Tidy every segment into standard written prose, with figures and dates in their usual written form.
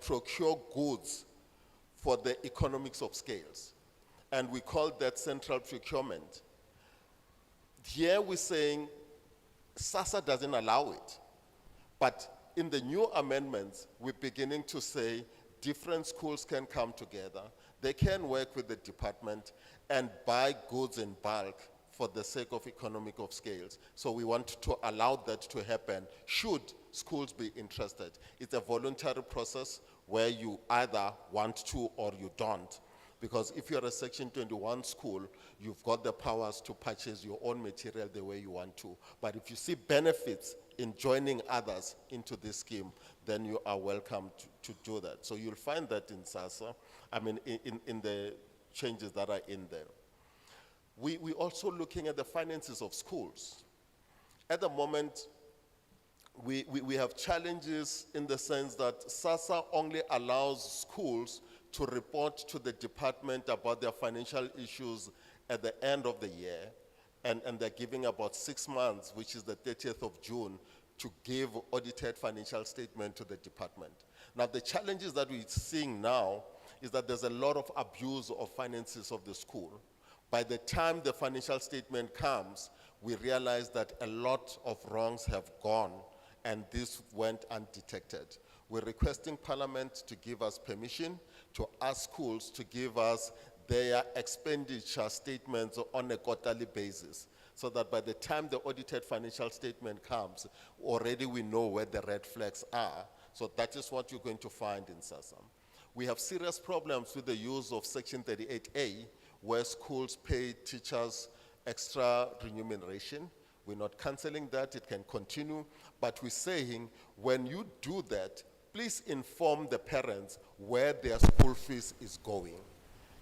procure goods for the economics of scales. And we call that central procurement. Here we're saying SASSA doesn't allow it. But in the new amendments, we're beginning to say different schools can come together. They can work with the department and buy goods in bulk for the sake of economic of scales. So we want to allow that to happen should schools be interested. It's a voluntary process where you either want to or you don't. Because if you're a Section 21 school, you've got the powers to purchase your own material the way you want to. But if you see benefits in joining others into this scheme, then you are welcome to do that. So you'll find that in SASSA, I mean, in the changes that are in there. We're also looking at the finances of schools. At the moment, we have challenges in the sense that SASSA only allows schools to report to the department about their financial issues at the end of the year, and they're giving about 6 months, which is the 30th of June, to give audited financial statement to the department. Now, the challenges that we're seeing now is that there's a lot of abuse of finances of the school. By the time the financial statement comes, we realize that a lot of wrongs have gone, and this went undetected. We're requesting Parliament to give us permission to ask schools to give us their expenditure statements on a quarterly basis, so that by the time the audited financial statement comes, already we know where the red flags are. So that is what you're going to find in SASSA. We have serious problems with the use of Section 38A, where schools pay teachers extra remuneration. We're not canceling that, it can continue, but we're saying when you do that, please inform the parents where their school fees is going.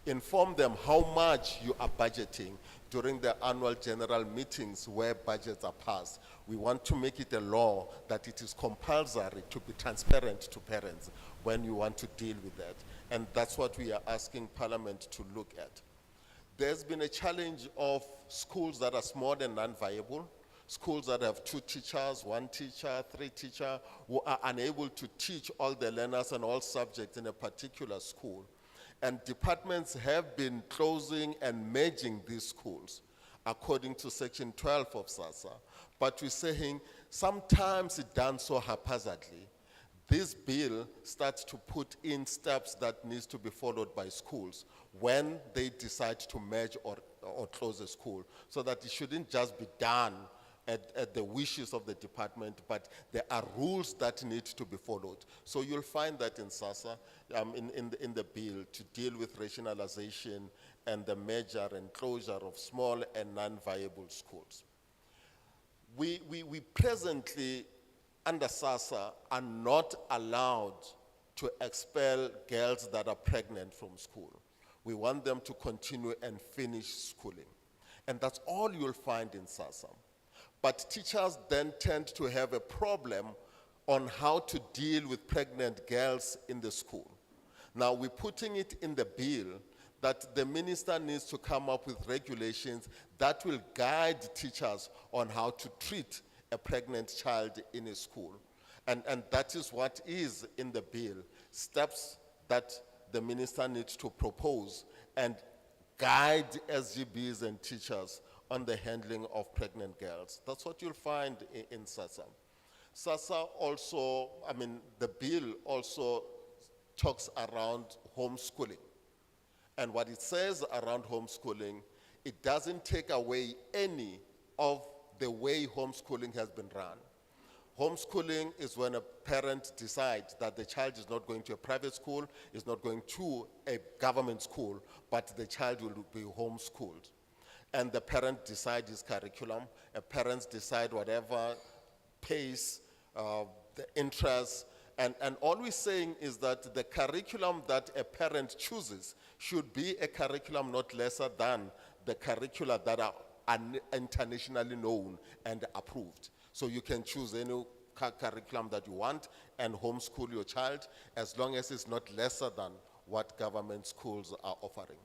Inform them how much you are budgeting during the annual general meetings where budgets are passed. We want to make it a law that it is compulsory to be transparent to parents when you want to deal with that. And that's what we are asking Parliament to look at. There's been a challenge of schools that are small and non-viable, schools that have 2 teachers, 1 teacher, 3 teachers, who are unable to teach all the learners and all subjects in a particular school. And departments have been closing and merging these schools according to Section 12 of SASSA. But we're saying sometimes it's done so haphazardly. This bill starts to put in steps that needs to be followed by schools when they decide to merge or close a school, so that it shouldn't just be done at the wishes of the department, but there are rules that need to be followed. So you'll find that in SASSA, in the bill, to deal with rationalization and the merger and closure of small and non-viable schools. We presently, under SASSA, are not allowed to expel girls that are pregnant from school. We want them to continue and finish schooling. And that's all you'll find in SASSA. But teachers then tend to have a problem on how to deal with pregnant girls in the school. Now, we're putting it in the bill that the minister needs to come up with regulations that will guide teachers on how to treat a pregnant child in a school. And that is what is in the bill, steps that the minister needs to propose and guide SGBs and teachers on the handling of pregnant girls. That's what you'll find in SASSA. SASSA also, the bill also talks around homeschooling. And what it says around homeschooling, it doesn't take away any of the way homeschooling has been run. Homeschooling is when a parent decides that the child is not going to a private school, is not going to a government school, but the child will be homeschooled. And the parent decides his curriculum. Parents decide whatever pace, the interest, and all we're saying is that the curriculum that a parent chooses should be a curriculum not lesser than the curricula that are internationally known and approved. So you can choose any curriculum that you want and homeschool your child as long as it's not lesser than what government schools are offering.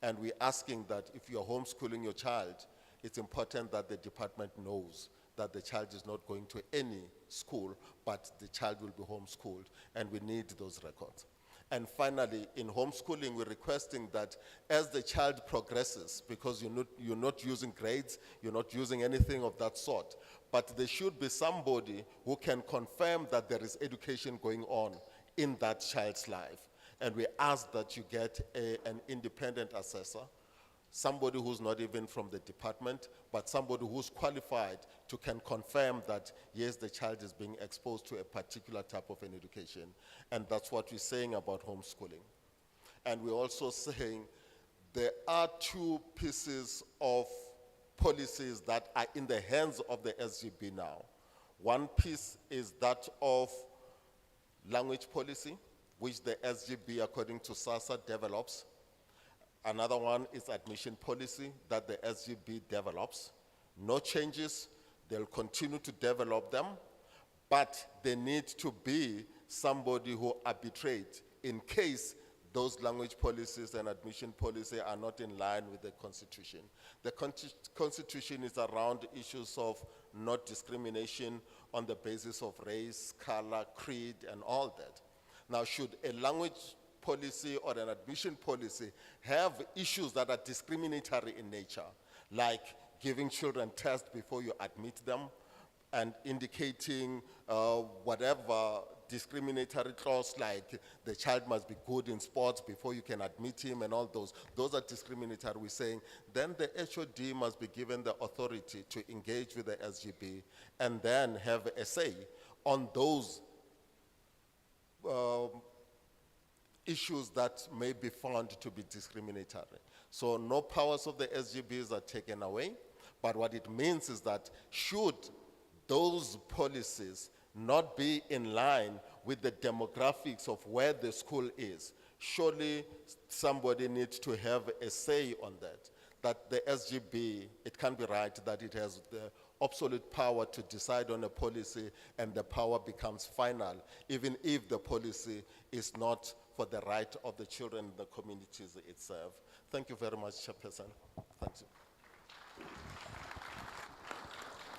And we're asking that if you're homeschooling your child, it's important that the department knows that the child is not going to any school, but the child will be homeschooled, and we need those records. And finally, in homeschooling, we're requesting that as the child progresses, because you're not using grades, you're not using anything of that sort, but there should be somebody who can confirm that there is education going on in that child's life. And we ask that you get an independent assessor, somebody who's not even from the department, but somebody who's qualified to can confirm that, yes, the child is being exposed to a particular type of an education. And that's what we're saying about homeschooling. And we're also saying there are two pieces of policies that are in the hands of the SGB now. One piece is that of language policy, which the SGB, according to SASA, develops. Another one is admission policy that the SGB develops. No changes, they'll continue to develop them, but there needs to be somebody who arbitrates in case those language policies and admission policy are not in line with the Constitution. The Constitution is around issues of not discrimination on the basis of race, color, creed, and all that. Now, should a language policy or an admission policy have issues that are discriminatory in nature, like giving children tests before you admit them and indicating whatever discriminatory clause, like the child must be good in sports before you can admit him and all those are discriminatory, we're saying, then the HOD must be given the authority to engage with the SGB and then have a say on those issues that may be found to be discriminatory. So no powers of the SGBs are taken away, but what it means is that should those policies not be in line with the demographics of where the school is, surely somebody needs to have a say on that. That the SGB, it can't be right that it has the absolute power to decide on a policy and the power becomes final, even if the policy is not for the right of the children in the communities it serves. Thank you very much, Chairperson. Thank you.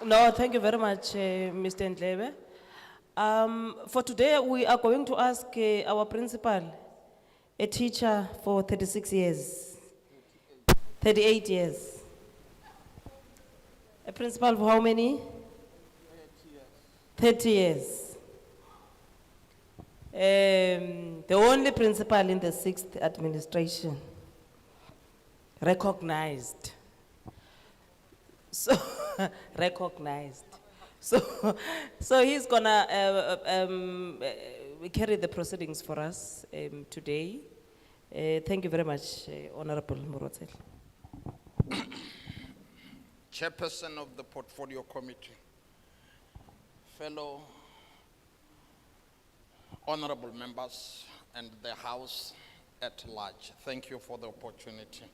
No, thank you very much, Mr. Ndlebe. For today, we are going to ask our principal, a teacher for 36 years, 38 years. A principal for how many? 30 years. The only principal in the 6th administration, recognized. So, recognized. So he's gonna carry the proceedings for us today. Thank you very much, Honorable Morotel. Chairperson of the Portfolio Committee, fellow honorable members and the House at large, thank you for the opportunity.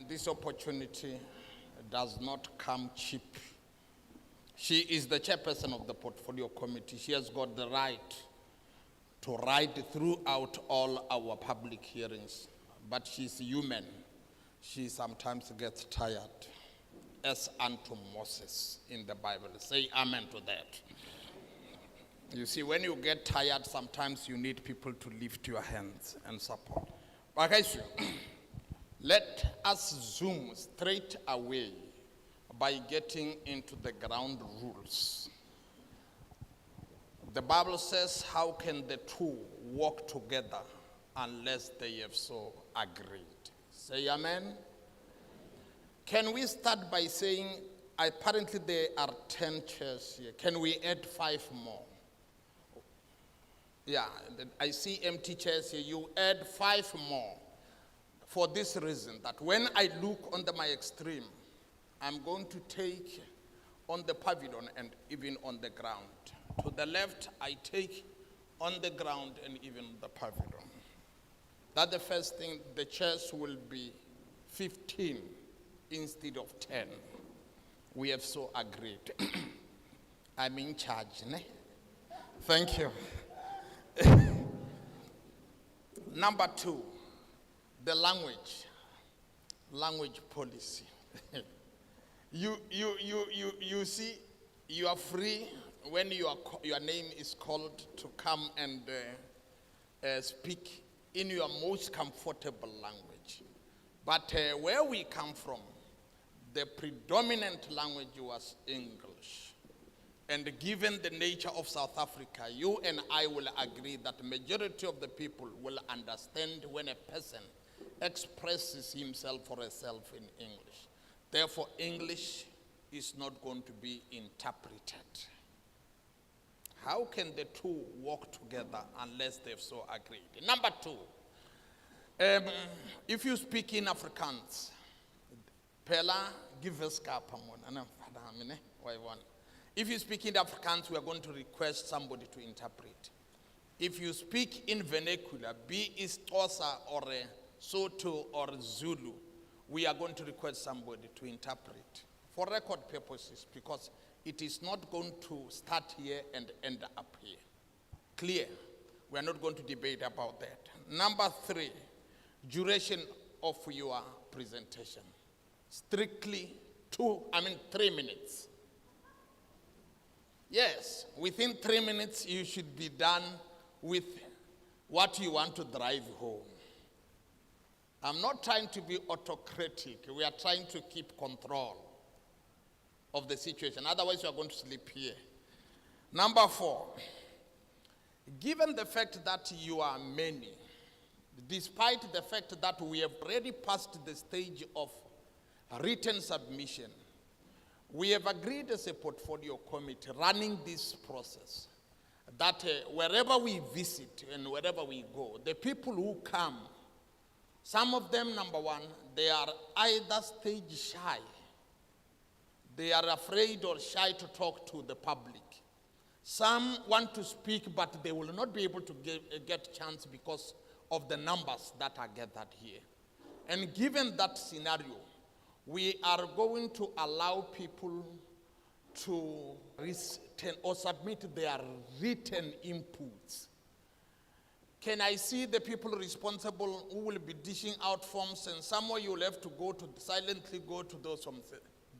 This opportunity does not come cheap. She is the chairperson of the Portfolio Committee. She has got the right to ride throughout all our public hearings, but she's human. She sometimes gets tired, as unto Moses in the Bible. Say amen to that. You see, when you get tired, sometimes you need people to lift your hands and support. But guys, let us zoom straight away by getting into the ground rules. The Bible says, how can the two walk together unless they have so agreed? Say amen. Can we start by saying, apparently there are 10 chairs here. Can we add 5 more? Yeah, I see empty chairs here. You add 5 more for this reason, that when I look on my extreme, I'm going to take on the pavilion and even on the ground. To the left, I take on the ground and even the pavilion. That's the first thing. The chairs will be 15 instead of 10. We have so agreed. I'm in charge, ne? Thank you. Number 2, the language policy. You see, you are free when your name is called to come and speak in your most comfortable language. But where we come from, the predominant language was English. And given the nature of South Africa, you and I will agree that the majority of the people will understand when a person expresses himself or herself in English. Therefore, English is not going to be interpreted. How can the two work together unless they've so agreed? Number two, if you speak in Afrikaans, Pela, give us if you speak in Afrikaans, we are going to request somebody to interpret. If you speak in vernacular, be it Xhosa or Sotho or Zulu, we are going to request somebody to interpret for record purposes, because it is not going to start here and end up here. Clear? We are not going to debate about that. Number three, duration of your presentation. Strictly 3 minutes. Yes, within 3 minutes you should be done with what you want to drive home. I'm not trying to be autocratic. We are trying to keep control of the situation. Otherwise, you are going to sleep here. Number four, given the fact that you are many, despite the fact that we have already passed the stage of written submission, we have agreed as a portfolio committee running this process that wherever we visit and wherever we go, the people who come, some of them, number one, they are either stage shy. They are afraid or shy to talk to the public. Some want to speak, but they will not be able to get chance because of the numbers that are gathered here. And given that scenario, we are going to allow people to written or submit their written inputs. Can I see the people responsible who will be dishing out forms, and somewhere you will have to go to silently go to those forms.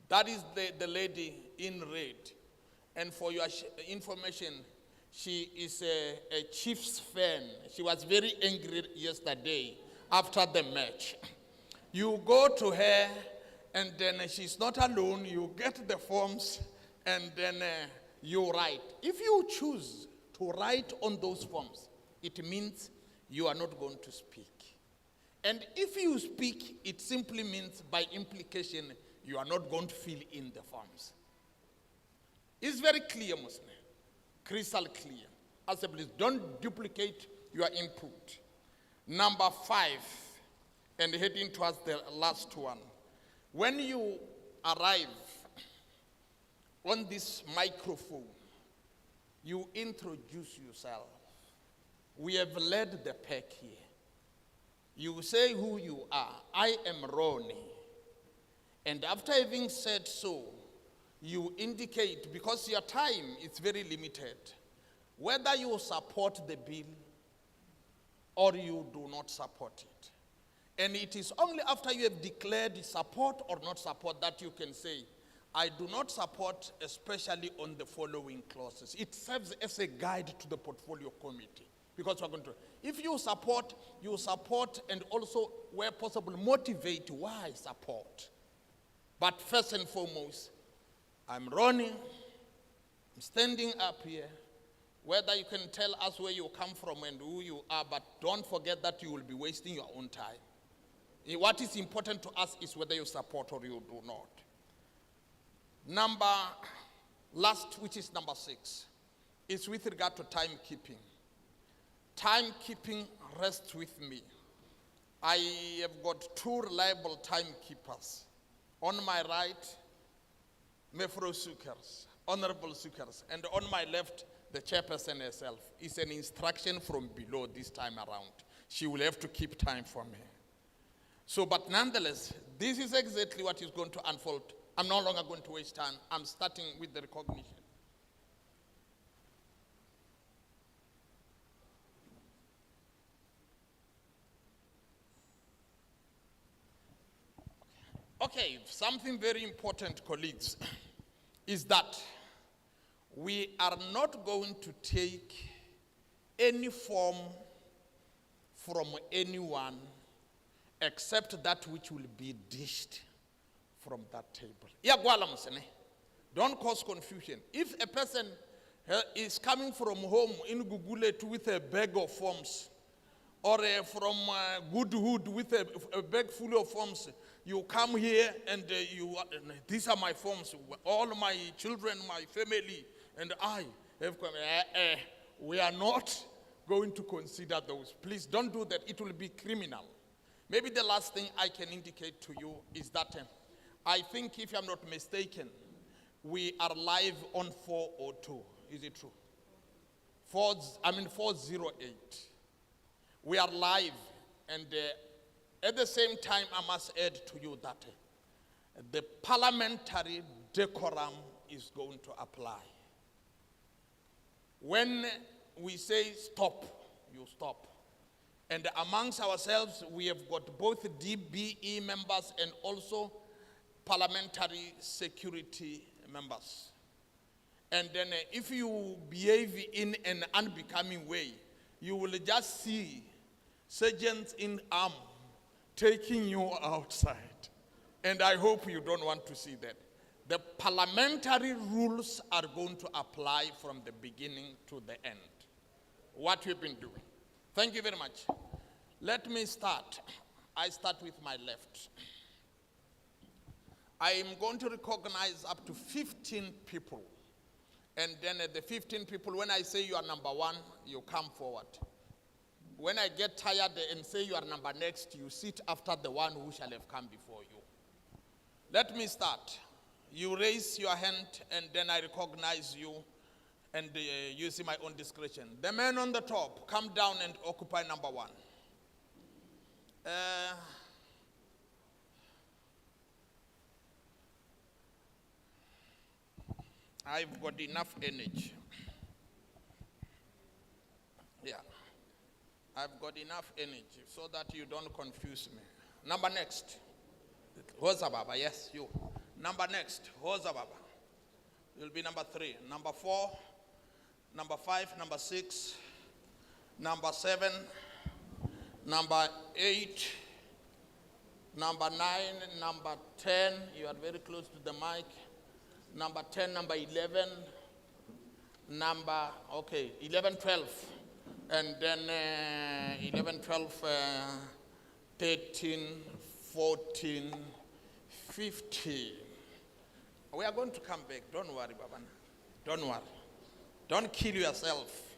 That is the lady in red. And for your information, she is a Chiefs fan. She was very angry yesterday after the match. You go to her, and then she's not alone. You get the forms, and then you write. If you choose to write on those forms, it means you are not going to speak. And if you speak, it simply means by implication, you are not going to fill in the forms. It's very clear, Muslim. Crystal clear. As a please, don't duplicate your input. Number 5, and heading towards the last one. When you arrive on this microphone, you introduce yourself. We have led the pack here. You say who you are. I am Ronnie. And after having said so, you indicate, because your time is very limited, whether you support the bill or you do not support it. And it is only after you have declared support or not support that you can say, I do not support, especially on the following clauses. It serves as a guide to the portfolio committee. Because we're going to, if you support and also, where possible, motivate why support. But first and foremost, I'm Ronnie, I'm standing up here, whether you can tell us where you come from and who you are, but don't forget that you will be wasting your own time. What is important to us is whether you support or you do not. Which is number 6, is with regard to timekeeping. Timekeeping rests with me. I have got 2 reliable timekeepers. On my right, Mefro Sukers, Honorable Sukers, and on my left, the chairperson herself. It's an instruction from below this time around. She will have to keep time for me. So, but nonetheless, this is exactly what is going to unfold. I'm no longer going to waste time. I'm starting with the recognition. Okay, something very important, colleagues, is that we are not going to take any form from anyone except that which will be dished from that table. Iyagwala musene. Don't cause confusion. If a person is coming from home in Gugulethu with a bag of forms, or from Goodwood with a bag full of forms, you come here and these are my forms. All my children, my family, and I have come. We are not going to consider those. Please don't do that. It will be criminal. Maybe the last thing I can indicate to you is that I think, if I'm not mistaken, we are live on 402. Is it true? 408. We are live, and at the same time, I must add to you that the parliamentary decorum is going to apply. When we say stop, you stop. And amongst ourselves, we have got both DBE members and also parliamentary security members. And then if you behave in an unbecoming way, you will just see sergeants in arm taking you outside. And I hope you don't want to see that. The parliamentary rules are going to apply from the beginning to the end. What we've been doing. Thank you very much. Let me start. I start with my left. I am going to recognize up to 15 people. And then the 15 people, when I say you are number one, you come forward. When I get tired and say you are number next, you sit after the one who shall have come before you. Let me start. You raise your hand, and then I recognize you, and you see my own discretion. The man on the top, come down and occupy number one. I've got enough energy. Yeah. I've got enough energy so that you don't confuse me. Number next. Hoza Baba, yes, you. Number next, Hoza Baba. You'll be number 3. Number 4, number 5, number 6, number 7, number 8, number 9, number 10. You are very close to the mic. Number 10, number 11, number, 11, 12. And then 11, 12, 13, 14, 15. We are going to come back. Don't worry, Baban. Don't worry. Don't kill yourself.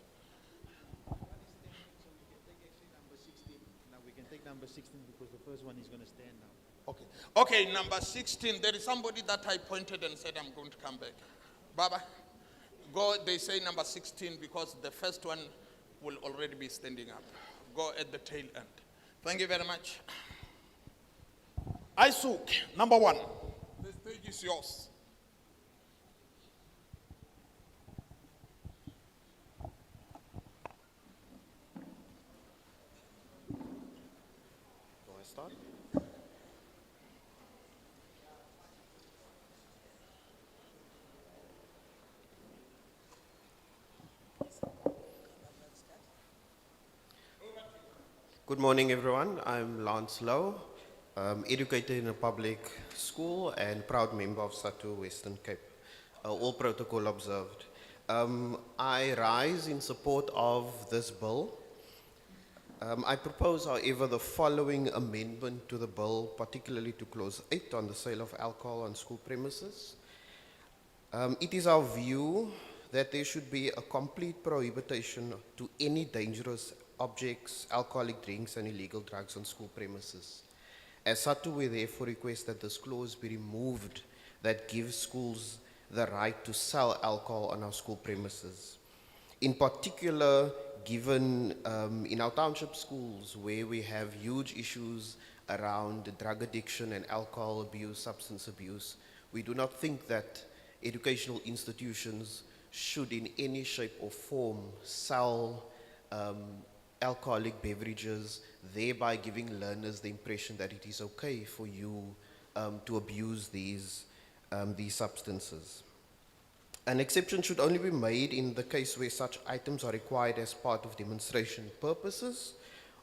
Now we can take number 16 because the first one is going to stand now. Okay. Okay, number 16. There is somebody that I pointed and said I'm going to come back. Baba, go. They say number 16 because the first one will already be standing up. Go at the tail end. Thank you very much. Isuk, number 1. The stage is yours. Do I start? Good morning, everyone. I'm Lance Lowe, educated in a public school and proud member of SATU Western Cape. All protocol observed. I rise in support of this bill. I propose, however, the following amendment to the bill, particularly to clause 8 on the sale of alcohol on school premises. It is our view that there should be a complete prohibition to any dangerous objects, alcoholic drinks, and illegal drugs on school premises. As SATU, we therefore request that this clause be removed that gives schools the right to sell alcohol on our school premises. In particular, given in our township schools where we have huge issues around drug addiction and alcohol abuse, substance abuse, we do not think that educational institutions should in any shape or form sell alcoholic beverages, thereby giving learners the impression that it is okay for you to abuse these substances. An exception should only be made in the case where such items are required as part of demonstration purposes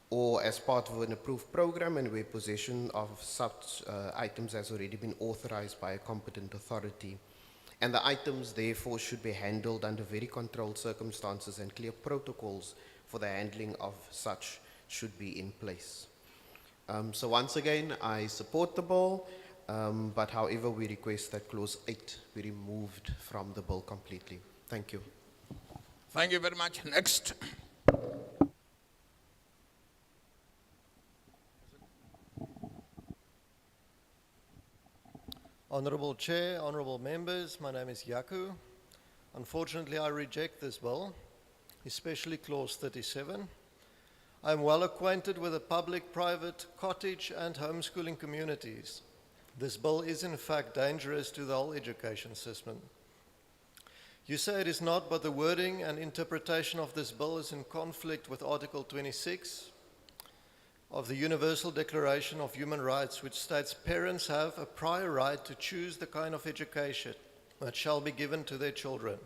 or as part of an approved program, and where possession of such items has already been authorized by a competent authority. And the items, therefore, should be handled under very controlled circumstances, and clear protocols for the handling of such should be in place. So once again, I support the bill, but however, we request that clause 8 be removed from the bill completely. Thank you. Thank you very much. Next. Honourable Chair, honourable members, my name is Yaku. Unfortunately, I reject this bill, especially clause 37. I am well acquainted with the public, private, cottage and homeschooling communities. This bill is in fact dangerous to the whole education system. You say it is not, but the wording and interpretation of this bill is in conflict with Article 26 of the Universal Declaration of Human Rights, which states parents have a prior right to choose the kind of education that shall be given to their children.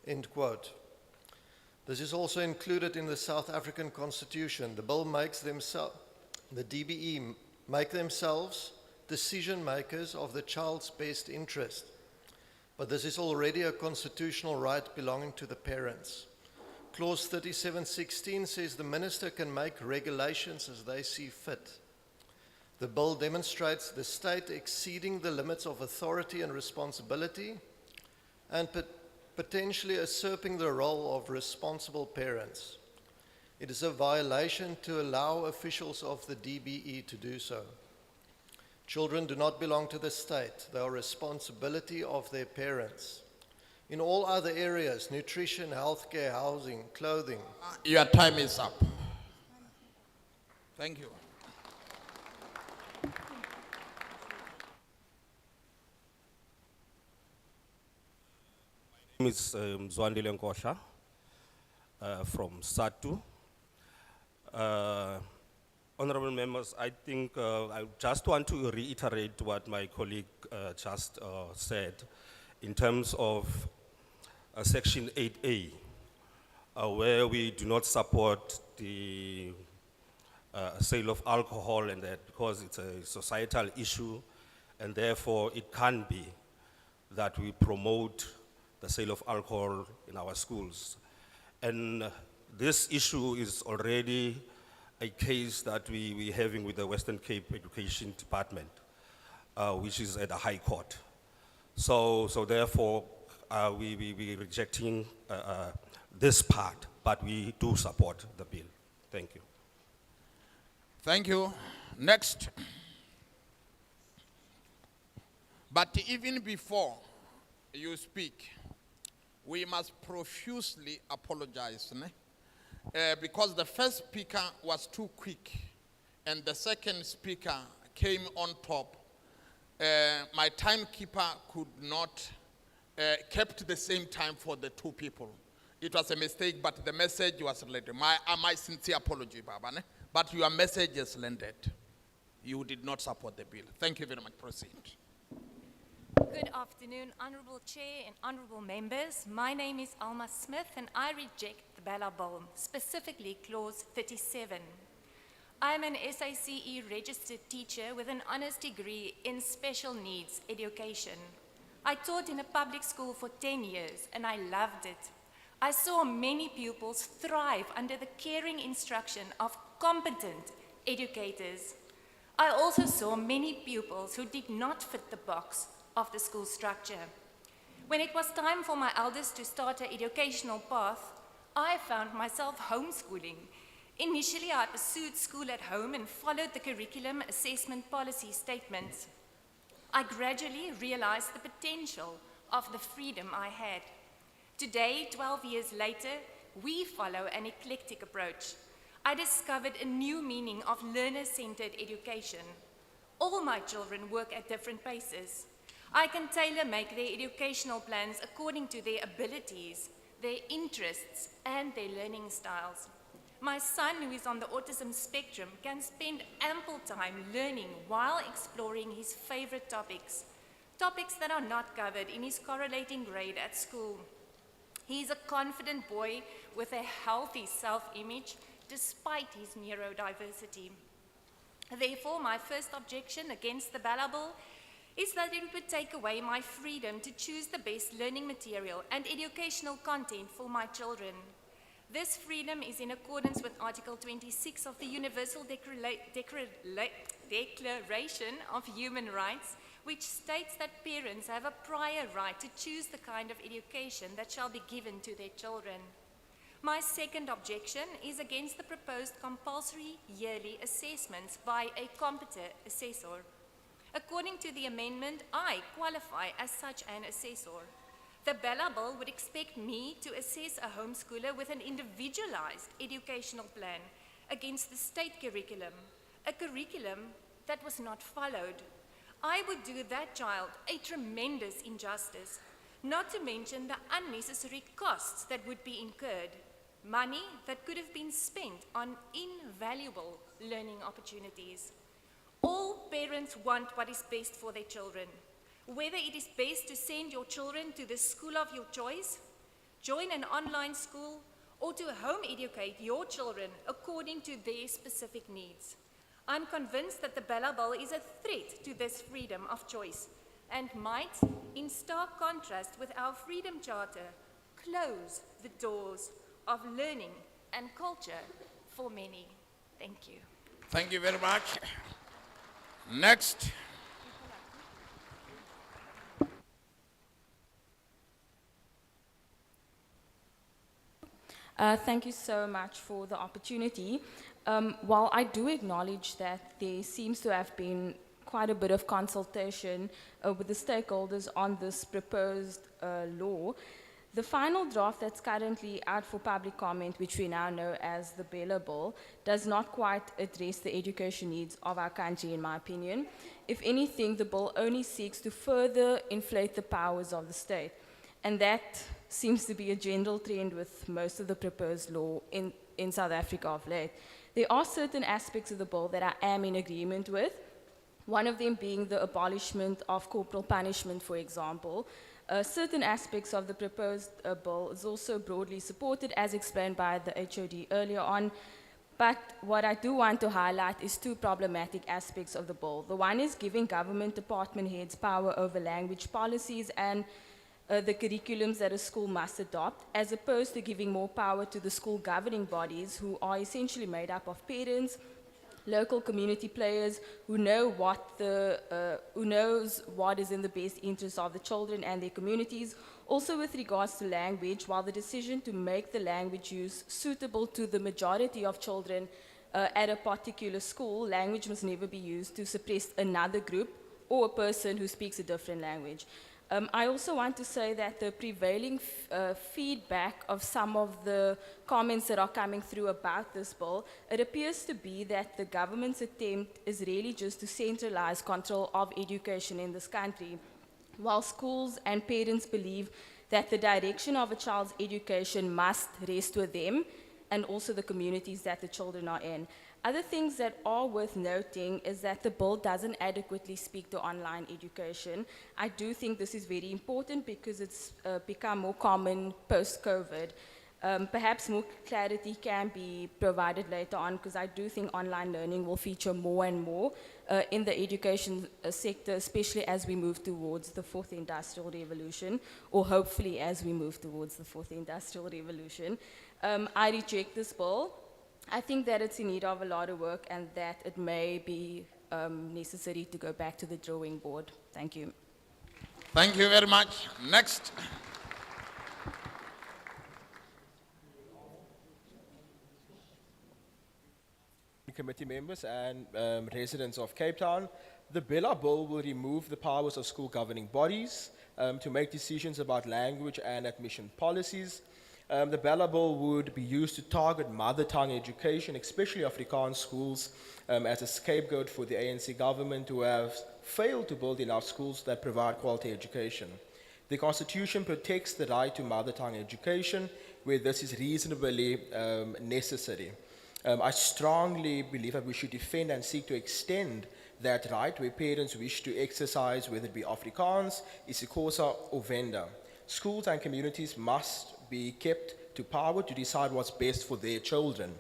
End quote. This is also included in the South African Constitution. The bill makes themselves, the DBE, make themselves decision makers of the child's best interest. But this is already a constitutional right belonging to the parents. Clause 37:16 says the minister can make regulations as they see fit. The bill demonstrates the state exceeding the limits of authority and responsibility and potentially usurping the role of responsible parents. It is a violation to allow officials of the DBE to do so. Children do not belong to the state. They are responsibility of their parents. In all other areas, nutrition, healthcare, housing, clothing. Your time is up. Thank you. My name is Zwandile Nkosha from SATU. Honorable members, I think I just want to reiterate what my colleague just said in terms of Section 8A, where we do not support the sale of alcohol, and that because it's a societal issue, and therefore it can be that we promote the sale of alcohol in our schools. And this issue is already a case that we're having with the Western Cape Education Department, which is at the High Court. So therefore, we're rejecting this part, but we do support the bill. Thank you. Thank you. Next. But even before you speak, we must profusely apologize, because the first speaker was too quick and the second speaker came on top. My timekeeper could not kept the same time for the two people. It was a mistake, but the message was landed. My sincere apology, Baba. But your message is landed. You did not support the bill. Thank you very much. Proceed. Good afternoon, Honourable Chair and Honourable Members. My name is Alma Smith and I reject the Bella Bill, specifically Clause 37. I am an SACE registered teacher with an honours degree in special needs education. I taught in a public school for 10 years and I loved it. I saw many pupils thrive under the caring instruction of competent educators. I also saw many pupils who did not fit the box of the school structure. When it was time for my eldest to start her educational path, I found myself homeschooling. Initially, I pursued school at home and followed the curriculum assessment policy statements. I gradually realized the potential of the freedom I had. Today, 12 years later, we follow an eclectic approach. I discovered a new meaning of learner-centered education. All my children work at different paces. I can tailor-make their educational plans according to their abilities, their interests, and their learning styles. My son, who is on the autism spectrum, can spend ample time learning while exploring his favorite topics, topics that are not covered in his correlating grade at school. He is a confident boy with a healthy self-image despite his neurodiversity. Therefore, my first objection against the Bella Bill is that it would take away my freedom to choose the best learning material and educational content for my children. This freedom is in accordance with Article 26 of the Universal Declaration of Human Rights, which states that parents have a prior right to choose the kind of education that shall be given to their children. My second objection is against the proposed compulsory yearly assessments by a competent assessor. According to the amendment, I qualify as such an assessor. The Bella Bill would expect me to assess a homeschooler with an individualized educational plan against the state curriculum, a curriculum that was not followed. I would do that child a tremendous injustice, not to mention the unnecessary costs that would be incurred, money that could have been spent on invaluable learning opportunities. All parents want what is best for their children. Whether it is best to send your children to the school of your choice, join an online school, or to home educate your children according to their specific needs. I'm convinced that the Bella Bill is a threat to this freedom of choice and might, in stark contrast with our Freedom Charter, close the doors of learning and culture for many. Thank you. Thank you very much. Next. Thank you so much for the opportunity. While I do acknowledge that there seems to have been quite a bit of consultation with the stakeholders on this proposed law, the final draft that's currently out for public comment, which we now know as the Bella Bill, does not quite address the education needs of our country, in my opinion. If anything, the bill only seeks to further inflate the powers of the state. And that seems to be a general trend with most of the proposed law in South Africa of late. There are certain aspects of the bill that I am in agreement with, one of them being the abolishment of corporal punishment, for example. Certain aspects of the proposed bill is also broadly supported, as explained by the HOD earlier on. But what I do want to highlight is two problematic aspects of the bill. The one is giving government department heads power over language policies and the curriculums that a school must adopt, as opposed to giving more power to the school governing bodies, who are essentially made up of parents, local community players who know who knows what is in the best interest of the children and their communities. Also with regards to language, while the decision to make the language use suitable to the majority of children at a particular school, language must never be used to suppress another group or a person who speaks a different language. I also want to say that the prevailing feedback of some of the comments that are coming through about this bill, it appears to be that the government's attempt is really just to centralize control of education in this country, while schools and parents believe that the direction of a child's education must rest with them and also the communities that the children are in. Other things that are worth noting is that the bill doesn't adequately speak to online education. I do think this is very important because it's become more common post-COVID. Perhaps more clarity can be provided later on, because I do think online learning will feature more and more in the education sector, especially as we move towards the fourth industrial revolution, or hopefully as we move towards the fourth industrial revolution. I reject this bill. I think that it's in need of a lot of work and that it may be necessary to go back to the drawing board. Thank you. Thank you very much. Next. Committee members and residents of Cape Town, the Bella Bill will remove the powers of school governing bodies to make decisions about language and admission policies. The Bella Bill would be used to target mother tongue education, especially Afrikaans schools, as a scapegoat for the ANC government, who have failed to build enough schools that provide quality education. The Constitution protects the right to mother tongue education where this is reasonably necessary. I strongly believe that we should defend and seek to extend that right where parents wish to exercise, whether it be Afrikaans, isiXhosa, or Venda. Schools and communities must be kept to power to decide what's best for their children.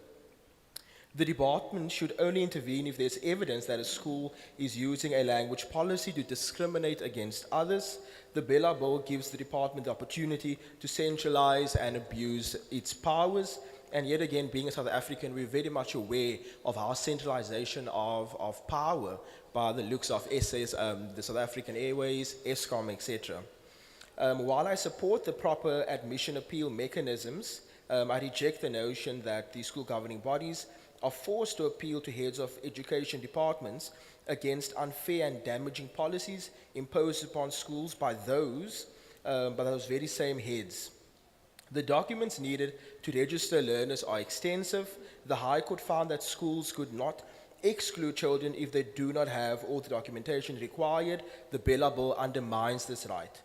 The department should only intervene if there's evidence that a school is using a language policy to discriminate against others. The Bella Bill gives the department the opportunity to centralize and abuse its powers. And yet again, being a South African, we're very much aware of our centralization of power by the looks of SAS, the South African Airways, Eskom, etc. While I support the proper admission appeal mechanisms, I reject the notion that the school governing bodies are forced to appeal to heads of education departments against unfair and damaging policies imposed upon schools by those very same heads. The documents needed to register learners are extensive. The High Court found that schools could not exclude children if they do not have all the documentation required. The Bella Bill undermines this right.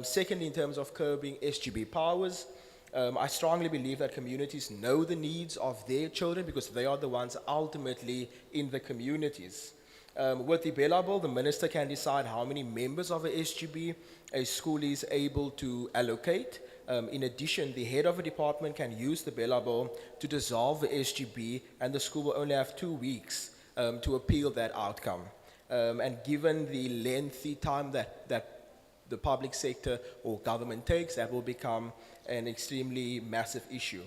Secondly, in terms of curbing SGB powers, I strongly believe that communities know the needs of their children because they are the ones ultimately in the communities. With the Bella Bill, the minister can decide how many members of a SGB a school is able to allocate. In addition, the head of a department can use the Bella Bill to dissolve the SGB, and the school will only have 2 weeks to appeal that outcome. And given the lengthy time that the public sector or government takes, that will become an extremely massive issue.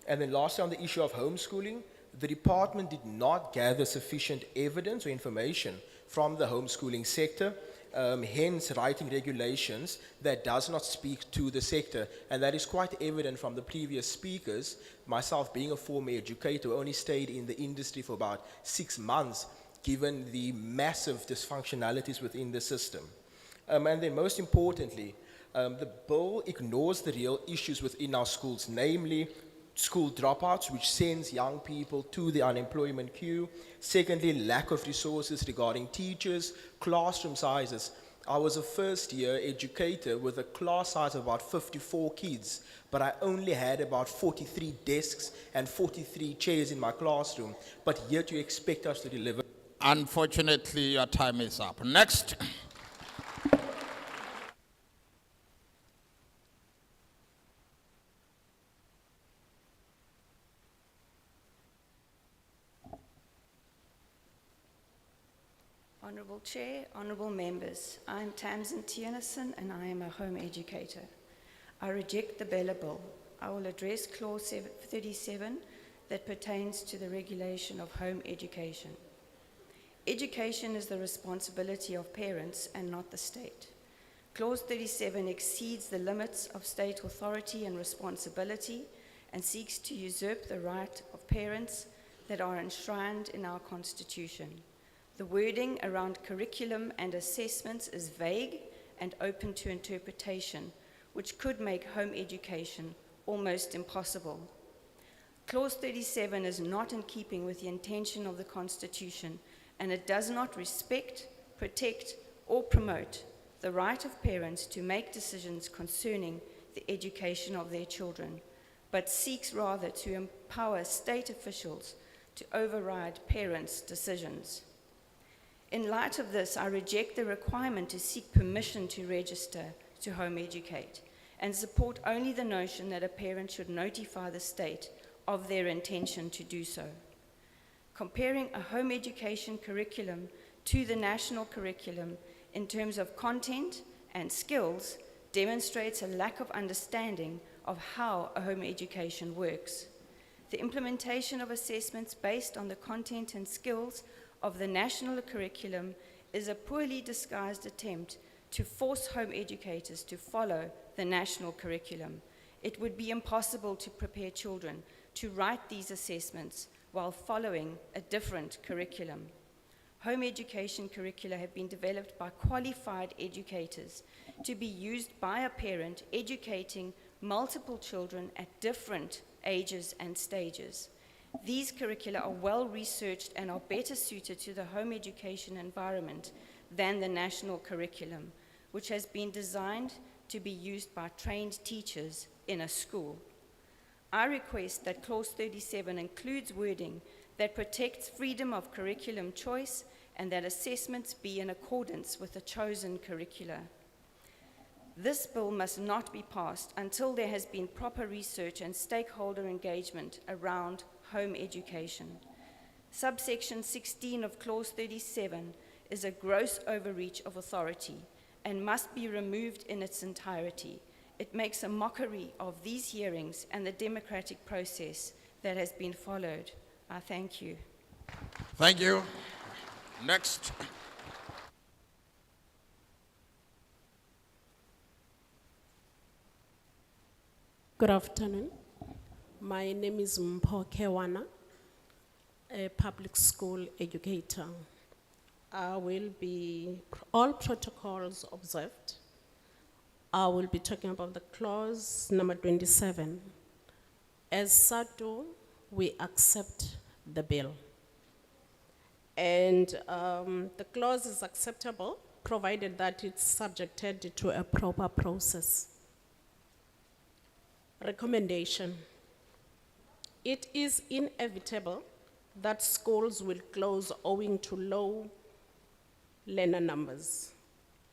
And then lastly, on the issue of homeschooling, the department did not gather sufficient evidence or information from the homeschooling sector, hence writing regulations that does not speak to the sector. And that is quite evident from the previous speakers. Myself being a former educator, only stayed in the industry for about 6 months, given the massive dysfunctionalities within the system. And then most importantly, the bill ignores the real issues within our schools, namely school dropouts, which sends young people to the unemployment queue. Secondly, lack of resources regarding teachers, classroom sizes. I was a first-year educator with a class size of about 54 kids, but I only had about 43 desks and 43 chairs in my classroom, but yet you expect us to deliver. Unfortunately, your time is up. Next. Honourable Chair, honourable members, I am Tamsin Tiernison and I am a home educator. I reject the Bella Bill. I will address clause 37 that pertains to the regulation of home education. Education is the responsibility of parents and not the state. Clause 37 exceeds the limits of state authority and responsibility and seeks to usurp the right of parents that are enshrined in our Constitution. The wording around curriculum and assessments is vague and open to interpretation, which could make home education almost impossible. Clause 37 is not in keeping with the intention of the Constitution, and it does not respect, protect, or promote the right of parents to make decisions concerning the education of their children, but seeks rather to empower state officials to override parents' decisions. In light of this, I reject the requirement to seek permission to register to home educate and support only the notion that a parent should notify the state of their intention to do so. Comparing a home education curriculum to the national curriculum in terms of content and skills demonstrates a lack of understanding of how a home education works. The implementation of assessments based on the content and skills of the national curriculum is a poorly disguised attempt to force home educators to follow the national curriculum. It would be impossible to prepare children to write these assessments while following a different curriculum. Home education curricula have been developed by qualified educators to be used by a parent educating multiple children at different ages and stages. These curricula are well researched and are better suited to the home education environment than the national curriculum, which has been designed to be used by trained teachers in a school. I request that clause 37 includes wording that protects freedom of curriculum choice and that assessments be in accordance with the chosen curricula. This bill must not be passed until there has been proper research and stakeholder engagement around home education. Subsection 16 of clause 37 is a gross overreach of authority and must be removed in its entirety. It makes a mockery of these hearings and the democratic process that has been followed. I thank you. Thank you. Next. Good afternoon. My name is Mpho Kewana, a public school educator. I will be all protocols observed. I will be talking about the clause number 27. As SADU, we accept the bill. And the clause is acceptable provided that it's subjected to a proper process. Recommendation. It is inevitable that schools will close owing to low learner numbers.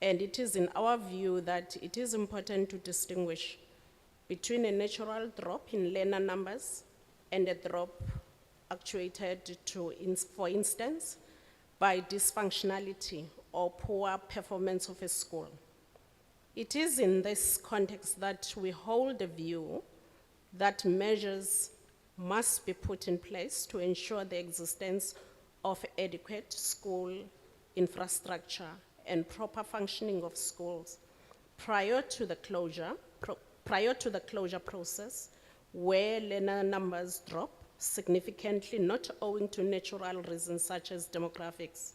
And it is in our view that it is important to distinguish between a natural drop in learner numbers and a drop actuated to, for instance, by dysfunctionality or poor performance of a school. It is in this context that we hold the view that measures must be put in place to ensure the existence of adequate school infrastructure and proper functioning of schools prior to the closure process, where learner numbers drop significantly, not owing to natural reasons such as demographics.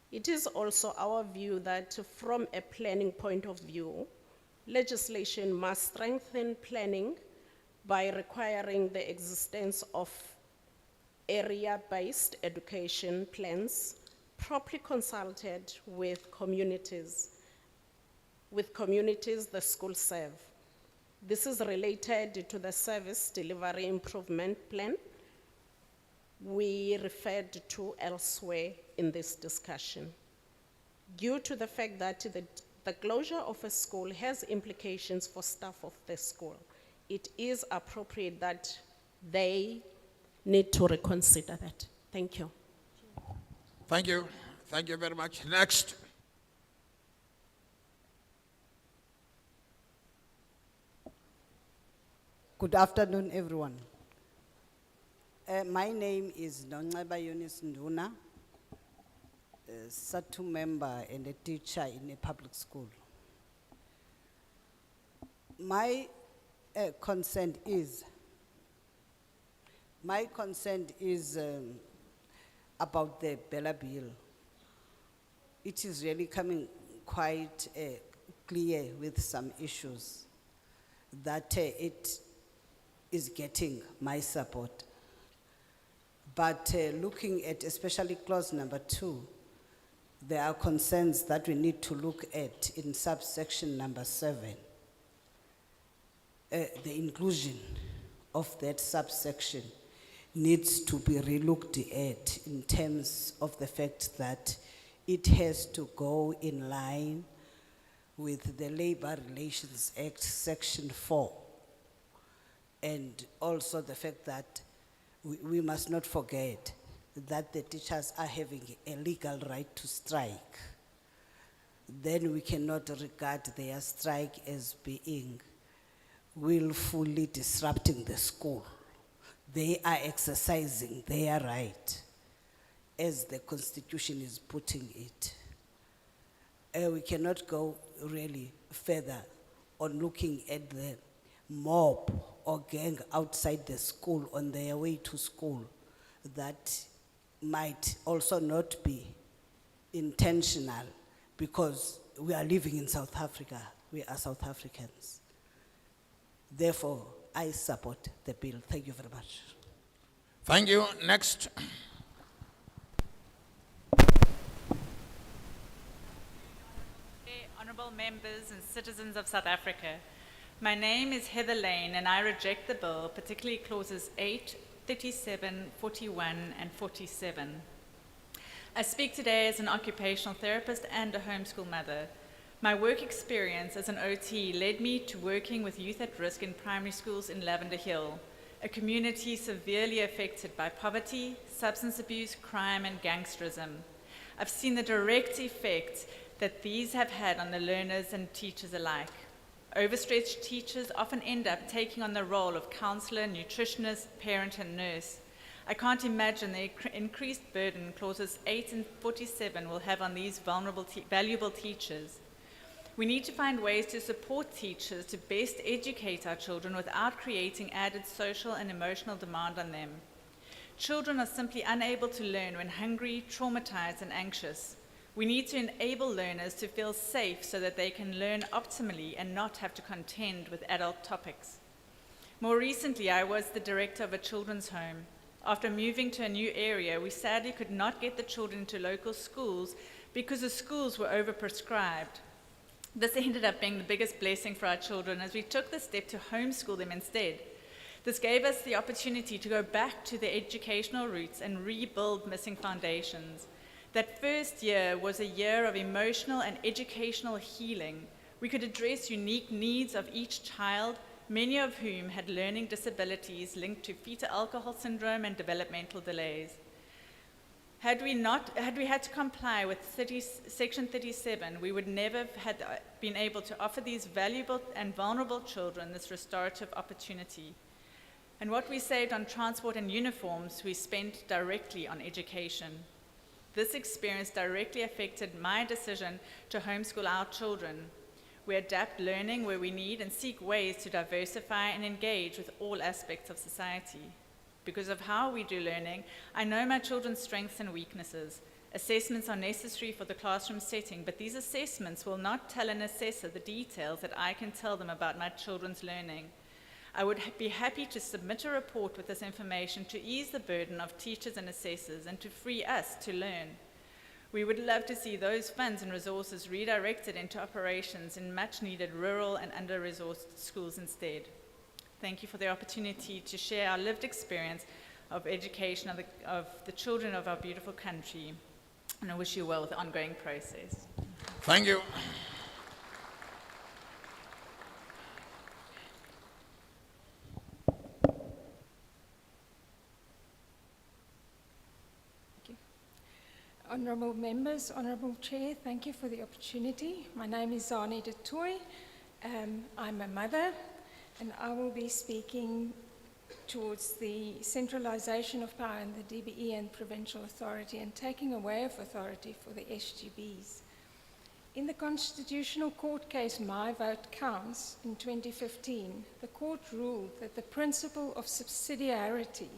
It is also our view that from a planning point of view, legislation must strengthen planning by requiring the existence of area-based education plans properly consulted with communities the schools serve. This is related to the service delivery improvement plan we referred to elsewhere in this discussion. Due to the fact that the closure of a school has implications for staff of the school, it is appropriate that they need to reconsider that. Thank you. Thank you. Thank you very much. Next. Good afternoon, everyone. My name is Nongceba Eunice Nduna, a SATU member and a teacher in a public school. My concern is about the Bella Bill. It is really coming quite clear with some issues that it is getting my support. But looking at especially clause number 2, there are concerns that we need to look at in subsection number 7. The inclusion of that subsection needs to be relooked at in terms of the fact that it has to go in line with the Labor Relations Act, Section 4. And also the fact that we must not forget that the teachers are having a legal right to strike. Then we cannot regard their strike as being willfully disrupting the school. They are exercising their right as the Constitution is putting it. We cannot go really further on looking at the mob or gang outside the school on their way to school that might also not be intentional, because we are living in South Africa. We are South Africans. Therefore, I support the bill. Thank you very much. Thank you. Next. Honourable members and citizens of South Africa, My name is Heather Lane and I reject the bill, particularly clauses 8, 37, 41 and 47. I speak today as an occupational therapist and a homeschool mother. My work experience as an OT led me to working with youth at risk in primary schools in Lavender Hill, a community severely affected by poverty, substance abuse, crime and gangsterism. I've seen the direct effect that these have had on the learners and teachers alike. Overstretched teachers often end up taking on the role of counselor, nutritionist, parent and nurse. I can't imagine the increased burden clauses 8 and 47 will have on these valuable teachers. We need to find ways to support teachers to best educate our children without creating added social and emotional demand on them. Children are simply unable to learn when hungry, traumatized, and anxious. We need to enable learners to feel safe so that they can learn optimally and not have to contend with adult topics. More recently, I was the director of a children's home. After moving to a new area, we sadly could not get the children into local schools because the schools were overprescribed. This ended up being the biggest blessing for our children as we took the step to homeschool them instead. This gave us the opportunity to go back to the educational roots and rebuild missing foundations. That first year was a year of emotional and educational healing. We could address unique needs of each child, many of whom had learning disabilities linked to fetal alcohol syndrome and developmental delays. Had we had to comply with Section 37, we would never have been able to offer these valuable and vulnerable children this restorative opportunity. And what we saved on transport and uniforms, we spent directly on education. This experience directly affected my decision to homeschool our children. We adapt learning where we need and seek ways to diversify and engage with all aspects of society. Because of how we do learning, I know my children's strengths and weaknesses. Assessments are necessary for the classroom setting, but these assessments will not tell an assessor the details that I can tell them about my children's learning. I would be happy to submit a report with this information to ease the burden of teachers and assessors and to free us to learn. We would love to see those funds and resources redirected into operations in much-needed rural and under-resourced schools instead. Thank you for the opportunity to share our lived experience of education of the children of our beautiful country, and I wish you well with the ongoing process. Thank you. Honourable members, Honourable Chair, thank you for the opportunity. My name is Zani de Toy. I'm a mother, and I will be speaking towards the centralisation of power in the DBE and provincial authority and taking away of authority for the SGBs. In the Constitutional Court case My Vote Counts in 2015, the court ruled that the principle of subsidiarity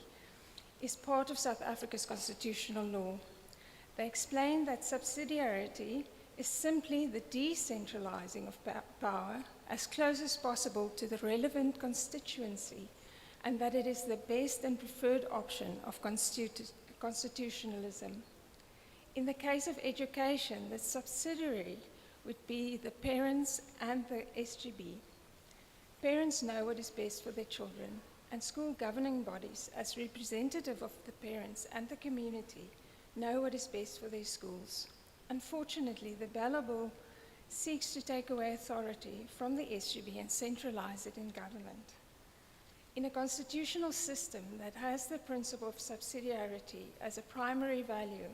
is part of South Africa's constitutional law. They explained that subsidiarity is simply the decentralizing of power as close as possible to the relevant constituency, and that it is the best and preferred option of constitutionalism. In the case of education, the subsidiary would be the parents and the SGB. Parents know what is best for their children, and school governing bodies, as representative of the parents and the community, know what is best for their schools. Unfortunately, the Bella Bill seeks to take away authority from the SGB and centralize it in government. In a constitutional system that has the principle of subsidiarity as a primary value,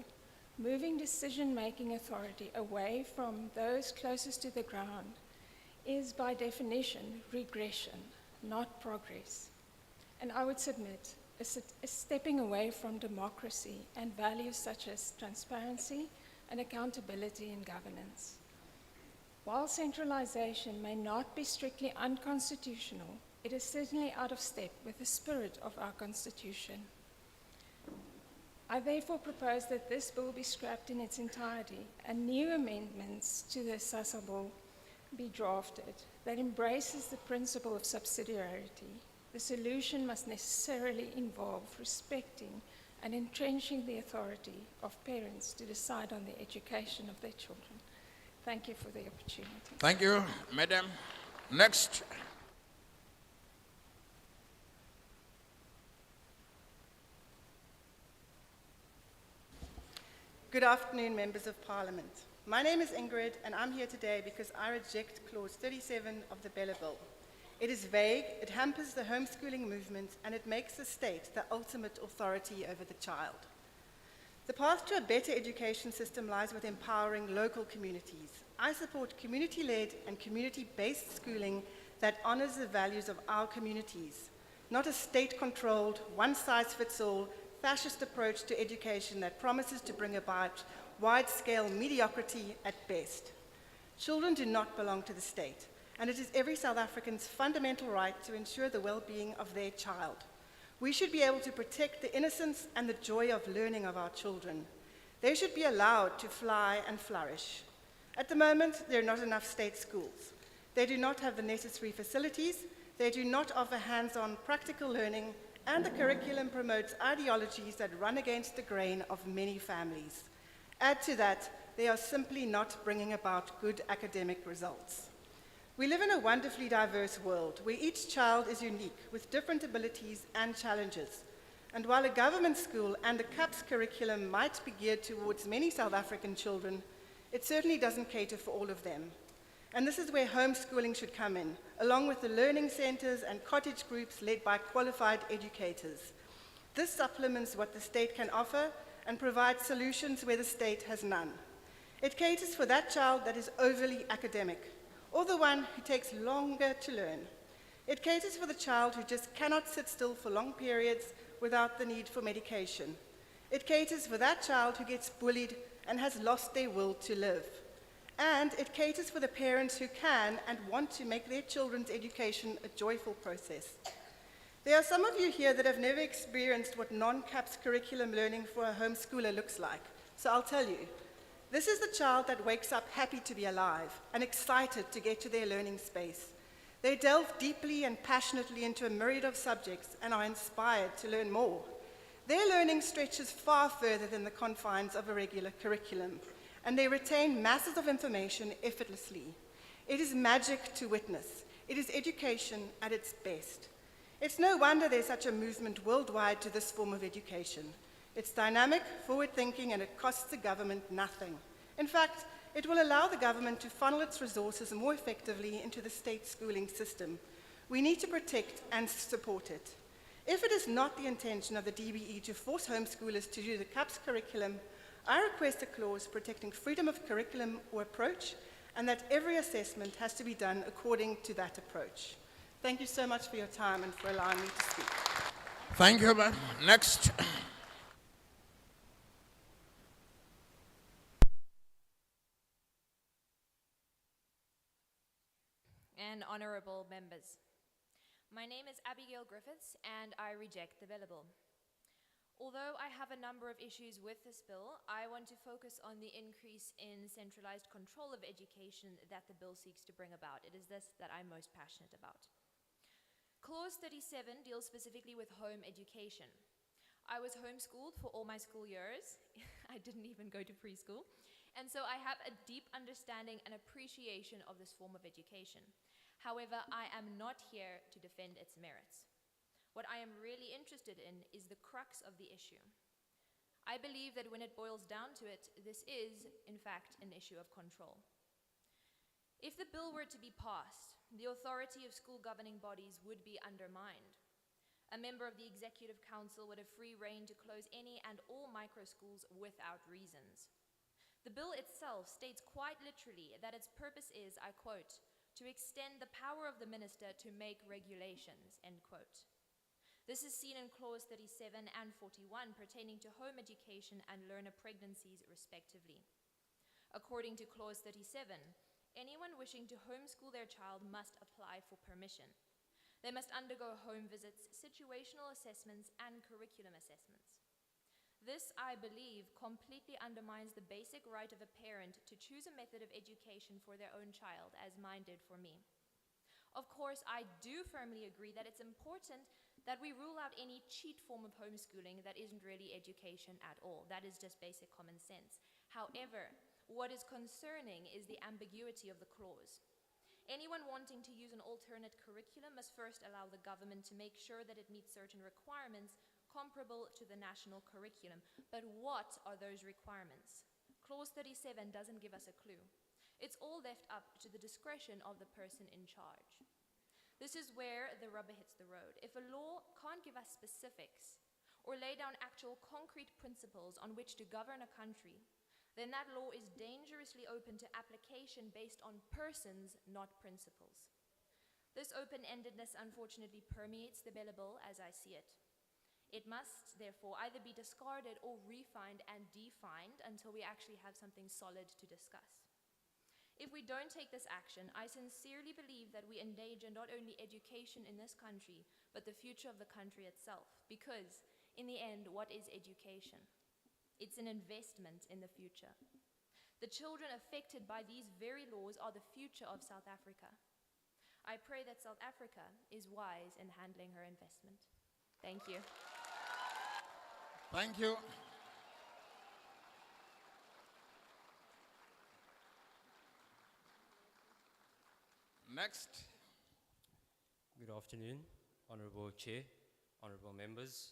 moving decision-making authority away from those closest to the ground is by definition regression, not progress. And I would submit a stepping away from democracy and values such as transparency and accountability in governance. While centralization may not be strictly unconstitutional, it is certainly out of step with the spirit of our Constitution. I therefore propose that this bill be scrapped in its entirety and new amendments to the SASSA bill be drafted that embraces the principle of subsidiarity. The solution must necessarily involve respecting and entrenching the authority of parents to decide on the education of their children. Thank you for the opportunity. Thank you, Madam. Next. Good afternoon, members of parliament. My name is Ingrid, and I'm here today because I reject clause 37 of the Bella Bill. It is vague, it hampers the homeschooling movement, and it makes the state the ultimate authority over the child. The path to a better education system lies with empowering local communities. I support community-led and community-based schooling that honors the values of our communities, not a state-controlled, one-size-fits-all, fascist approach to education that promises to bring about wide-scale mediocrity at best. Children do not belong to the state, and it is every South African's fundamental right to ensure the well-being of their child. We should be able to protect the innocence and the joy of learning of our children. They should be allowed to fly and flourish. At the moment, there are not enough state schools. They do not have the necessary facilities, they do not offer hands-on practical learning, and the curriculum promotes ideologies that run against the grain of many families. Add to that, they are simply not bringing about good academic results. We live in a wonderfully diverse world where each child is unique with different abilities and challenges. And while a government school and the CAPS curriculum might be geared towards many South African children, it certainly doesn't cater for all of them. And this is where homeschooling should come in, along with the learning centers and cottage groups led by qualified educators. This supplements what the state can offer and provides solutions where the state has none. It caters for that child that is overly academic, or the one who takes longer to learn. It caters for the child who just cannot sit still for long periods without the need for medication. It caters for that child who gets bullied and has lost their will to live. And it caters for the parents who can and want to make their children's education a joyful process. There are some of you here that have never experienced what non-CAPS curriculum learning for a homeschooler looks like. So I'll tell you, this is the child that wakes up happy to be alive and excited to get to their learning space. They delve deeply and passionately into a myriad of subjects and are inspired to learn more. Their learning stretches far further than the confines of a regular curriculum, and they retain masses of information effortlessly. It is magic to witness. It is education at its best. It's no wonder there's such a movement worldwide to this form of education. It's dynamic, forward-thinking, and it costs the government nothing. In fact, it will allow the government to funnel its resources more effectively into the state schooling system. We need to protect and support it. If it is not the intention of the DBE to force homeschoolers to do the CAPS curriculum, I request a clause protecting freedom of curriculum or approach, and that every assessment has to be done according to that approach. Thank you so much for your time and for allowing me to speak. Thank you, ma'am. Next. And honourable members. My name is Abigail Griffiths, and I reject the Bella Bill. Although I have a number of issues with this bill, I want to focus on the increase in centralized control of education that the bill seeks to bring about. It is this that I'm most passionate about. Clause 37 deals specifically with home education. I was homeschooled for all my school years. I didn't even go to preschool. And so I have a deep understanding and appreciation of this form of education. However, I am not here to defend its merits. What I am really interested in is the crux of the issue. I believe that when it boils down to it, this is, in fact, an issue of control. If the bill were to be passed, the authority of school governing bodies would be undermined. A member of the Executive Council would have free rein to close any and all micro-schools without reasons. The bill itself states quite literally that its purpose is, I quote, to extend the power of the minister to make regulations, end quote. This is seen in clause 37 and 41 pertaining to home education and learner pregnancies respectively. According to clause 37, anyone wishing to homeschool their child must apply for permission. They must undergo home visits, situational assessments, and curriculum assessments. This, I believe, completely undermines the basic right of a parent to choose a method of education for their own child, as mine did for me. Of course, I do firmly agree that it's important that we rule out any cheat form of homeschooling that isn't really education at all. That is just basic common sense. However, what is concerning is the ambiguity of the clause. Anyone wanting to use an alternate curriculum must first allow the government to make sure that it meets certain requirements comparable to the national curriculum. But what are those requirements? Clause 37 doesn't give us a clue. It's all left up to the discretion of the person in charge. This is where the rubber hits the road. If a law can't give us specifics or lay down actual concrete principles on which to govern a country, then that law is dangerously open to application based on persons, not principles. This open-endedness unfortunately permeates the Bella Bill as I see it. It must, therefore, either be discarded or refined and defined until we actually have something solid to discuss. If we don't take this action, I sincerely believe that we endanger not only education in this country, but the future of the country itself. Because, in the end, what is education? It's an investment in the future. The children affected by these very laws are the future of South Africa. I pray that South Africa is wise in handling her investment. Thank you. Thank you. Next. Good afternoon, Honorable Chair, Honorable Members.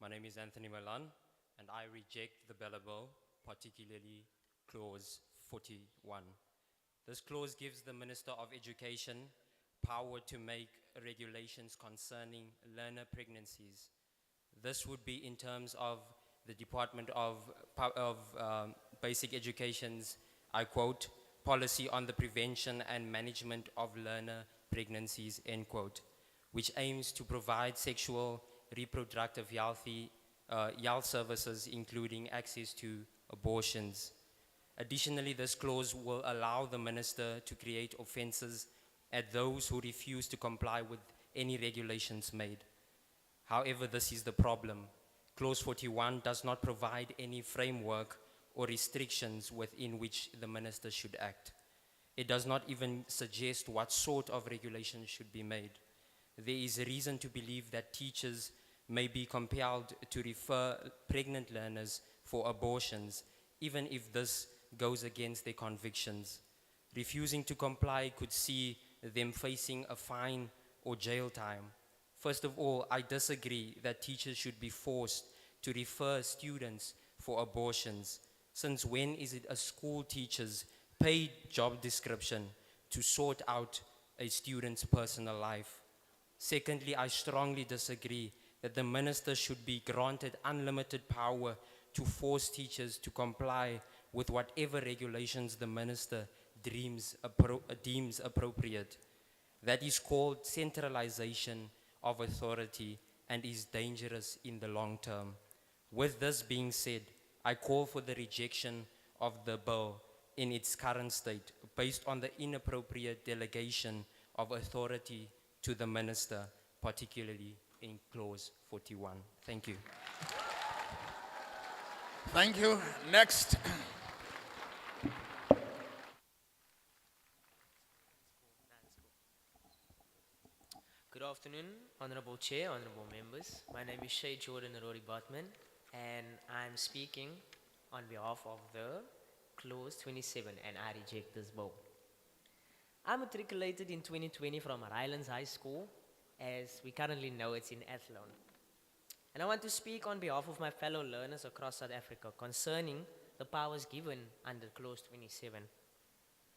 My name is Anthony Milan, and I reject the Bella Bill, particularly Clause 41. This clause gives the Minister of Education power to make regulations concerning learner pregnancies. This would be in terms of the Department of Basic Education's, I quote, policy on the prevention and management of learner pregnancies, end quote, which aims to provide sexual, reproductive health services, including access to abortions. Additionally, this clause will allow the minister to create offenses at those who refuse to comply with any regulations made. However, this is the problem. Clause 41 does not provide any framework or restrictions within which the minister should act. It does not even suggest what sort of regulations should be made. There is a reason to believe that teachers may be compelled to refer pregnant learners for abortions, even if this goes against their convictions. Refusing to comply could see them facing a fine or jail time. First of all, I disagree that teachers should be forced to refer students for abortions. Since when is it a school teacher's paid job description to sort out a student's personal life? Secondly, I strongly disagree that the minister should be granted unlimited power to force teachers to comply with whatever regulations the minister deems appropriate. That is called centralization of authority and is dangerous in the long term. With this being said, I call for the rejection of the bill in its current state based on the inappropriate delegation of authority to the minister, particularly in clause 41. Thank you. Thank you. Next. Good afternoon, Honorable Chair, Honorable Members. My name is Shay Jordan Rory Bartman, and I'm speaking on behalf of the Clause 27, and I reject this bill. I matriculated in 2020 from Highlands High School, as we currently know it's in Athlone. And I want to speak on behalf of my fellow learners across South Africa concerning the powers given under Clause 27.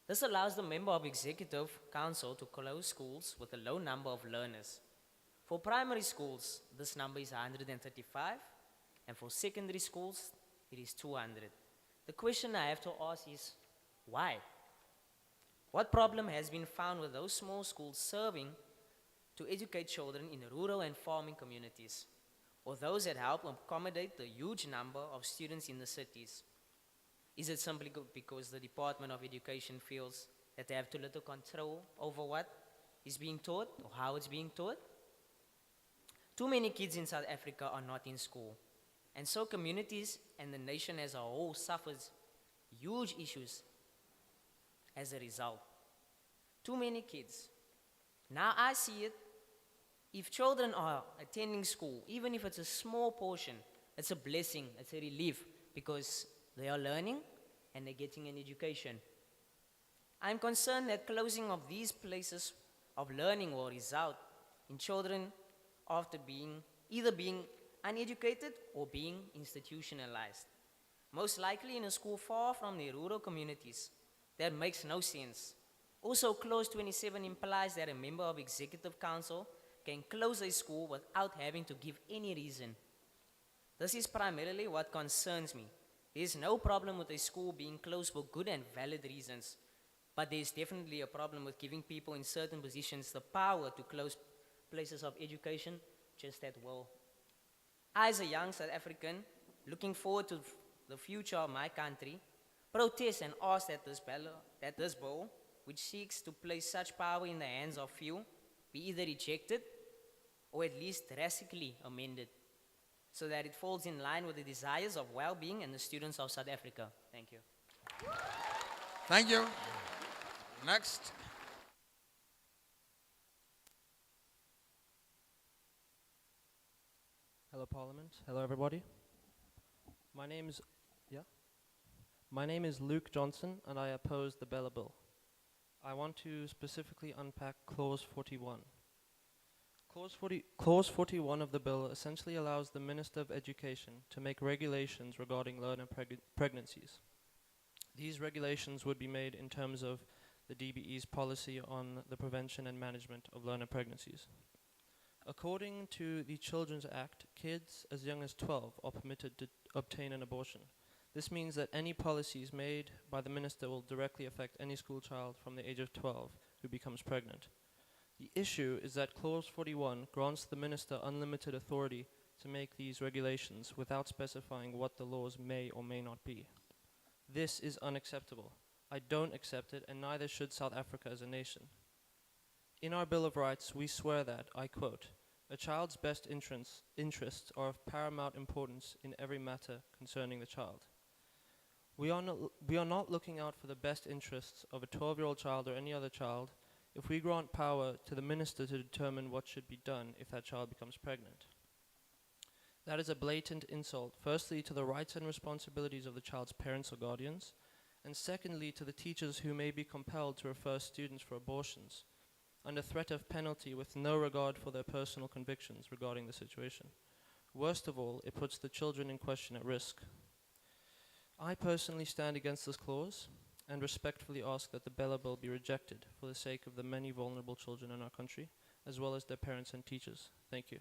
This allows the member of Executive Council to close schools with a low number of learners. For primary schools, this number is 135, and for secondary schools, it is 200. The question I have to ask is, why? What problem has been found with those small schools serving to educate children in rural and farming communities, or those that help accommodate the huge number of students in the cities? Is it simply because the Department of Education feels that they have too little control over what is being taught or how it's being taught? Too many kids in South Africa are not in school, and so communities and the nation as a whole suffers huge issues as a result. Too many kids. Now I see it. If children are attending school, even if it's a small portion, it's a blessing, it's a relief, because they are learning and they're getting an education. I'm concerned that closing of these places of learning will result in children either being uneducated, or being institutionalized. Most likely in a school far from the rural communities. That makes no sense. Also, Clause 27 implies that a member of Executive Council can close a school without having to give any reason. This is primarily what concerns me. There is no problem with a school being closed for good and valid reasons, but there is definitely a problem with giving people in certain positions the power to close places of education just at will. As a young South African, looking forward to the future of my country, protest and ask that this bill, which seeks to place such power in the hands of few, be either rejected or at least drastically amended, so that it falls in line with the desires of well-being and the students of South Africa. Thank you. Thank you. Next. Hello, Parliament. Hello, everybody. My name is Luke Johnson, and I oppose the Bella Bill. I want to specifically unpack Clause 41. Clause 41 of the bill essentially allows the Minister of Education to make regulations regarding learner pregnancies. These regulations would be made in terms of the DBE's policy on the prevention and management of learner pregnancies. According to the Children's Act, kids as young as 12 are permitted to obtain an abortion. This means that any policies made by the minister will directly affect any school child from the age of 12 who becomes pregnant. The issue is that Clause 41 grants the minister unlimited authority to make these regulations without specifying what the laws may or may not be. This is unacceptable. I don't accept it, and neither should South Africa as a nation. In our Bill of Rights, we swear that, I quote, "A child's best interests are of paramount importance in every matter concerning the child." We are not looking out for the best interests of a 12-year-old child or any other child if we grant power to the minister to determine what should be done if that child becomes pregnant. That is a blatant insult, firstly to the rights and responsibilities of the child's parents or guardians, and secondly to the teachers who may be compelled to refer students for abortions, under threat of penalty with no regard for their personal convictions regarding the situation. Worst of all, it puts the children in question at risk. I personally stand against this clause and respectfully ask that the Bella Bill be rejected for the sake of the many vulnerable children in our country, as well as their parents and teachers. Thank you.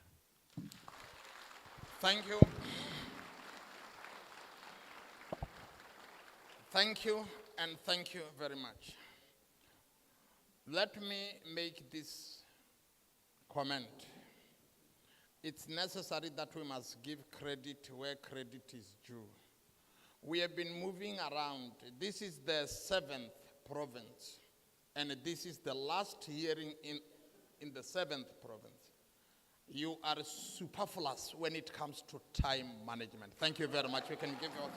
Thank you. Thank you, and thank you very much. Let me make this comment. It's necessary that we must give credit where credit is due. We have been moving around. This is the 7th province, and this is the last hearing in the 7th province. You are superfluous when it comes to time management. Thank you very much. We can give you.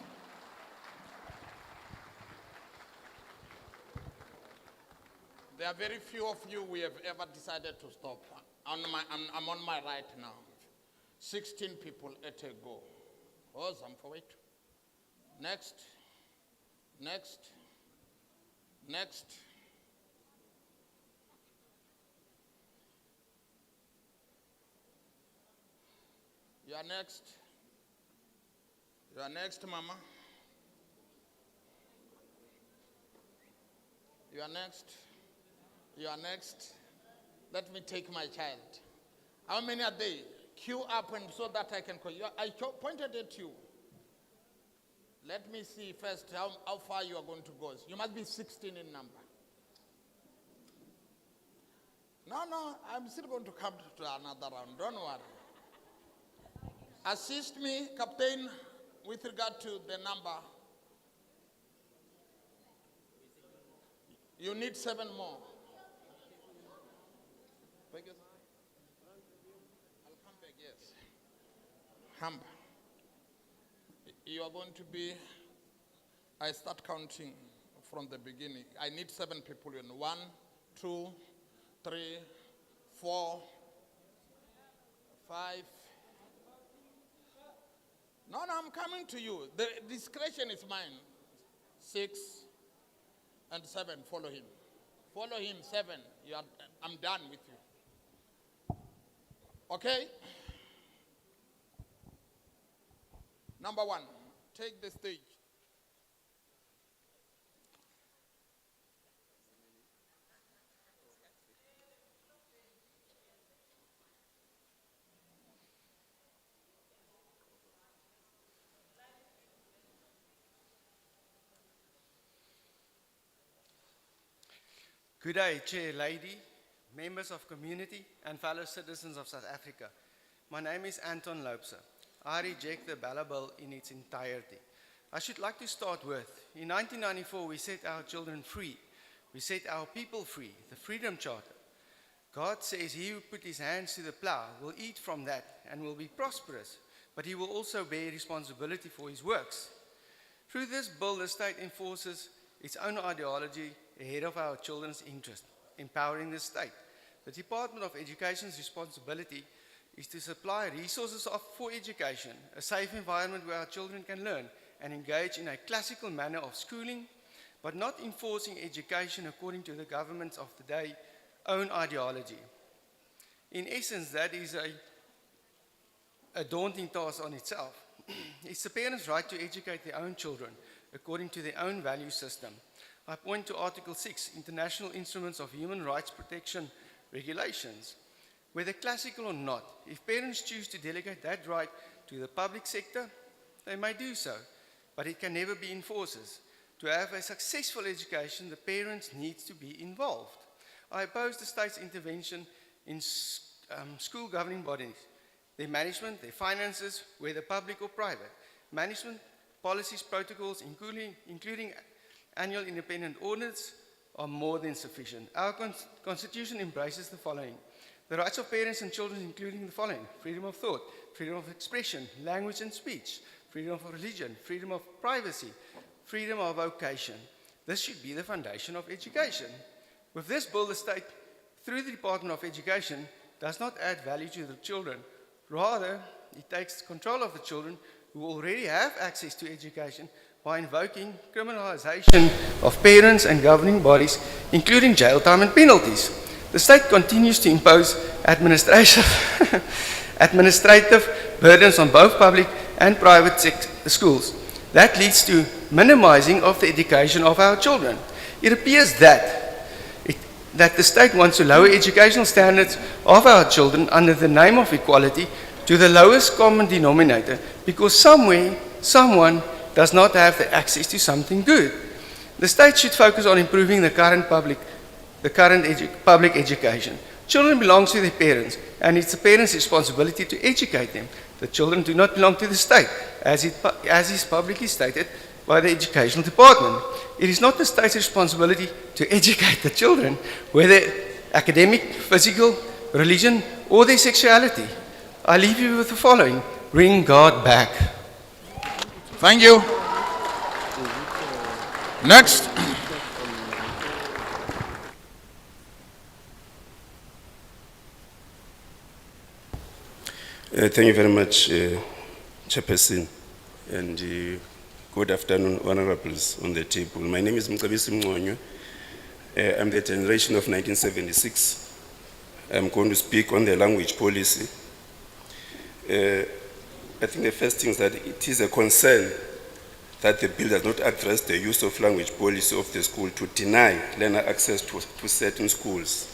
There are very few of you we have ever decided to stop. I'm on my right now. 16 people at a go. Oh, some for it. Next. Next. Next. You are next. You are next, Mama. You are next. You are next. Let me take my child. How many are they? Queue up and so that I can call you. I pointed at you. Let me see first how far you are going to go. You must be 16 in number. No, I'm still going to come to another round. Don't worry. Assist me, Captain, with regard to the number. You need 7 more. I'll come back, yes. Hamba. You are going to be, I start counting from the beginning. I need 7 people in. 1, 2, 3, 4, 5. No, I'm coming to you. The discretion is mine. 6 and 7, follow him. Follow him, 7. I'm done with you. Okay? Number one, take the stage. Good day, Chair Lady, members of community, and fellow citizens of South Africa. My name is Anton Loopse. I reject the Bella Bill in its entirety. I should like to start with, in 1994 we set our children free. We set our people free, the Freedom Charter. God says he who put his hands to the plow will eat from that and will be prosperous, but he will also bear responsibility for his works. Through this bill, the state enforces its own ideology ahead of our children's interest, empowering the state. The Department of Education's responsibility is to supply resources for education, a safe environment where our children can learn and engage in a classical manner of schooling, but not enforcing education according to the government's of the day own ideology. In essence, that is a daunting task on itself. It's the parents' right to educate their own children according to their own value system. I point to Article 6, International Instruments of Human Rights Protection Regulations. Whether classical or not, if parents choose to delegate that right to the public sector, they may do so, but it can never be enforced. To have a successful education, the parents need to be involved. I oppose the state's intervention in school governing bodies, their management, their finances, whether public or private, management, policies, protocols, including annual independent audits, are more than sufficient. Our Constitution embraces the following: the rights of parents and children, including the following: freedom of thought, freedom of expression, language and speech, freedom of religion, freedom of privacy, freedom of vocation. This should be the foundation of education. With this bill, the state, through the Department of Education, does not add value to the children. Rather, it takes control of the children who already have access to education by invoking criminalization of parents and governing bodies, including jail time and penalties. The state continues to impose administrative burdens on both public and private schools. That leads to minimizing of the education of our children. It appears that the state wants to lower educational standards of our children under the name of equality to the lowest common denominator, because somewhere, someone does not have the access to something good. The state should focus on improving the current public education. Children belong to their parents, and it's the parents' responsibility to educate them. The children do not belong to the state, as is publicly stated by the Educational Department. It is not the state's responsibility to educate the children, whether academic, physical, religion, or their sexuality. I leave you with the following: bring God back. Thank you. Next. Thank you very much, Chairperson, and good afternoon, honorables on the table. My name is Mcabisi Mngonywe. I'm the generation of 1976. I'm going to speak on the language policy. I think the first thing is that it is a concern that the bill does not address the use of language policy of the school to deny learner access to certain schools.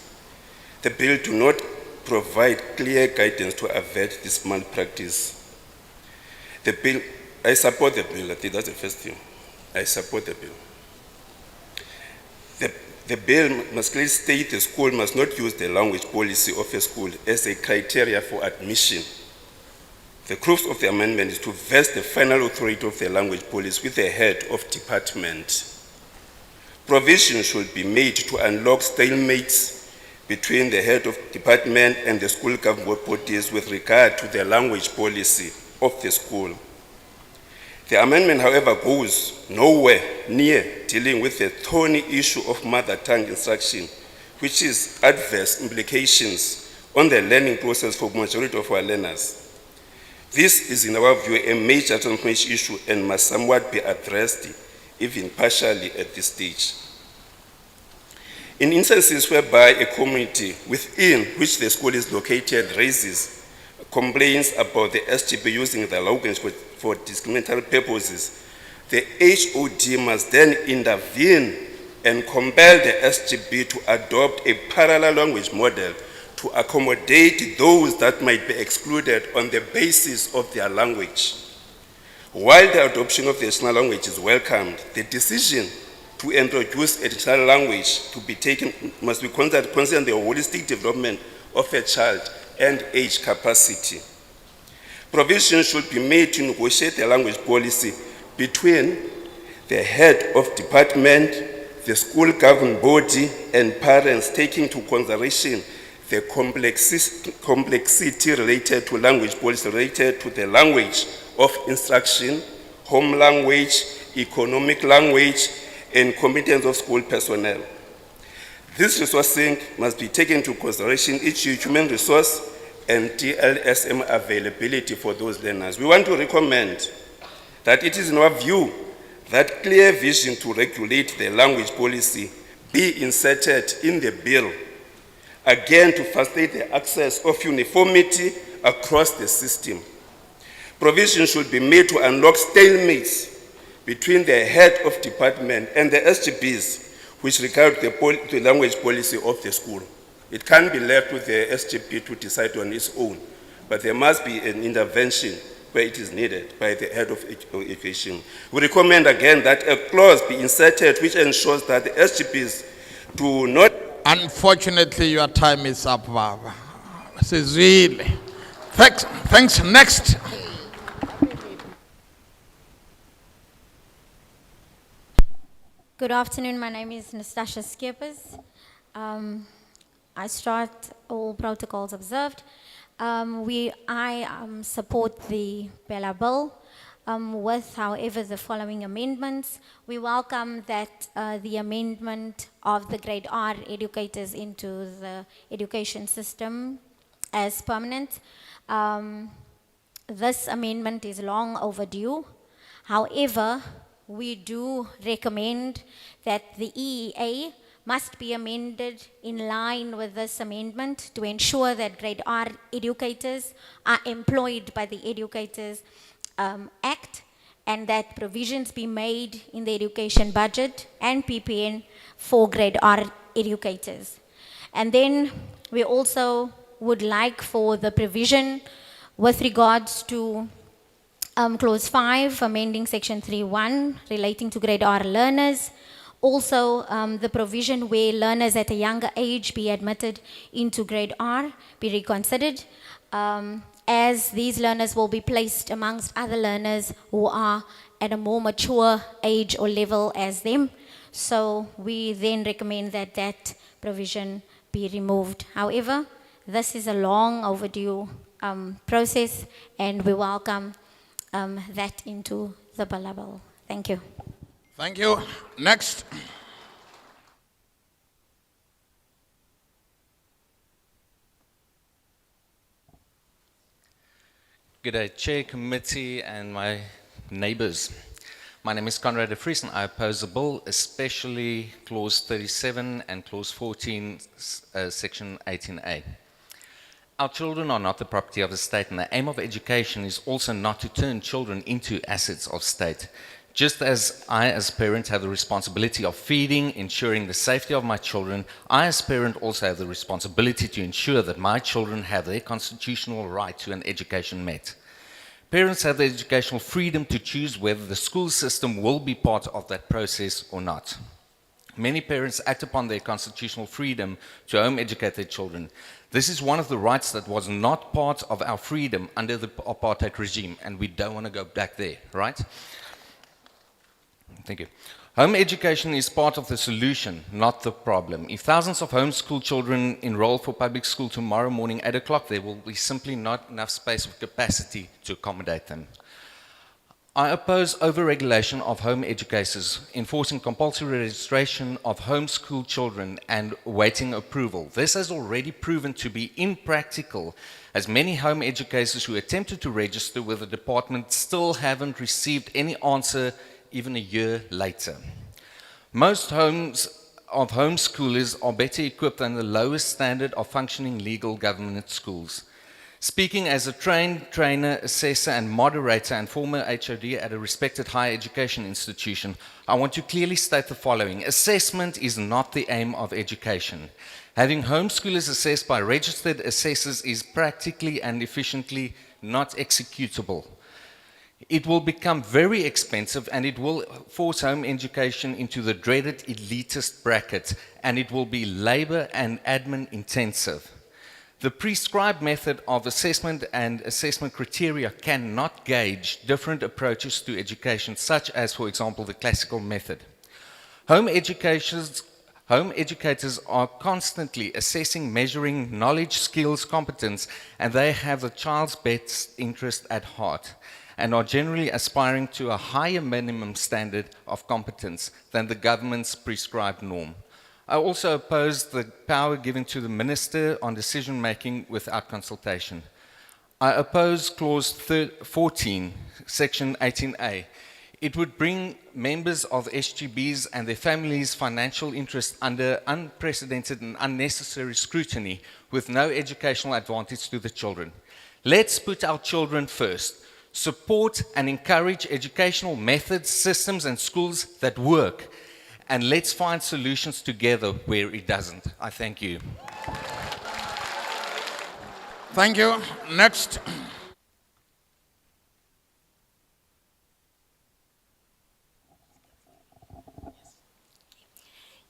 The bill do not provide clear guidance to avert this malpractice. The bill, I support the bill. I think that's the first thing. I support the bill. The bill must clearly state the school must not use the language policy of a school as a criteria for admission. The crux of the amendment is to vest the final authority of the language policy with the head of department. Provision should be made to unlock stalemates between the head of department and the school government bodies with regard to the language policy of the school. The amendment, however, goes nowhere near dealing with the thorny issue of mother tongue instruction, which is adverse implications on the learning process for the majority of our learners. This is, in our view, a major transformation issue and must somewhat be addressed, even partially at this stage. In instances whereby a community within which the school is located raises complaints about the SGB using the language for discriminatory purposes, the HOD must then intervene and compel the SGB to adopt a parallel language model to accommodate those that might be excluded on the basis of their language. While the adoption of the national language is welcomed, the decision to introduce additional language to be taken must be considered the holistic development of a child and age capacity. Provision should be made to negotiate the language policy between the head of department, the school governing body, and parents, taking into consideration the complexity related to language policy, related to the language of instruction, home language, economic language, and competence of school personnel. This resourcing must be taken into consideration each human resource and DLSM availability for those learners. We want to recommend that it is in our view that clear vision to regulate the language policy be inserted in the bill, again to facilitate the access of uniformity across the system. Provision should be made to unlock stalemates between the head of department and the SGBs which regard the language policy of the school. It can't be left with the SGB to decide on its own, but there must be an intervention where it is needed by the head of education. We recommend again that a clause be inserted which ensures that the SGBs do not... Unfortunately, your time is up, Baba. This is really... Thanks. Next. Good afternoon, my name is Nastasia Skippers. I start all protocols observed. I support the Bella Bill with, however, the following amendments. We welcome that the amendment of the grade R educators into the education system as permanent. This amendment is long overdue. However, we do recommend that the EEA must be amended in line with this amendment to ensure that grade R educators are employed by the Educators Act, and that provisions be made in the education budget and PPN for grade R educators. And then we also would like for the provision with regards to Clause 5, amending Section 3.1 relating to grade R learners. Also, the provision where learners at a younger age be admitted into grade R be reconsidered, as these learners will be placed amongst other learners who are at a more mature age or level as them. So we then recommend that that provision be removed. However, this is a long overdue process, and we welcome that into the bill. Thank you. Thank you. Next. Good day, Chair, Committee, and my neighbours. My name is Conrad de Vries, and I oppose the bill, especially Clause 37 and Clause 14, Section 18A. Our children are not the property of the state, and the aim of education is also not to turn children into assets of state. Just as I, as a parent, have the responsibility of feeding, ensuring the safety of my children, I, as a parent, also have the responsibility to ensure that my children have their constitutional right to an education met. Parents have the educational freedom to choose whether the school system will be part of that process or not. Many parents act upon their constitutional freedom to home educate their children. This is one of the rights that was not part of our freedom under the apartheid regime, and we don't want to go back there, right? Thank you. Home education is part of the solution, not the problem. If thousands of homeschool children enroll for public school tomorrow morning, 8 o'clock, there will be simply not enough space or capacity to accommodate them. I oppose over-regulation of home educators, enforcing compulsory registration of homeschool children and waiting approval. This has already proven to be impractical, as many home educators who attempted to register with the department still haven't received any answer even a year later. Most homes of homeschoolers are better equipped than the lowest standard of functioning legal government schools. Speaking as a trained trainer, assessor, and moderator and former HOD at a respected higher education institution, I want to clearly state the following. Assessment is not the aim of education. Having homeschoolers assessed by registered assessors is practically and efficiently not executable. It will become very expensive and it will force home education into the dreaded elitist bracket, and it will be labor and admin intensive. The prescribed method of assessment and assessment criteria cannot gauge different approaches to education, such as, for example, the classical method. Home educators are constantly assessing, measuring knowledge, skills, competence, and they have the child's best interest at heart and are generally aspiring to a higher minimum standard of competence than the government's prescribed norm. I also oppose the power given to the minister on decision-making without consultation. I oppose clause 14, section 18A. It would bring members of SGBs and their families' financial interests under unprecedented and unnecessary scrutiny with no educational advantage to the children. Let's put our children first. Support and encourage educational methods, systems, and schools that work. And let's find solutions together where it doesn't. I thank you. Thank you. Next.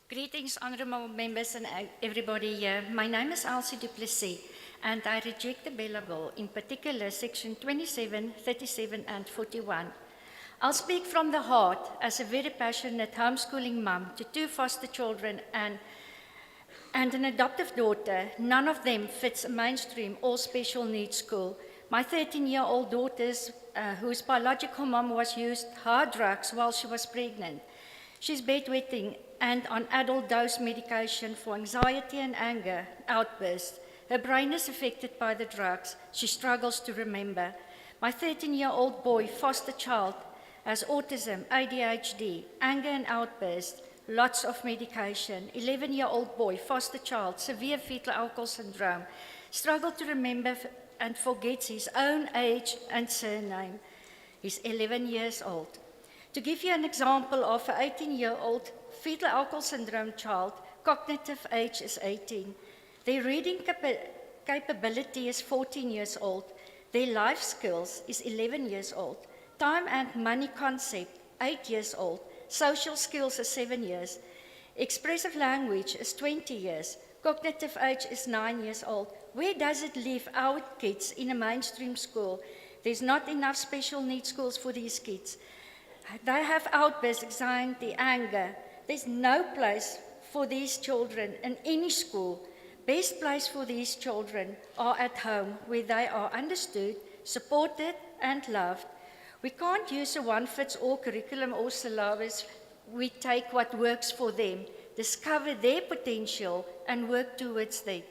Greetings, honourable members and everybody here. My name is Elsie du Plessis, and I reject the Bella Bill, in particular section 27, 37 and 41. I'll speak from the heart as a very passionate homeschooling mum to 2 foster children and an adoptive daughter. None of them fits a mainstream or special needs school. My 13-year-old daughter, whose biological mom was used hard drugs while she was pregnant. She's bedwetting and on adult dose medication for anxiety and anger outbursts. Her brain is affected by the drugs. She struggles to remember. My 13-year-old boy, foster child, has autism, ADHD, anger and outbursts, lots of medication. 11-year-old boy, foster child, severe fetal alcohol syndrome, struggled to remember and forgets his own age and surname. He's 11 years old. To give you an example of an 18-year-old fetal alcohol syndrome child, cognitive age is 18. Their reading capability is 14 years old. Their life skills is 11 years old. Time and money concept, 8 years old. Social skills is 7 years. Expressive language is 20 years. Cognitive age is 9 years old. Where does it leave our kids in a mainstream school? There's not enough special needs schools for these kids. They have outbursts, anxiety, anger. There's no place for these children in any school. Best place for these children are at home, where they are understood, supported, and loved. We can't use a one-fits-all curriculum or syllabus. We take what works for them, discover their potential, and work towards that.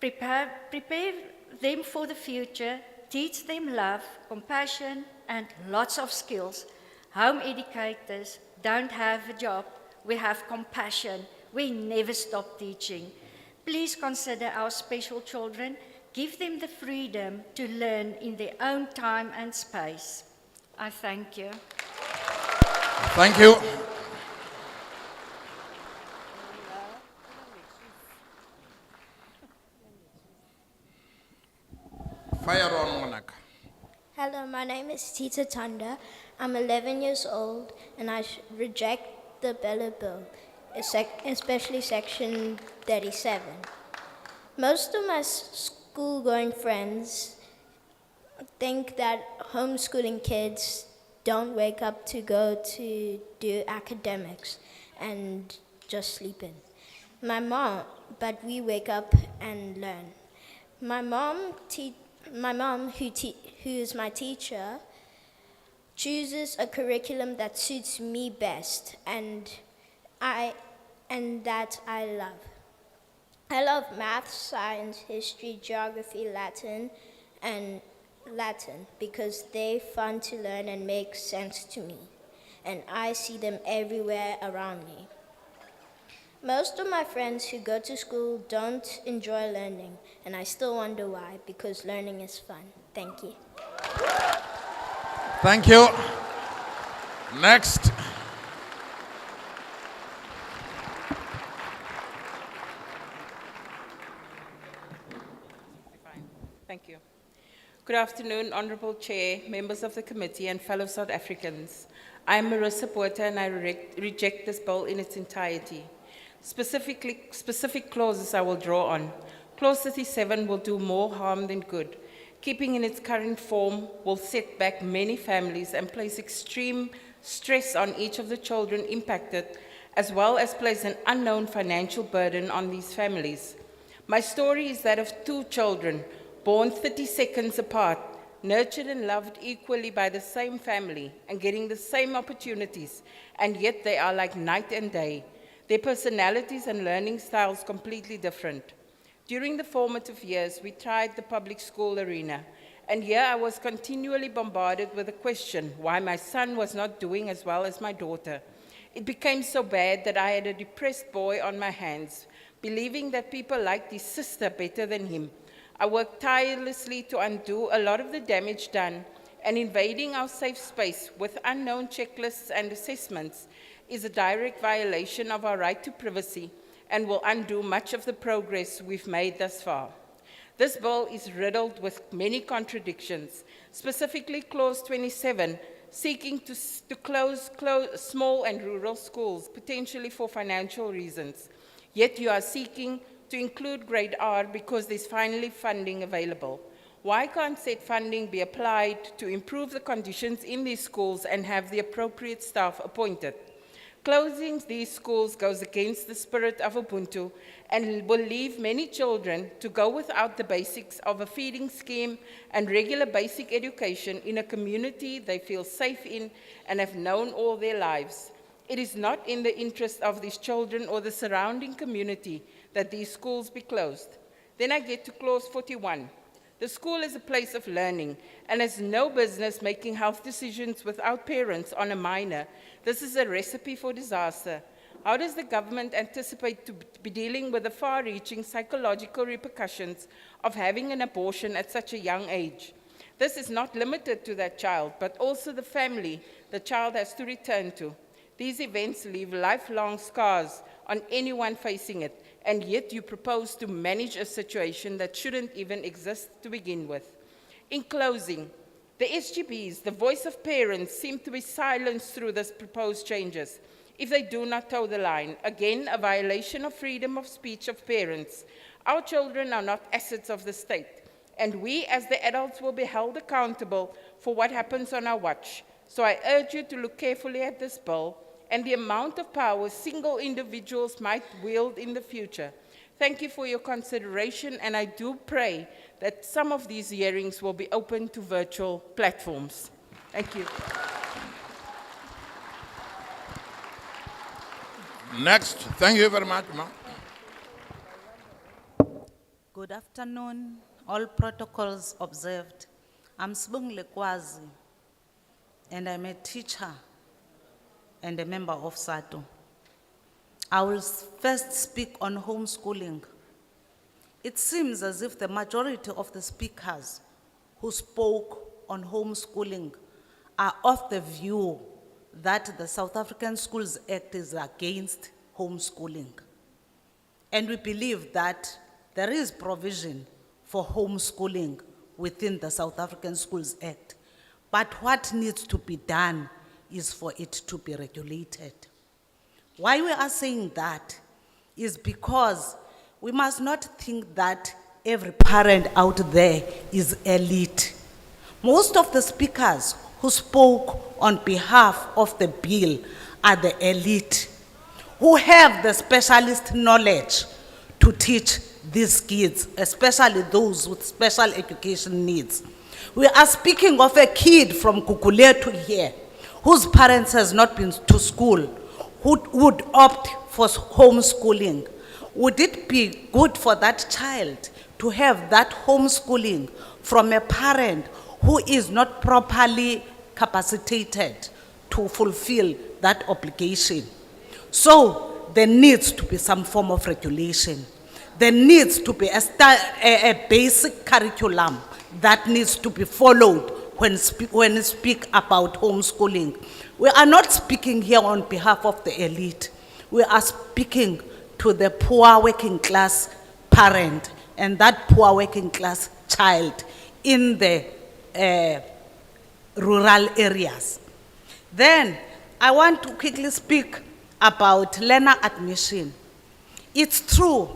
Prepare them for the future, teach them love, compassion, and lots of skills. Home educators don't have a job. We have compassion. We never stop teaching. Please consider our special children. Give them the freedom to learn in their own time and space. I thank you. Thank you. Fire on, Monaco. Hello, my name is Tita Tanda. I'm 11 years old and I reject the Bella Bill, especially section 37. Most of my school-going friends think that homeschooling kids don't wake up to go to do academics and just sleep in. But we wake up and learn. My mom, who is my teacher, chooses a curriculum that suits me best and that I love. I love math, science, history, geography, Latin because they're fun to learn and make sense to me, and I see them everywhere around me. Most of my friends who go to school don't enjoy learning, and I still wonder why, because learning is fun. Thank you. Thank you. Next. Thank you. Good afternoon, Honorable Chair, members of the committee, and fellow South Africans. I am Marissa Porter, and I reject this bill in its entirety. Specific clauses I will draw on. Clause 37 will do more harm than good. Keeping in its current form will set back many families and place extreme stress on each of the children impacted, as well as place an unknown financial burden on these families. My story is that of two children born 30 seconds apart, nurtured and loved equally by the same family and getting the same opportunities, and yet they are like night and day. Their personalities and learning styles completely different. During the formative years, we tried the public school arena, and here I was continually bombarded with the question why my son was not doing as well as my daughter. It became so bad that I had a depressed boy on my hands, believing that people liked his sister better than him. I worked tirelessly to undo a lot of the damage done, and invading our safe space with unknown checklists and assessments is a direct violation of our right to privacy and will undo much of the progress we've made thus far. This bill is riddled with many contradictions, specifically Clause 27, seeking to close small and rural schools, potentially for financial reasons. Yet you are seeking to include grade R because there's finally funding available. Why can't said funding be applied to improve the conditions in these schools and have the appropriate staff appointed? Closing these schools goes against the spirit of Ubuntu and will leave many children to go without the basics of a feeding scheme and regular basic education in a community they feel safe in and have known all their lives. It is not in the interest of these children or the surrounding community that these schools be closed. Then I get to Clause 41. The school is a place of learning and has no business making health decisions without parents on a minor. This is a recipe for disaster. How does the government anticipate to be dealing with the far-reaching psychological repercussions of having an abortion at such a young age? This is not limited to that child, but also the family the child has to return to. These events leave lifelong scars on anyone facing it, and yet you propose to manage a situation that shouldn't even exist to begin with. In closing, the SGBs, the voice of parents, seem to be silenced through these proposed changes if they do not toe the line. Again, a violation of freedom of speech of parents. Our children are not assets of the state, and we as the adults will be held accountable for what happens on our watch. So I urge you to look carefully at this bill and the amount of power single individuals might wield in the future. Thank you for your consideration, and I do pray that some of these hearings will be open to virtual platforms. Thank you. Next. Thank you very much, ma'am. Good afternoon, all protocols observed. I'm Sibongile Kwazi, and I'm a teacher and a member of SATO. I will first speak on homeschooling. It seems as if the majority of the speakers who spoke on homeschooling are of the view that the South African Schools Act is against homeschooling. And we believe that there is provision for homeschooling within the South African Schools Act. But what needs to be done is for it to be regulated. Why we are saying that is because we must not think that every parent out there is elite. Most of the speakers who spoke on behalf of the bill are the elite, who have the specialist knowledge to teach these kids, especially those with special education needs. We are speaking of a kid from Gugulethu here, whose parents has not been to school, who would opt for homeschooling. Would it be good for that child to have that homeschooling from a parent who is not properly capacitated to fulfill that obligation? So there needs to be some form of regulation. There needs to be a basic curriculum that needs to be followed when we speak about homeschooling. We are not speaking here on behalf of the elite. We are speaking to the poor working class parent and that poor working class child in the rural areas. Then I want to quickly speak about learner admission. It's true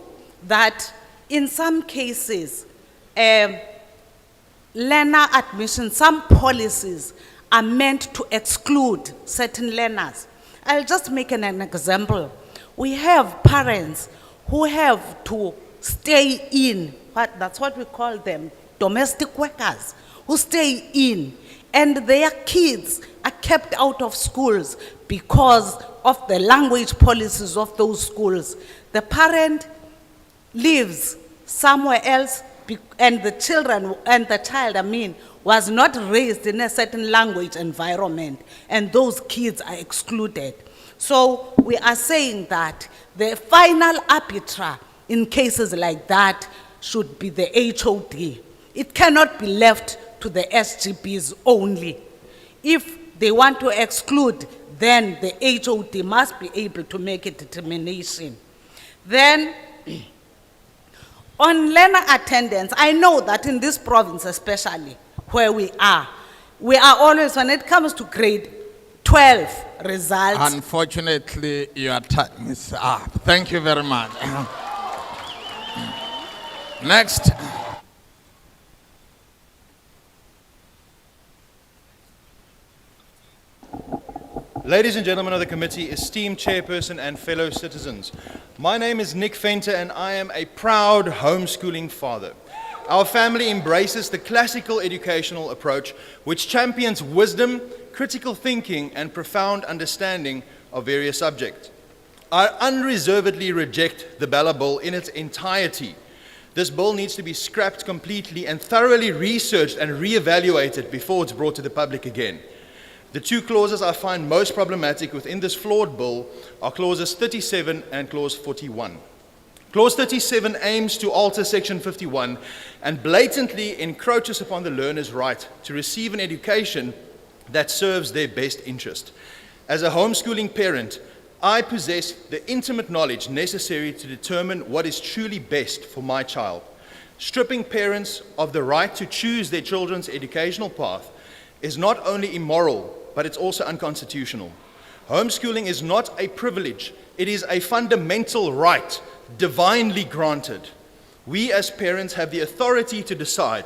that in some cases, learner admission, some policies are meant to exclude certain learners. I'll just make an example. We have parents who have to stay in, that's what we call them, domestic workers, who stay in, and their kids are kept out of schools because of the language policies of those schools. The parent lives somewhere else, and the child, was not raised in a certain language environment, and those kids are excluded. So we are saying that the final arbiter in cases like that should be the HOD. It cannot be left to the SGBs only. If they want to exclude, then the HOD must be able to make a determination. Then, on learner attendance, I know that in this province especially, where we are always, when it comes to grade 12 results. Unfortunately, your time is up. Thank you very much. Next. Ladies and gentlemen of the committee, esteemed chairperson and fellow citizens, my name is Nick Fenter and I am a proud homeschooling father. Our family embraces the classical educational approach which champions wisdom, critical thinking and profound understanding of various subjects. I unreservedly reject the Bella Bill in its entirety. This bill needs to be scrapped completely and thoroughly researched and re-evaluated before it's brought to the public again. The two clauses I find most problematic within this flawed bill are clauses 37 and clause 41. Clause 37 aims to alter section 51 and blatantly encroaches upon the learner's right to receive an education that serves their best interest. As a homeschooling parent, I possess the intimate knowledge necessary to determine what is truly best for my child. Stripping parents of the right to choose their children's educational path is not only immoral, but it's also unconstitutional. Homeschooling is not a privilege, it is a fundamental right, divinely granted. We as parents have the authority to decide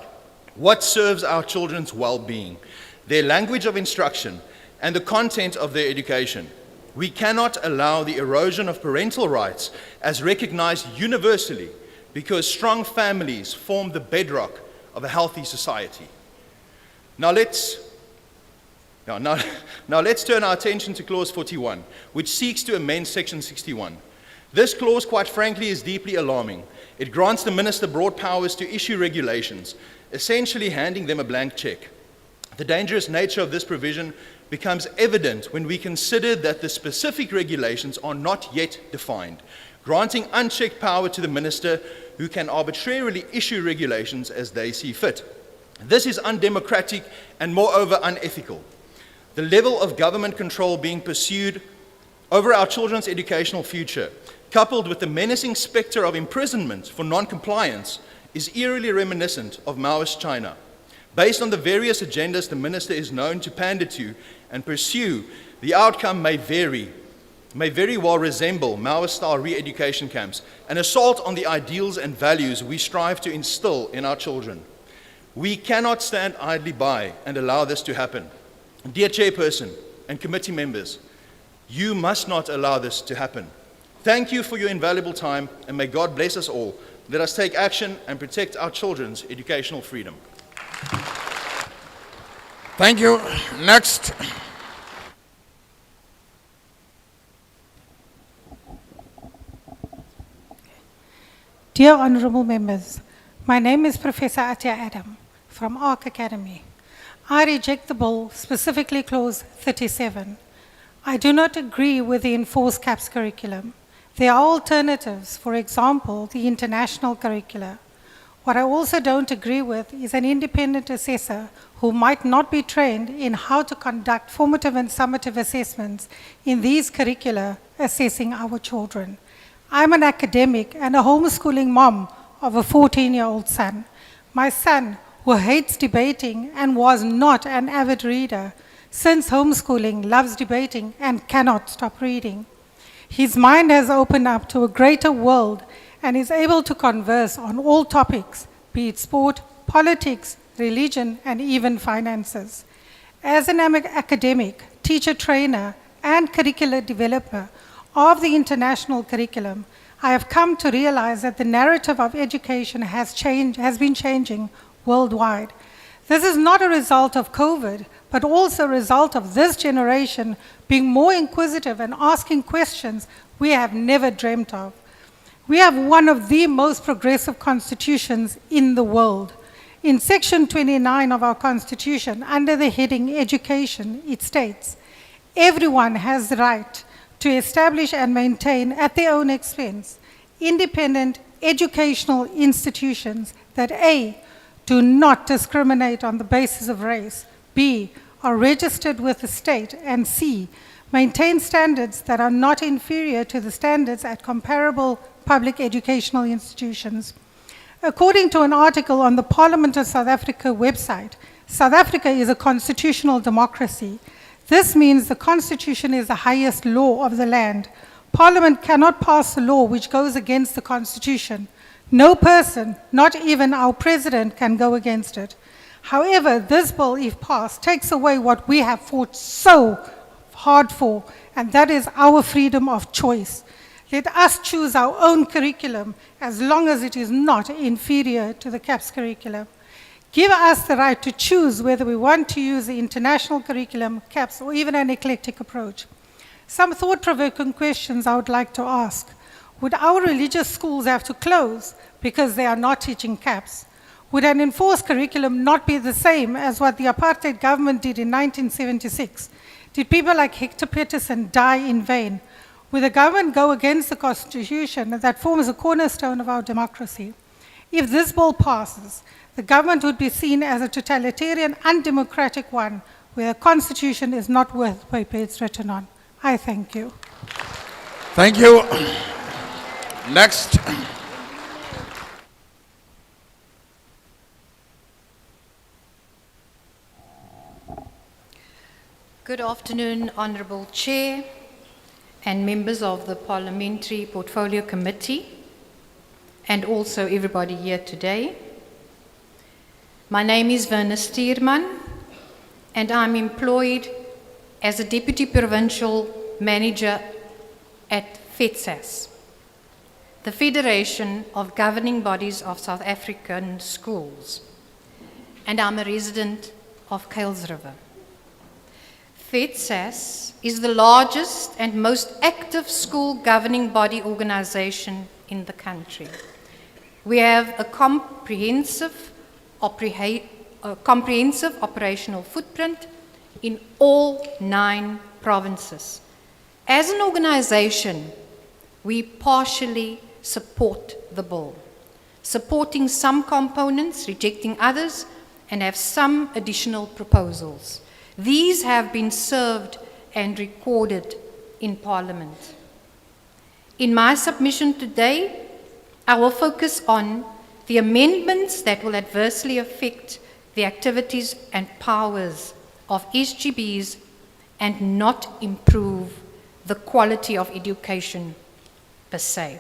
what serves our children's well-being, their language of instruction, and the content of their education. We cannot allow the erosion of parental rights as recognized universally because strong families form the bedrock of a healthy society. Now let's turn our attention to clause 41, which seeks to amend section 61. This clause, quite frankly, is deeply alarming. It grants the minister broad powers to issue regulations, essentially handing them a blank check. The dangerous nature of this provision becomes evident when we consider that the specific regulations are not yet defined, granting unchecked power to the minister who can arbitrarily issue regulations as they see fit. This is undemocratic and moreover unethical. The level of government control being pursued over our children's educational future, coupled with the menacing specter of imprisonment for non-compliance, is eerily reminiscent of Maoist China. Based on the various agendas the minister is known to pander to and pursue, the outcome may very well resemble Maoist-style re-education camps, an assault on the ideals and values we strive to instill in our children. We cannot stand idly by and allow this to happen. Dear Chairperson and committee members, you must not allow this to happen. Thank you for your invaluable time, and may God bless us all. Let us take action and protect our children's educational freedom. Thank you. Next. Dear honorable members, my name is Professor Atya Adam from ARC Academy. I reject the bill, specifically clause 37. I do not agree with the enforced CAPS curriculum There are alternatives, for example, the international curricula. What I also don't agree with is an independent assessor who might not be trained in how to conduct formative and summative assessments in these curricula assessing our children. I'm an academic and a homeschooling mom of a 14-year-old son. My son, who hates debating and was not an avid reader, since homeschooling loves debating and cannot stop reading. His mind has opened up to a greater world and is able to converse on all topics, be it sport, politics, religion, and even finances. As an academic, teacher trainer, and curricular developer of the international curriculum, I have come to realize that the narrative of education has been changing worldwide. This is not a result of COVID, but also a result of this generation being more inquisitive and asking questions we have never dreamt of. We have one of the most progressive constitutions in the world. In Section 29 of our Constitution, under the heading Education, it states, everyone has the right to establish and maintain at their own expense independent educational institutions that A, do not discriminate on the basis of race, B, are registered with the state, and C, maintain standards that are not inferior to the standards at comparable public educational institutions. According to an article on the Parliament of South Africa website, South Africa is a constitutional democracy. This means the Constitution is the highest law of the land. Parliament cannot pass a law which goes against the Constitution. No person, not even our president, can go against it. However, this bill, if passed, takes away what we have fought so hard for, and that is our freedom of choice. Let us choose our own curriculum as long as it is not inferior to the CAPS curriculum. Give us the right to choose whether we want to use the international curriculum, CAPS, or even an eclectic approach. Some thought-provoking questions I would like to ask. Would our religious schools have to close because they are not teaching CAPS? Would an enforced curriculum not be the same as what the apartheid government did in 1976? Did people like Hector Peterson die in vain? Would the government go against the Constitution that forms a cornerstone of our democracy? If this bill passes, the government would be seen as a totalitarian, undemocratic one, where the Constitution is not worth the paper it's written on. I thank you. Thank you. Next. Good afternoon, Honourable Chair and members of the Parliamentary Portfolio Committee, and also everybody here today. My name is Werner Stierman, and I'm employed as a Deputy Provincial Manager at FEDSAS, the Federation of Governing Bodies of South African Schools, and I'm a resident of Kuilsriver. FEDSAS is the largest and most active school governing body organization in the country. We have a comprehensive operational footprint in all 9 provinces. As an organization, we partially support the bill, supporting some components, rejecting others, and have some additional proposals. These have been served and recorded in Parliament. In my submission today, I will focus on the amendments that will adversely affect the activities and powers of SGBs and not improve the quality of education per se.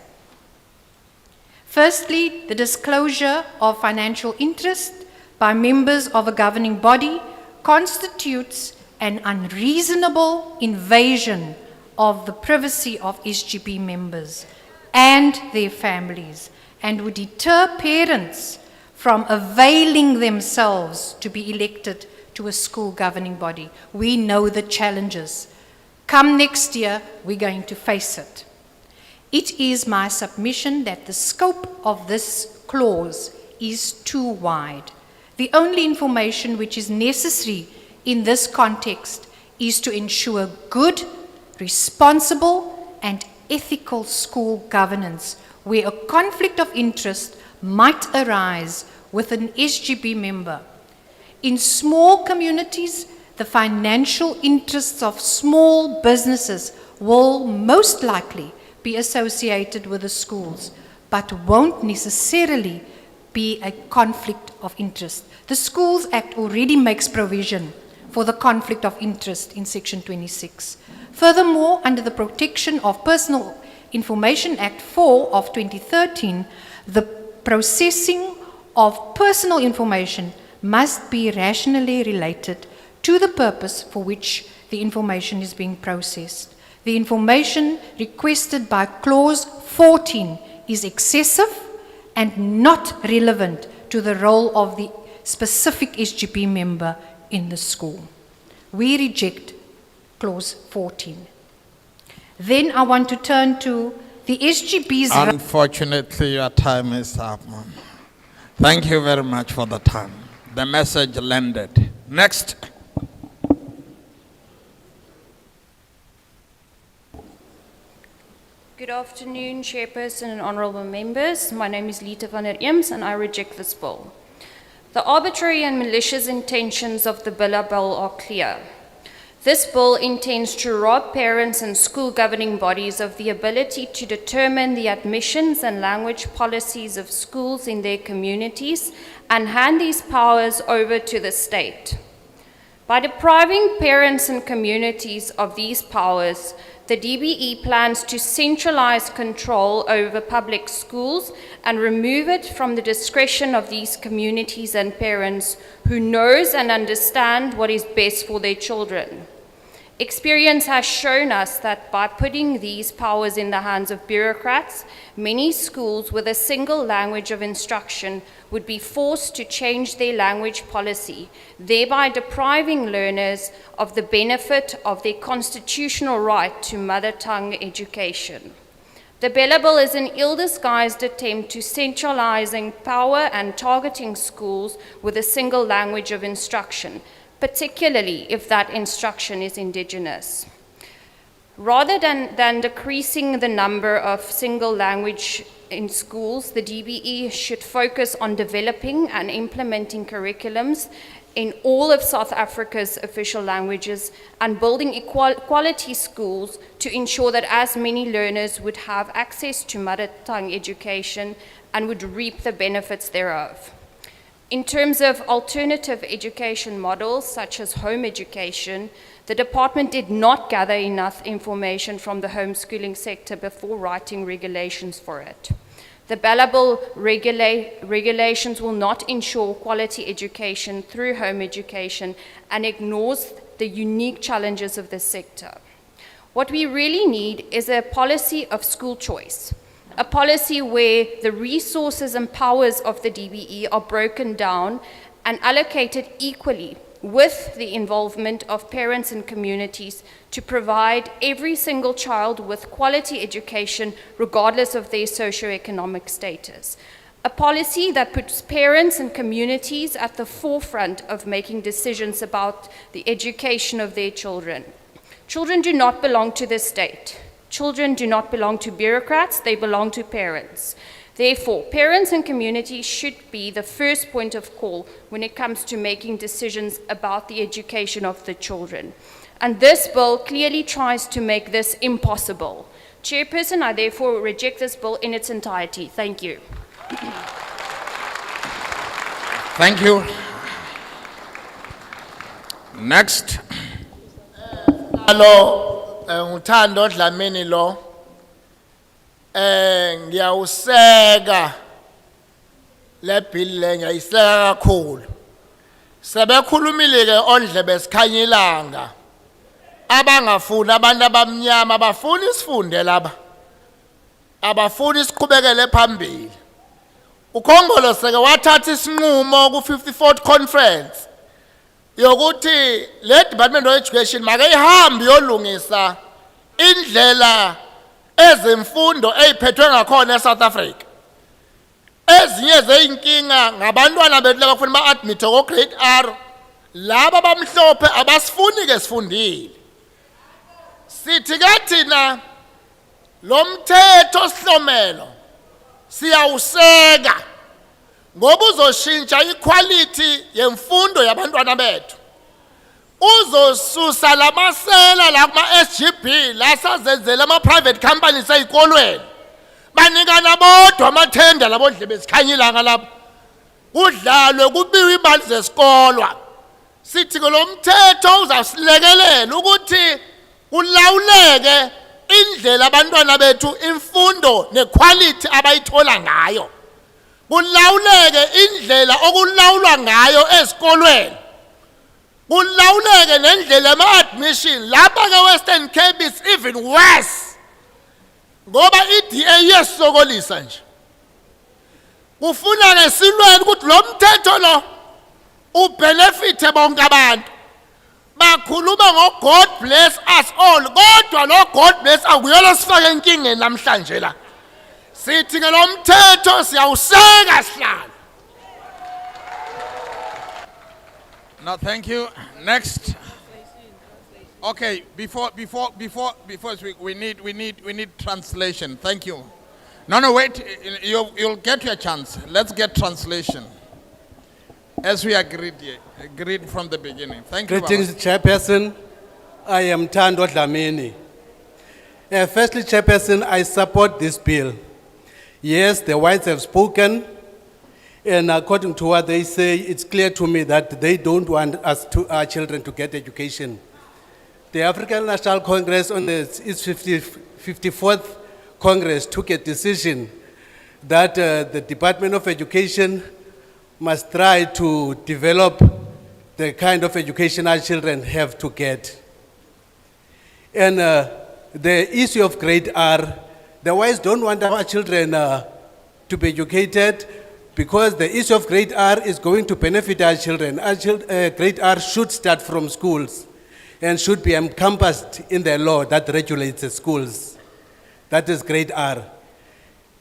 Firstly, the disclosure of financial interest by members of a governing body constitutes an unreasonable invasion of the privacy of SGB members and their families, and would deter parents from availing themselves to be elected to a school governing body. We know the challenges. Come next year, we're going to face it. It is my submission that the scope of this clause is too wide. The only information which is necessary in this context is to ensure good, responsible, and ethical school governance where a conflict of interest might arise with an SGB member. In small communities, the financial interests of small businesses will most likely be associated with the schools, but won't necessarily be a conflict of interest. The Schools Act already makes provision for the conflict of interest in Section 26. Furthermore, under the Protection of Personal Information Act 4 of 2013, the processing of personal information must be rationally related to the purpose for which the information is being processed. The information requested by Clause 14 is excessive and not relevant to the role of the specific SGB member in the school. We reject Clause 14. Then I want to turn to the SGB's... Unfortunately, your time is up. Thank you very much for the time. The message landed. Next. Good afternoon, Chairperson and honourable members. My name is Lita van der Eems and I reject this bill. The arbitrary and malicious intentions of the bill are clear. This bill intends to rob parents and school governing bodies of the ability to determine the admissions and language policies of schools in their communities and hand these powers over to the state. By depriving parents and communities of these powers, the DBE plans to centralize control over public schools and remove it from the discretion of these communities and parents who knows and understand what is best for their children. Experience has shown us that by putting these powers in the hands of bureaucrats, many schools with a single language of instruction would be forced to change their language policy, thereby depriving learners of the benefit of their constitutional right to mother tongue education. The Bella Bill is an ill-disguised attempt to centralizing power and targeting schools with a single language of instruction, particularly if that instruction is indigenous. Rather than decreasing the number of single language in schools, the DBE should focus on developing and implementing curriculums in all of South Africa's official languages and building quality schools to ensure that as many learners would have access to mother tongue education and would reap the benefits thereof. In terms of alternative education models, such as home education, the department did not gather enough information from the homeschooling sector before writing regulations for it. The Bella Bill regulations will not ensure quality education through home education and ignores the unique challenges of this sector. What we really need is a policy of school choice, a policy where the resources and powers of the DBE are broken down and allocated equally with the involvement of parents and communities to provide every single child with quality education regardless of their socioeconomic status. A policy that puts parents and communities at the forefront of making decisions about the education of their children. Children do not belong to the state. Children do not belong to bureaucrats, they belong to parents. Therefore, parents and communities should be the first point of call when it comes to making decisions about the education of the children. And this bill clearly tries to make this impossible. Chairperson, I therefore reject this bill in its entirety. Thank you. Thank you. Next. Hello, ngithando Dlamini lo. Ngiyawuseka le bill le ngiyayiseka kakhulu. Sebekhulumile ke ondlebe esikhanyilanga. Abangafuni abantu abamnyama abafuni isifunde laba. Abafuni siqhubekele phambili. uKhongolo seke wathatha isinqumo ku 54th conference yokuthi le Department of Education make ihambe yolungisa indlela ezemfundo eziphethwe ngakhona eSouth Africa. Ezinye zeinkinga ngabantwana bethu labafuna ba-admit ko grade R, laba bamhlophe abasifuni ke sifundile. Sithi ke thina Lo mthetho sihlomelo siyawuseka ngoba uzoshintsha iquality yemfundo yabantwana bethu. Uzosusa lamasela la kuma SGB la sazenzela ama private companies ezikolweni. Banikana bodwa amathenda labondle besikhanyilanga lapho. Kudlalwe kubiwe imali zesikolo. Sithi ke lo mthetho uzasilekelela ukuthi kulawuleke indlela abantwana bethu imfundo nequality abayithola ngayo. Kulawuleke indlela okulawulwa ngayo ezikolweni. Kulawuleke nendlela ama-admission lapha ke-Western Cape is even worse. Ngoba i-DA yesokolisa nje. Kufuna ke silweni ukuthi lo mthetho lo ubenefite bonke abantu. Bakhuluma ngo-God bless us all. Kodwa lo God bless akuyona sifake enkingeni namhlanje la. Sithi ke lo mthetho siyawuseka sihlalo. No, thank you. Next. Okay, before we need translation. Thank you. No, wait. You'll get your chance. Let's get translation. As we agreed from the beginning. Thank you. Greetings, Chairperson. I am Thando Dlamini. Firstly, Chairperson, I support this bill. Yes, the whites have spoken, and according to what they say, it's clear to me that they don't want our children to get education. The African National Congress on its 54th Congress took a decision that the Department of Education must try to develop the kind of education our children have to get. And the issue of grade R, the whites don't want our children to be educated because the issue of grade R is going to benefit our children. Grade R should start from schools and should be encompassed in the law that regulates the schools. That is grade R.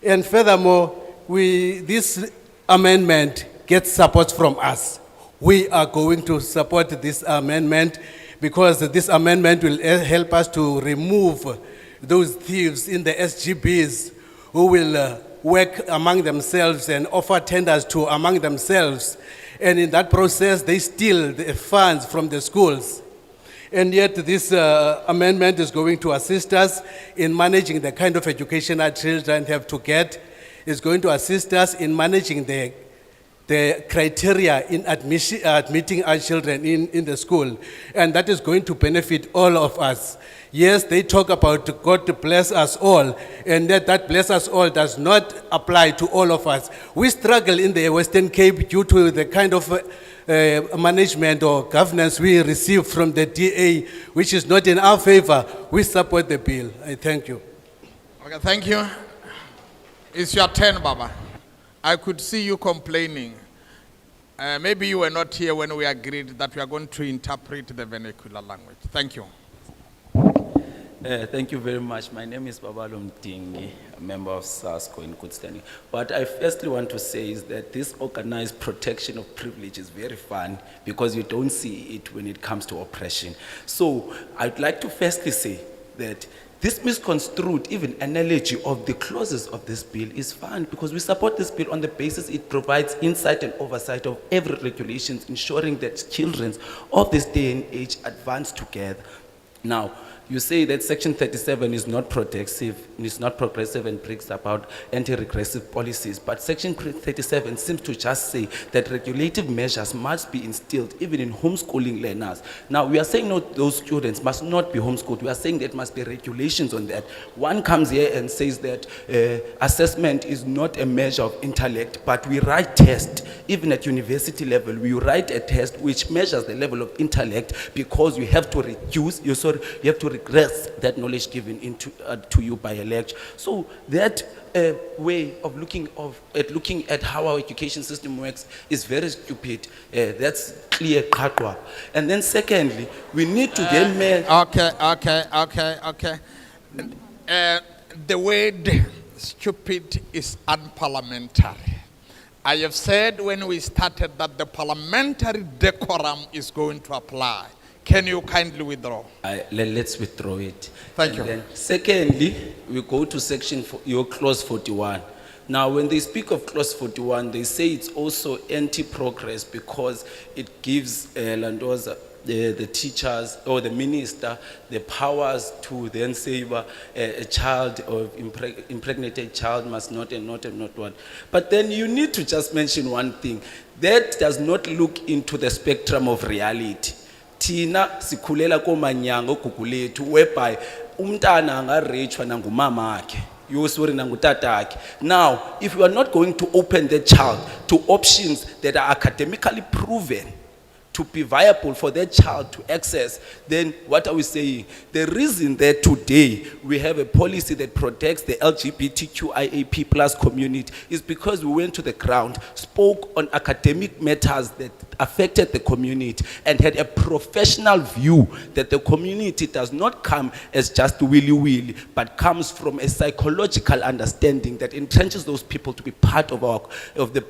And furthermore, this amendment gets support from us. We are going to support this amendment because this amendment will help us to remove those thieves in the SGBs who will work among themselves and offer tenders to among themselves. And in that process, they steal the funds from the schools. And yet this amendment is going to assist us in managing the kind of education our children have to get. It's going to assist us in managing the criteria in admitting our children in the school. And that is going to benefit all of us. Yes, they talk about God bless us all, and that bless us all does not apply to all of us. We struggle in the Western Cape due to the kind of management or governance we receive from the DA, which is not in our favor. We support the bill. I thank you. Okay, thank you. It's your turn, Baba. I could see you complaining. Maybe you were not here when we agreed that we are going to interpret the vernacular language. Thank you. Thank you very much. My name is Babalo Mtingi, a member of SASCO in good standing. What I firstly want to say is that this organized protection of privilege is very fun because you don't see it when it comes to oppression. So I'd like to firstly say that this misconstrued even analogy of the clauses of this bill is fine because we support this bill on the basis it provides insight and oversight of every regulations, ensuring that children of this day and age advance together. Now, you say that Section 37 is not progressive and brings about anti-regressive policies, but Section 37 seems to just say that regulative measures must be instilled even in homeschooling learners. Now, we are saying no, those students must not be homeschooled. We are saying there must be regulations on that. One comes here and says that assessment is not a measure of intellect, but we write tests, even at university level, we write a test which measures the level of intellect because you have to regress that knowledge given to you by a lecture. So that way of looking at how our education system works is very stupid. That's clear. And then secondly, we need to get Okay. The word stupid is unparliamentary. I have said when we started that the parliamentary decorum is going to apply. Can you kindly withdraw? Let's withdraw it. Thank And you. then secondly, we go to your clause 41. Now, when they speak of clause 41, they say it's also anti-progress because it gives Landoza, the teachers or the minister, the powers to then say a child or impregnated child must not and not and not what. But then you need to just mention one thing. That does not look into the spectrum of reality. Tina sikulela komanyango Gugulethu whereby umntana angarechwa nangumama akhe. Now, if you are not going to open the child to options that are academically proven to be viable for that child to access, then what are we saying? The reason that today we have a policy that protects the LGBTQIAP plus community is because we went to the ground, spoke on academic matters that affected the community, and had a professional view that the community does not come as just willy-willy, but comes from a psychological understanding that entrenches those people to be part of the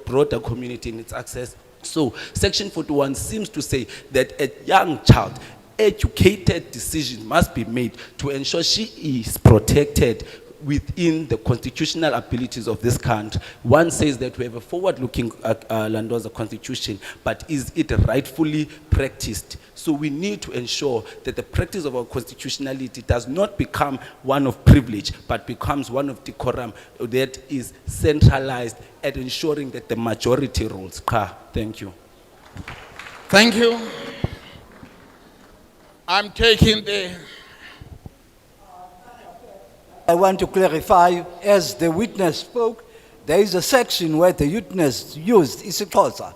broader community in its access. So, Section 41 seems to say that a young child, educated decision must be made to ensure she is protected within the constitutional abilities of this country. One says that we have a forward-looking Landoza constitution, but is it rightfully practiced? So we need to ensure that the practice of our constitutionality does not become one of privilege, but becomes one of decorum that is centralized at ensuring that the majority rules. Thank you. Thank you. I'm taking the... I want to clarify, as the witness spoke, there is a section where the witness used isiXhosa,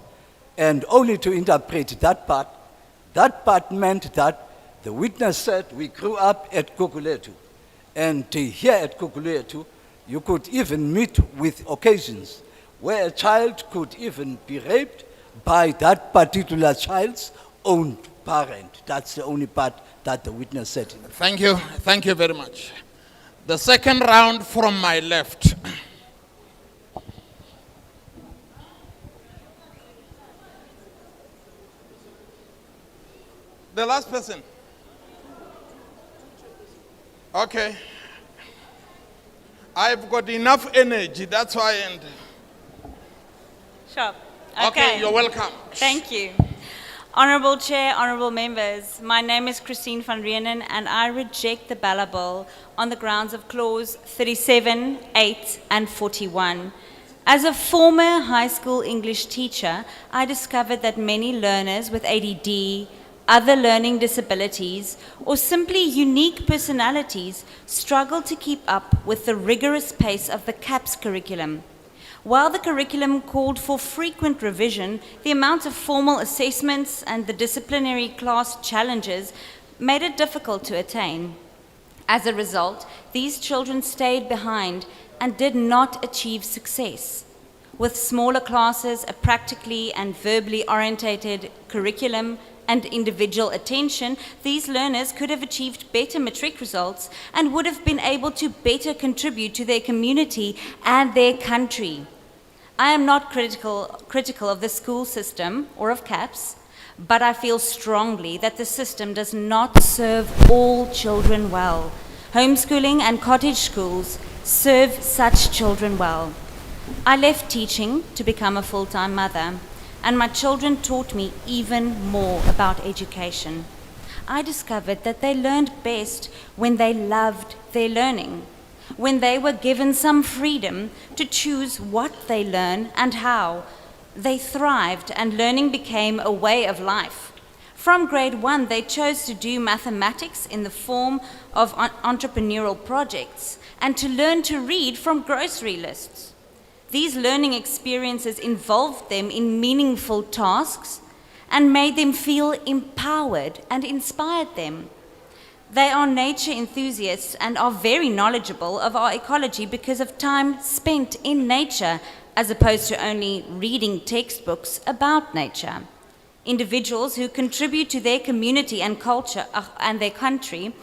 and only to interpret that part meant that the witness said we grew up at Gugulethu, and here at Gugulethu, you could even meet with occasions where a child could even be raped by that particular child's own parent. That's the only part that the witness said. Thank you. Thank you very much. The second round from my left. The last person. Okay. I've got enough energy, that's why. And Sure. okay, you're welcome. Thank you. Honourable Chair, honourable members, my name is Christine van Rienen and I reject the Bella Bill on the grounds of clause 37, 8 and 41. As a former high school English teacher, I discovered that many learners with ADD, other learning disabilities, or simply unique personalities struggle to keep up with the rigorous pace of the CAPS curriculum. While the curriculum called for frequent revision, the amount of formal assessments and the disciplinary class challenges made it difficult to attain. As a result, these children stayed behind and did not achieve success. With smaller classes, a practically and verbally orientated curriculum, and individual attention, these learners could have achieved better matric results and would have been able to better contribute to their community and their country. I am not critical of the school system or of CAPS, but I feel strongly that the system does not serve all children well. Homeschooling and cottage schools serve such children well. I left teaching to become a full-time mother, and my children taught me even more about education. I discovered that they learned best when they loved their learning, when they were given some freedom to choose what they learn and how. They thrived and learning became a way of life. From grade 1, they chose to do mathematics in the form of entrepreneurial projects and to learn to read from grocery lists. These learning experiences involved them in meaningful tasks and made them feel empowered and inspired them. They are nature enthusiasts and are very knowledgeable of our ecology because of time spent in nature as opposed to only reading textbooks about nature. Individuals who contribute to their community and culture and their country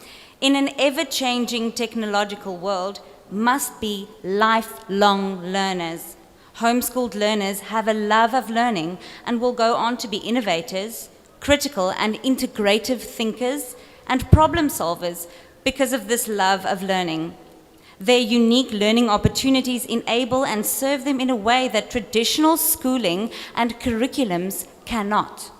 in an ever-changing technological world must be lifelong learners. Homeschooled learners have a love of learning and will go on to be innovators, critical and integrative thinkers and problem solvers because of this love of learning. Their unique learning opportunities enable and serve them in a way that traditional schooling and curriculums cannot.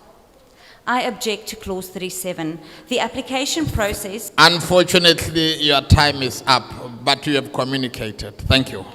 I object to clause 37. The application process... Unfortunately, your time is up, but you have communicated. Thank you.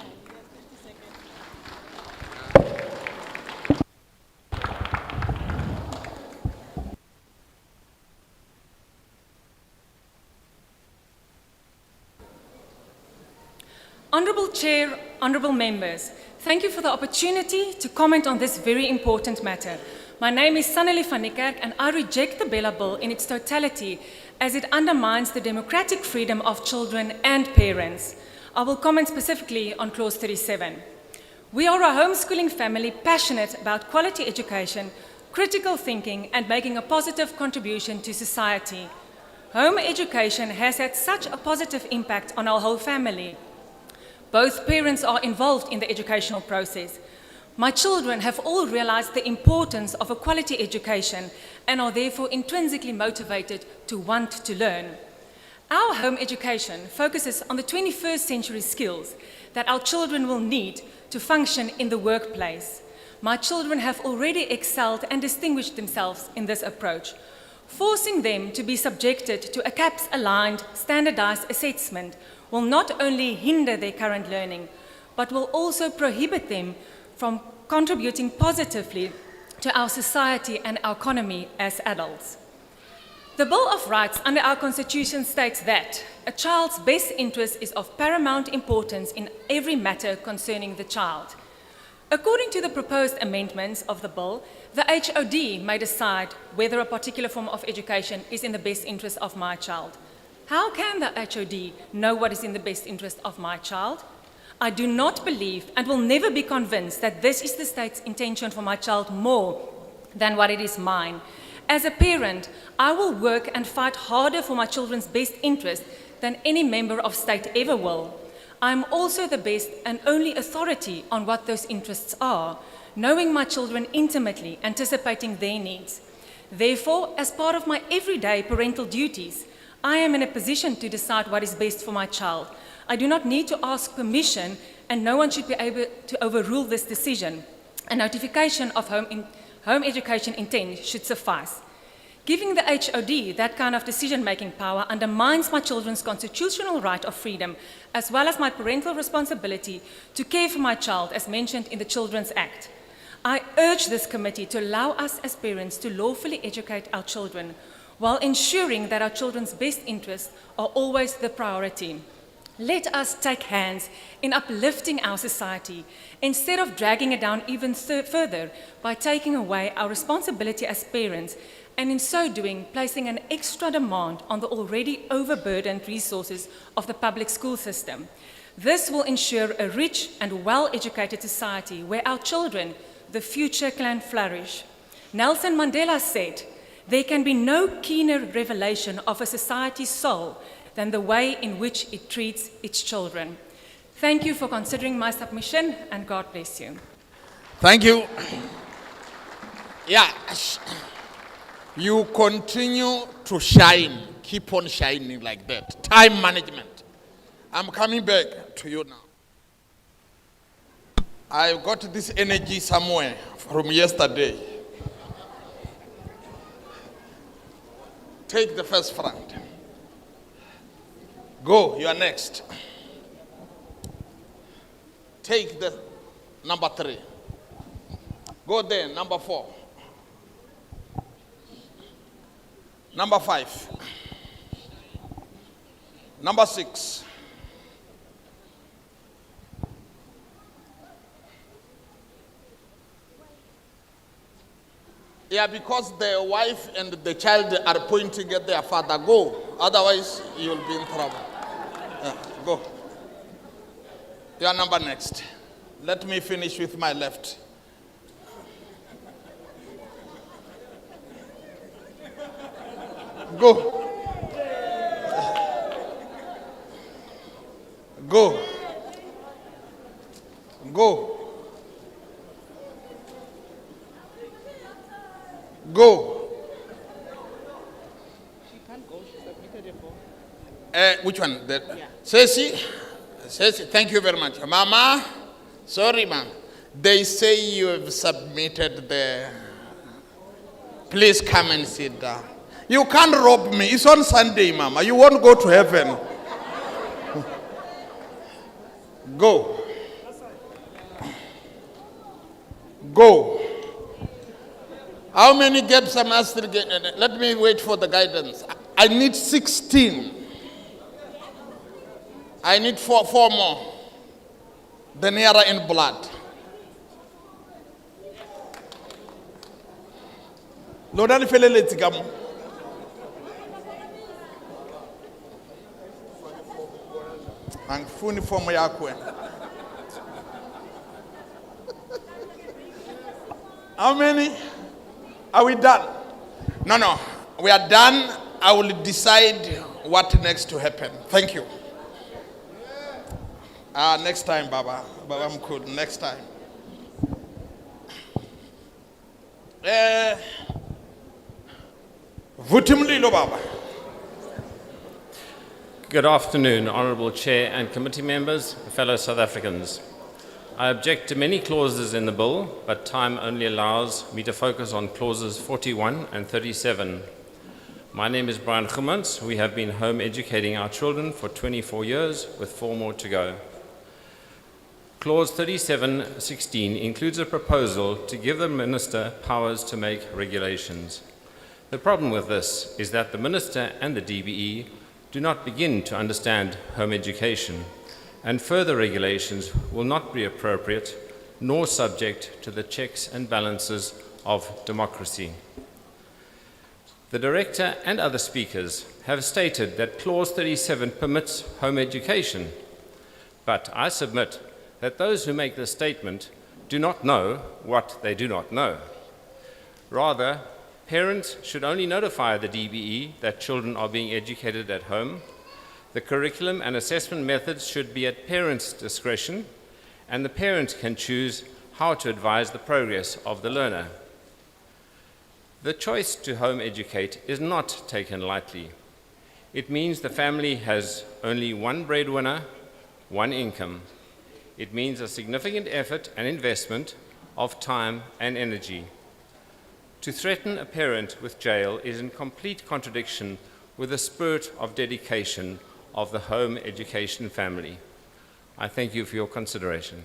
Honourable Chair, honourable members, thank you for the opportunity to comment on this very important matter. My name is Saneli van Niekerk and I reject the Bella Bill in its totality as it undermines the democratic freedom of children and parents. I will comment specifically on clause 37. We are a homeschooling family passionate about quality education, critical thinking and making a positive contribution to society. Home education has had such a positive impact on our whole family. Both parents are involved in the educational process. My children have all realized the importance of a quality education and are therefore intrinsically motivated to want to learn. Our home education focuses on the 21st century skills that our children will need to function in the workplace. My children have already excelled and distinguished themselves in this approach. Forcing them to be subjected to a CAPS-aligned, standardized assessment will not only hinder their current learning, but will also prohibit them from contributing positively to our society and our economy as adults. The Bill of Rights under our Constitution states that a child's best interest is of paramount importance in every matter concerning the child. According to the proposed amendments of the bill, the HOD may decide whether a particular form of education is in the best interest of my child. How can the HOD know what is in the best interest of my child? I do not believe and will never be convinced that this is the state's intention for my child more than what it is mine. As a parent, I will work and fight harder for my children's best interest than any member of state ever will. I am also the best and only authority on what those interests are, knowing my children intimately, anticipating their needs. Therefore, as part of my everyday parental duties, I am in a position to decide what is best for my child. I do not need to ask permission, and no one should be able to overrule this decision. A notification of home education intent should suffice. Giving the HOD that kind of decision-making power undermines my children's constitutional right of freedom, as well as my parental responsibility to care for my child, as mentioned in the Children's Act. I urge this committee to allow us as parents to lawfully educate our children, while ensuring that our children's best interests are always the priority. Let us take hands in uplifting our society instead of dragging it down even further by taking away our responsibility as parents, and in so doing, placing an extra demand on the already overburdened resources of the public school system. This will ensure a rich and well-educated society where our children, the future, can flourish. Nelson Mandela said, "There can be no keener revelation of a society's soul than the way in which it treats its children." Thank you for considering my submission, and God bless you. Thank you. Yeah, you continue to shine. Keep on shining like that. Time management. I'm coming back to you now. I got this energy somewhere from yesterday. Take the first front. Go, you are next. Take the number 3. Go there, number 4. Number 5. Number 6. Yeah, because the wife and the child are pointing at their father. Go, otherwise you'll be in trouble. Yeah, go. Your number next. Let me finish with my left. Go. Go. Go. Go. Which one? Ceci, thank you very much. Mama, sorry, ma'am. They say you have submitted the... Please come and sit down. You can't rob me. It's on Sunday, mama. You won't go to heaven. Go. Go. How many gaps am I still getting? Let me wait for the guidance. I need 16. I need four more. The nearer in blood. Lord, I feel it. I'm funny for my yakwe. How many? Are we done? No. We are done. I will decide what next to happen. Thank you. Next time, Baba. Baba, I'm cool. Next time. Vutimlilo, Baba. Good afternoon, Honourable Chair and committee members, fellow South Africans. I object to many clauses in the bill, but time only allows me to focus on clauses 41 and 37. My name is Brian Gumans. We have been home educating our children for 24 years, with 4 more to go. Clause 37(16) includes a proposal to give the Minister powers to make regulations. The problem with this is that the Minister and the DBE do not begin to understand home education, and further regulations will not be appropriate nor subject to the checks and balances of democracy. The Director and other speakers have stated that Clause 37 permits home education, but I submit that those who make this statement do not know what they do not know. Rather, parents should only notify the DBE that children are being educated at home. The curriculum and assessment methods should be at parents' discretion, and the parent can choose how to advise the progress of the learner. The choice to home educate is not taken lightly. It means the family has only one breadwinner, one income. It means a significant effort and investment of time and energy. To threaten a parent with jail is in complete contradiction with the spirit of dedication of the home education family. I thank you for your consideration.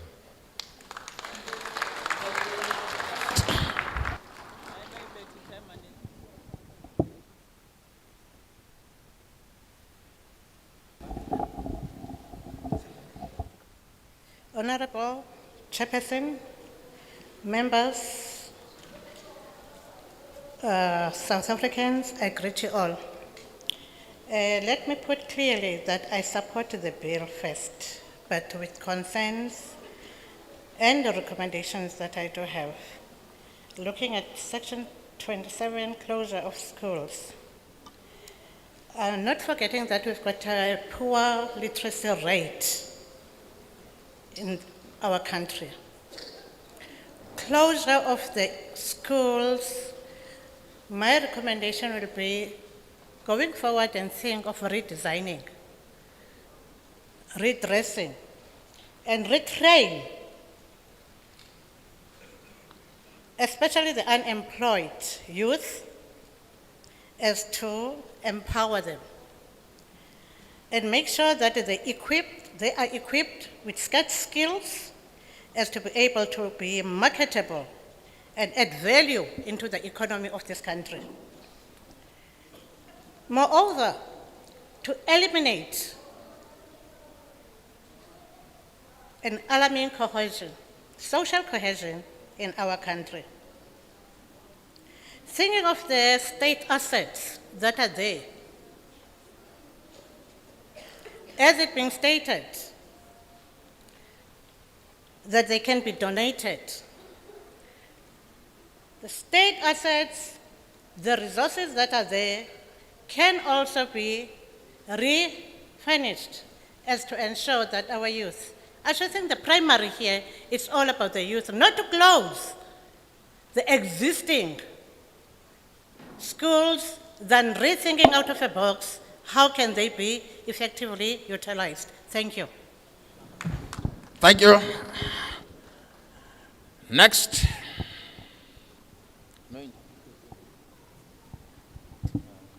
Honorable Chairperson, members, South Africans, I greet you all. Let me put clearly that I support the bill first, but with concerns and the recommendations that I do have. Looking at Section 27, closure of schools. Not forgetting that we've got a poor literacy rate in our country. Closure of the schools, my recommendation will be going forward and think of redesigning, redressing, and retrain, especially the unemployed youth, as to empower them and make sure that they are equipped with skills as to be able to be marketable and add value into the economy of this country. Moreover, to eliminate an alarming cohesion, social cohesion in our country. Thinking of the state assets that are there, as it being stated, that they can be donated. The state assets, the resources that are there, can also be refurnished as to ensure that our youth, I should think the primary here, it's all about the youth, not to close the existing schools, than rethinking out of a box how can they be effectively utilized? Thank you. Thank you. Next.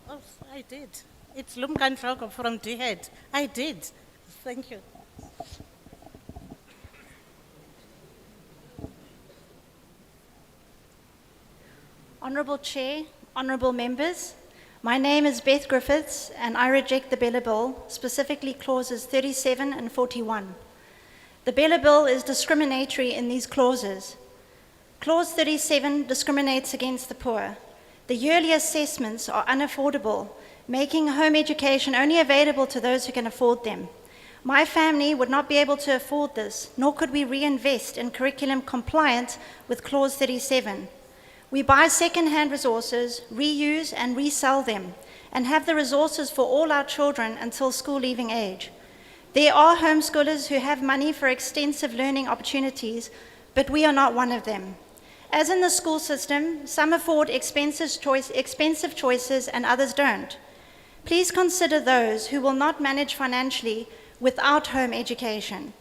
Oh, I did. It's Lumkan Frog from D-Head. I did. Thank you. Honourable Chair, honourable members, my name is Beth Griffiths and I reject the Bella Bill, specifically clauses 37 and 41. The Bella Bill is discriminatory in these clauses. Clause 37 discriminates against the poor. The yearly assessments are unaffordable, making home education only available to those who can afford them. My family would not be able to afford this, nor could we reinvest in curriculum compliant with clause 37. We buy second-hand resources, reuse and resell them, and have the resources for all our children until school-leaving age. There are homeschoolers who have money for extensive learning opportunities, but we are not one of them. As in the school system, some afford expensive choices and others don't. Please consider those who will not manage financially without home education.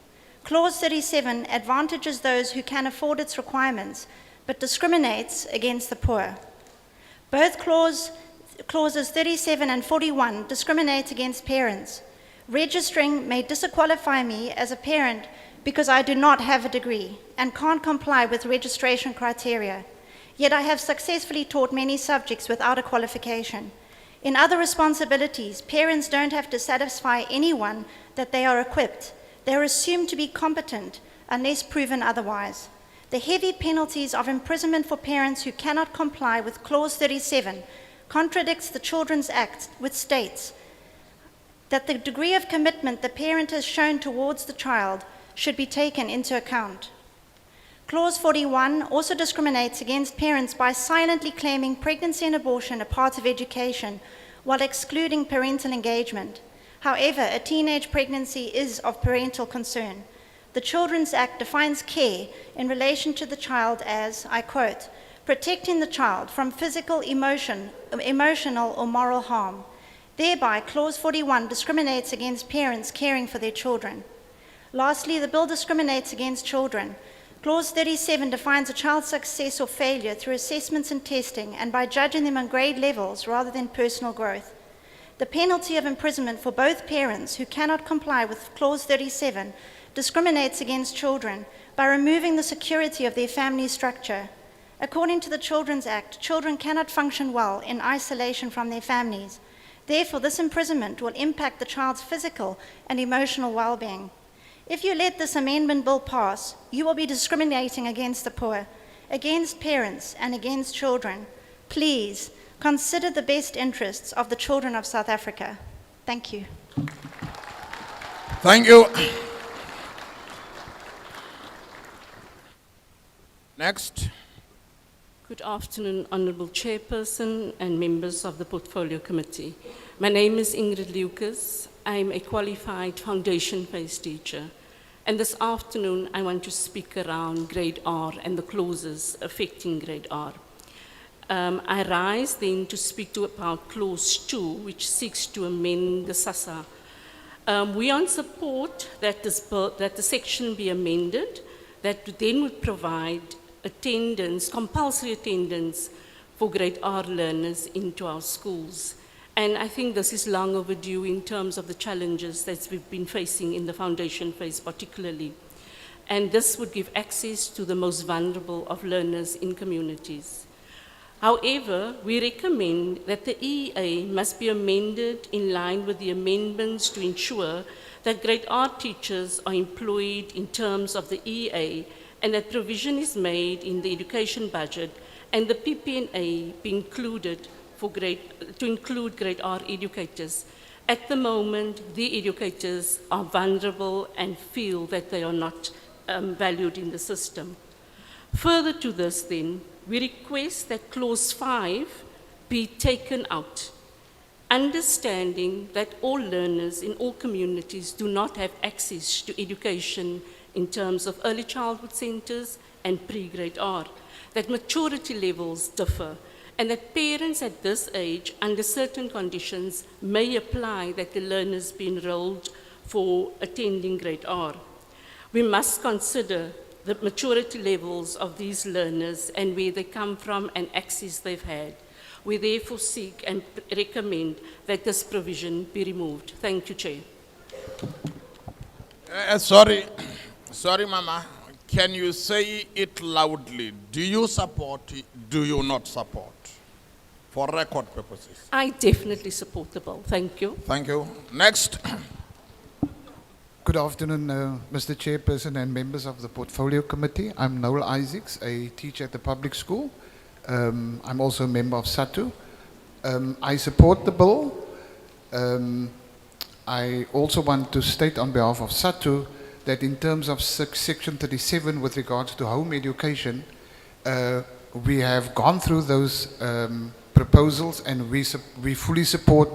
Clause 37 advantages those who can afford its requirements, but discriminates against the poor. Both clauses 37 and 41 discriminate against parents. Registering may disqualify me as a parent because I do not have a degree and can't comply with registration criteria. Yet I have successfully taught many subjects without a qualification. In other responsibilities, parents don't have to satisfy anyone that they are equipped. They are assumed to be competent unless proven otherwise. The heavy penalties of imprisonment for parents who cannot comply with Clause 37 contradicts the Children's Act, which states that the degree of commitment the parent has shown towards the child should be taken into account. Clause 41 also discriminates against parents by silently claiming pregnancy and abortion a part of education while excluding parental engagement. However, a teenage pregnancy is of parental concern. The Children's Act defines care in relation to the child as, I quote, protecting the child from physical, emotional or moral harm. Thereby, Clause 41 discriminates against parents caring for their children. Lastly, the bill discriminates against children. Clause 37 defines a child's success or failure through assessments and testing and by judging them on grade levels rather than personal growth. The penalty of imprisonment for both parents who cannot comply with Clause 37 discriminates against children by removing the security of their family structure. According to the Children's Act, children cannot function well in isolation from their families. Therefore, this imprisonment will impact the child's physical and emotional well-being. If you let this amendment bill pass, you will be discriminating against the poor, against parents, and against children. Please consider the best interests of the children of South Africa. Thank you. Thank you. Next. Good afternoon, Honourable Chairperson and members of the Portfolio Committee. My name is Ingrid Lucas. I'm a qualified foundation-based teacher. And this afternoon, I want to speak around grade R and the clauses affecting grade R. I rise then to speak about clause 2, which seeks to amend the SASSA. We are in support that the section be amended, that then would provide attendance, compulsory attendance for grade R learners into our schools. And I think this is long overdue in terms of the challenges that we've been facing in the foundation phase particularly. And this would give access to the most vulnerable of learners in communities. However, we recommend that the EEA must be amended in line with the amendments to ensure that grade R teachers are employed in terms of the EEA and that provision is made in the education budget and the PPNA be included to include grade R educators. At the moment, the educators are vulnerable and feel that they are not valued in the system. Further to this then, we request that clause 5 be taken out, understanding that all learners in all communities do not have access to education in terms of early childhood centers and pre-grade R, that maturity levels differ, and that parents at this age, under certain conditions, may apply that the learners be enrolled for attending grade R. We must consider the maturity levels of these learners and where they come from and access they've had. We therefore seek and recommend that this provision be removed. Thank you, Chair. Sorry, Mama. Can you say it loudly? Do you support, do you not support? For record purposes. I definitely support the bill. Thank you. Thank you. Next. Good afternoon, Mr. Chairperson and members of the Portfolio Committee. I'm Noel Isaacs, a teacher at the public school. I'm also a member of SATU. I support the bill. I also want to state on behalf of SATU that in terms of Section 37 with regards to home education, we have gone through those proposals and we fully support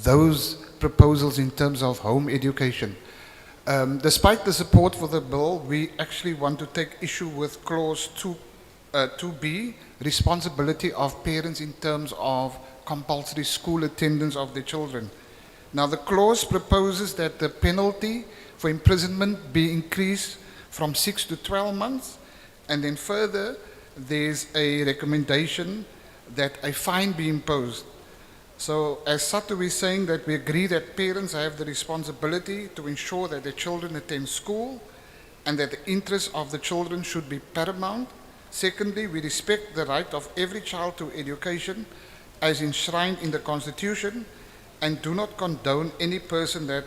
those proposals in terms of home education. Despite the support for the bill, we actually want to take issue with clause 2B, responsibility of parents in terms of compulsory school attendance of their children. Now the clause proposes that the penalty for imprisonment be increased from 6 to 12 months, and then further there's a recommendation that a fine be imposed. So as SATU is saying that we agree that parents have the responsibility to ensure that their children attend school and that the interests of the children should be paramount. Secondly, we respect the right of every child to education as enshrined in the Constitution and do not condone any person that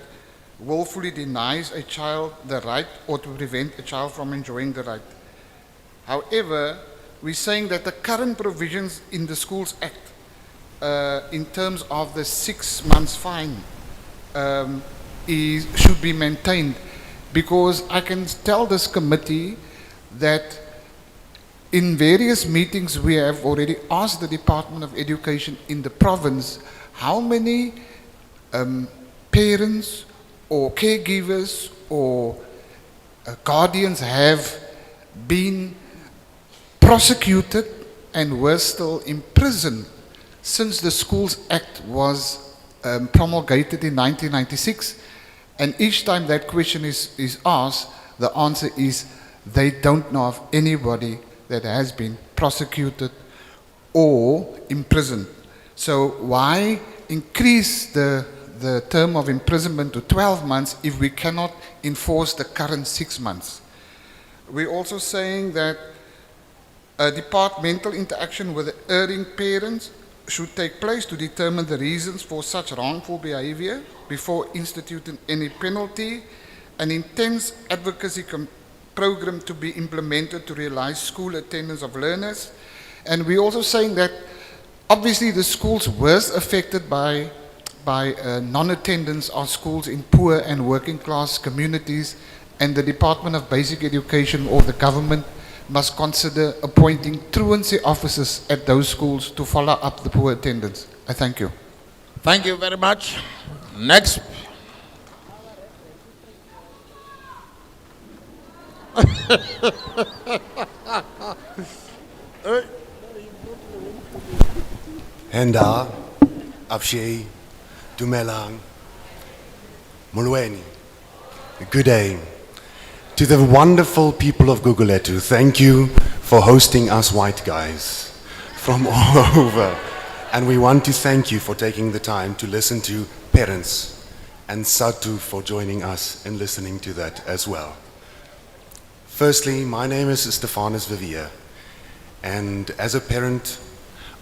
willfully denies a child the right or to prevent a child from enjoying the right. However, we're saying that the current provisions in the Schools Act in terms of the 6 months fine should be maintained, because I can tell this committee that in various meetings we have already asked the Department of Education in the province how many parents or caregivers or guardians have been prosecuted and were still imprisoned since the Schools Act was promulgated in 1996. And each time that question is asked, the answer is they don't know of anybody that has been prosecuted or imprisoned. So why increase the term of imprisonment to 12 months if we cannot enforce the current 6 months? We're also saying that departmental interaction with the erring parents should take place to determine the reasons for such wrongful behavior before instituting any penalty. An intense advocacy program to be implemented to realize school attendance of learners. And we're also saying that obviously the schools worst affected by non-attendance are schools in poor and working class communities, and the Department of Basic Education or the government must consider appointing truancy officers at those schools to follow up the poor attendance. I thank you. Thank you very much. Next. Henda, Abshey, Dumelang, Mulweni. Good day. To the wonderful people of Gugulethu, thank you for hosting us white guys from all over. And we want to thank you for taking the time to listen to parents, and SATU for joining us and listening to that as well. Firstly, my name is Stephanus Vivier, and as a parent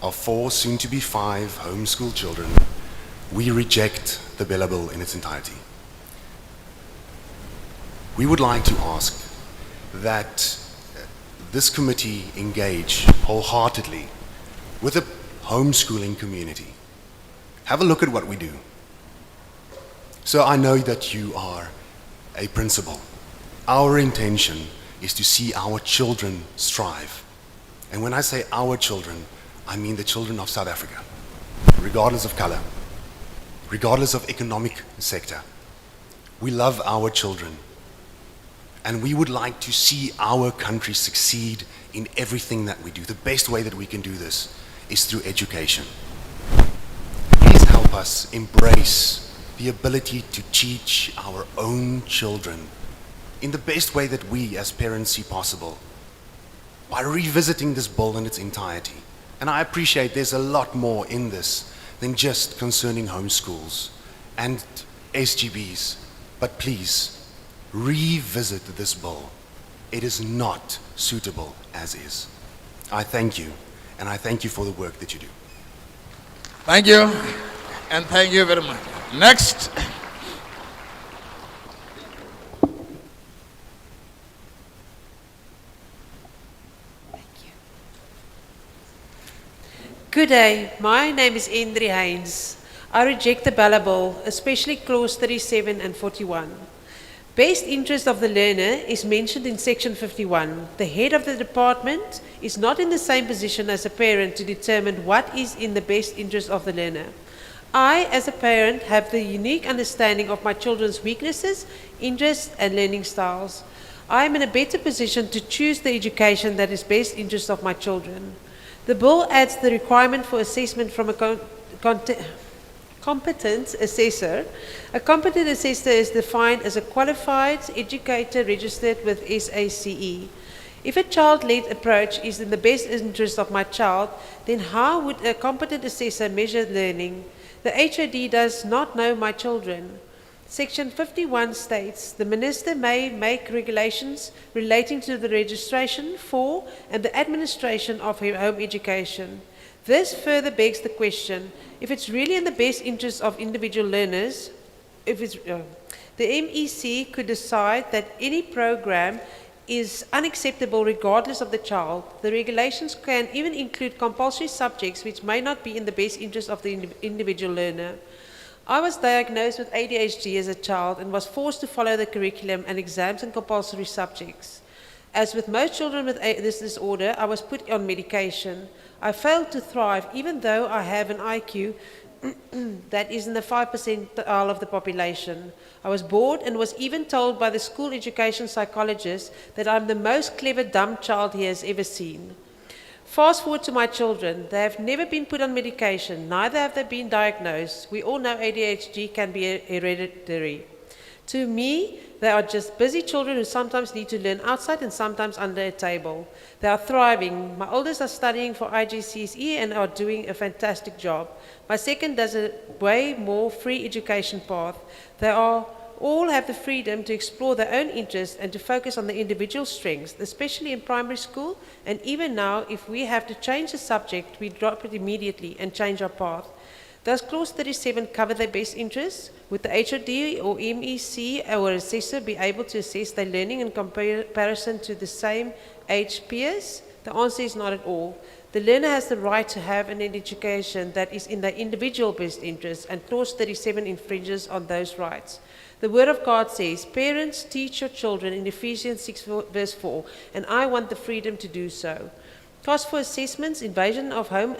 of 4, soon to be 5 homeschool children, we reject the Bella Bill in its entirety. We would like to ask that this committee engage wholeheartedly with the homeschooling community. Have a look at what we do. So I know that you are a principal. Our intention is to see our children strive. And when I say our children, I mean the children of South Africa, regardless of color, regardless of economic sector. We love our children. And we would like to see our country succeed in everything that we do. The best way that we can do this is through education. Please help us embrace the ability to teach our own children in the best way that we as parents see possible by revisiting this bill in its entirety. And I appreciate there's a lot more in this than just concerning homeschools and SGBs, but please revisit this bill. It is not suitable as is. I thank you, and I thank you for the work that you do. Thank you, and thank you very much. Next. Good day, my name is Indri Haynes. I reject the Bella Bill, especially clause 37 and 41. Best interest of the learner is mentioned in section 51. The head of the department is not in the same position as a parent to determine what is in the best interest of the learner. I, as a parent, have the unique understanding of my children's weaknesses, interests, and learning styles. I am in a better position to choose the education that is best interest of my children. The bill adds the requirement for assessment from a competent assessor. A competent assessor is defined as a qualified educator registered with SACE. If a child-led approach is in the best interest of my child, then how would a competent assessor measure learning? The HOD does not know my children. Section 51 states, the minister may make regulations relating to the registration for and the administration of home education. This further begs the question, if it's really in the best interest of individual learners, the MEC could decide that any program is unacceptable regardless of the child. The regulations can even include compulsory subjects which may not be in the best interest of the individual learner. I was diagnosed with ADHD as a child and was forced to follow the curriculum and exams and compulsory subjects. As with most children with this disorder, I was put on medication. I failed to thrive even though I have an IQ that is in the 5th percentile of the population. I was bored and was even told by the school education psychologist that I'm the most clever dumb child he has ever seen. Fast forward to my children. They have never been put on medication, neither have they been diagnosed. We all know ADHD can be hereditary. To me, they are just busy children who sometimes need to learn outside and sometimes under a table. They are thriving. My oldest are studying for IGCSE and are doing a fantastic job. My second does a way more free education path. They all have the freedom to explore their own interests and to focus on their individual strengths, especially in primary school. And even now, if we have to change the subject, we drop it immediately and change our path. Does clause 37 cover their best interests? Would the HOD or MEC or assessor be able to assess their learning in comparison to the same age peers? The answer is not at all. The learner has the right to have an education that is in their individual best interests, and clause 37 infringes on those rights. The Word of God says, parents, teach your children in Ephesians 6 verse 4, and I want the freedom to do so. Cost for assessments, invasion of home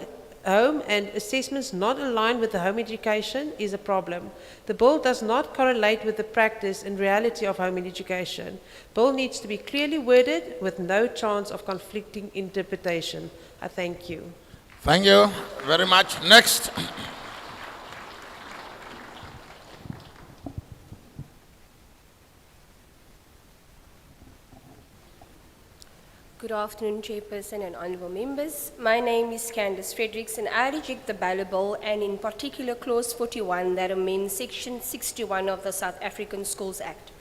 and assessments not aligned with the home education is a problem. The bill does not correlate with the practice and reality of home education. Bill needs to be clearly worded with no chance of conflicting interpretation. I thank you. Thank you very much. Next. Good afternoon, Chairperson and Honourable Members. My name is Candice Fredericks and I reject the Bala Bill and in particular Clause 41 that amends Section 61 of the South African Schools Act.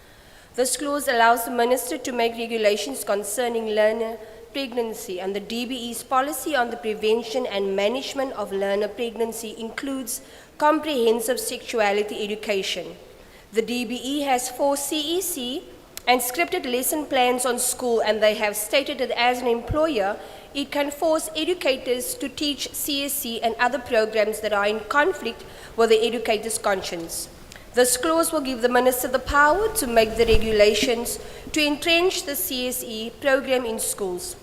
This clause allows the Minister to make regulations concerning learner pregnancy, and the DBE's policy on the prevention and management of learner pregnancy includes comprehensive sexuality education. The DBE has 4 CEC and scripted lesson plans on school, and they have stated that as an employer, it can force educators to teach CSC and other programs that are in conflict with the educator's conscience. This clause will give the Minister the power to make the regulations to entrench the CSE program in schools.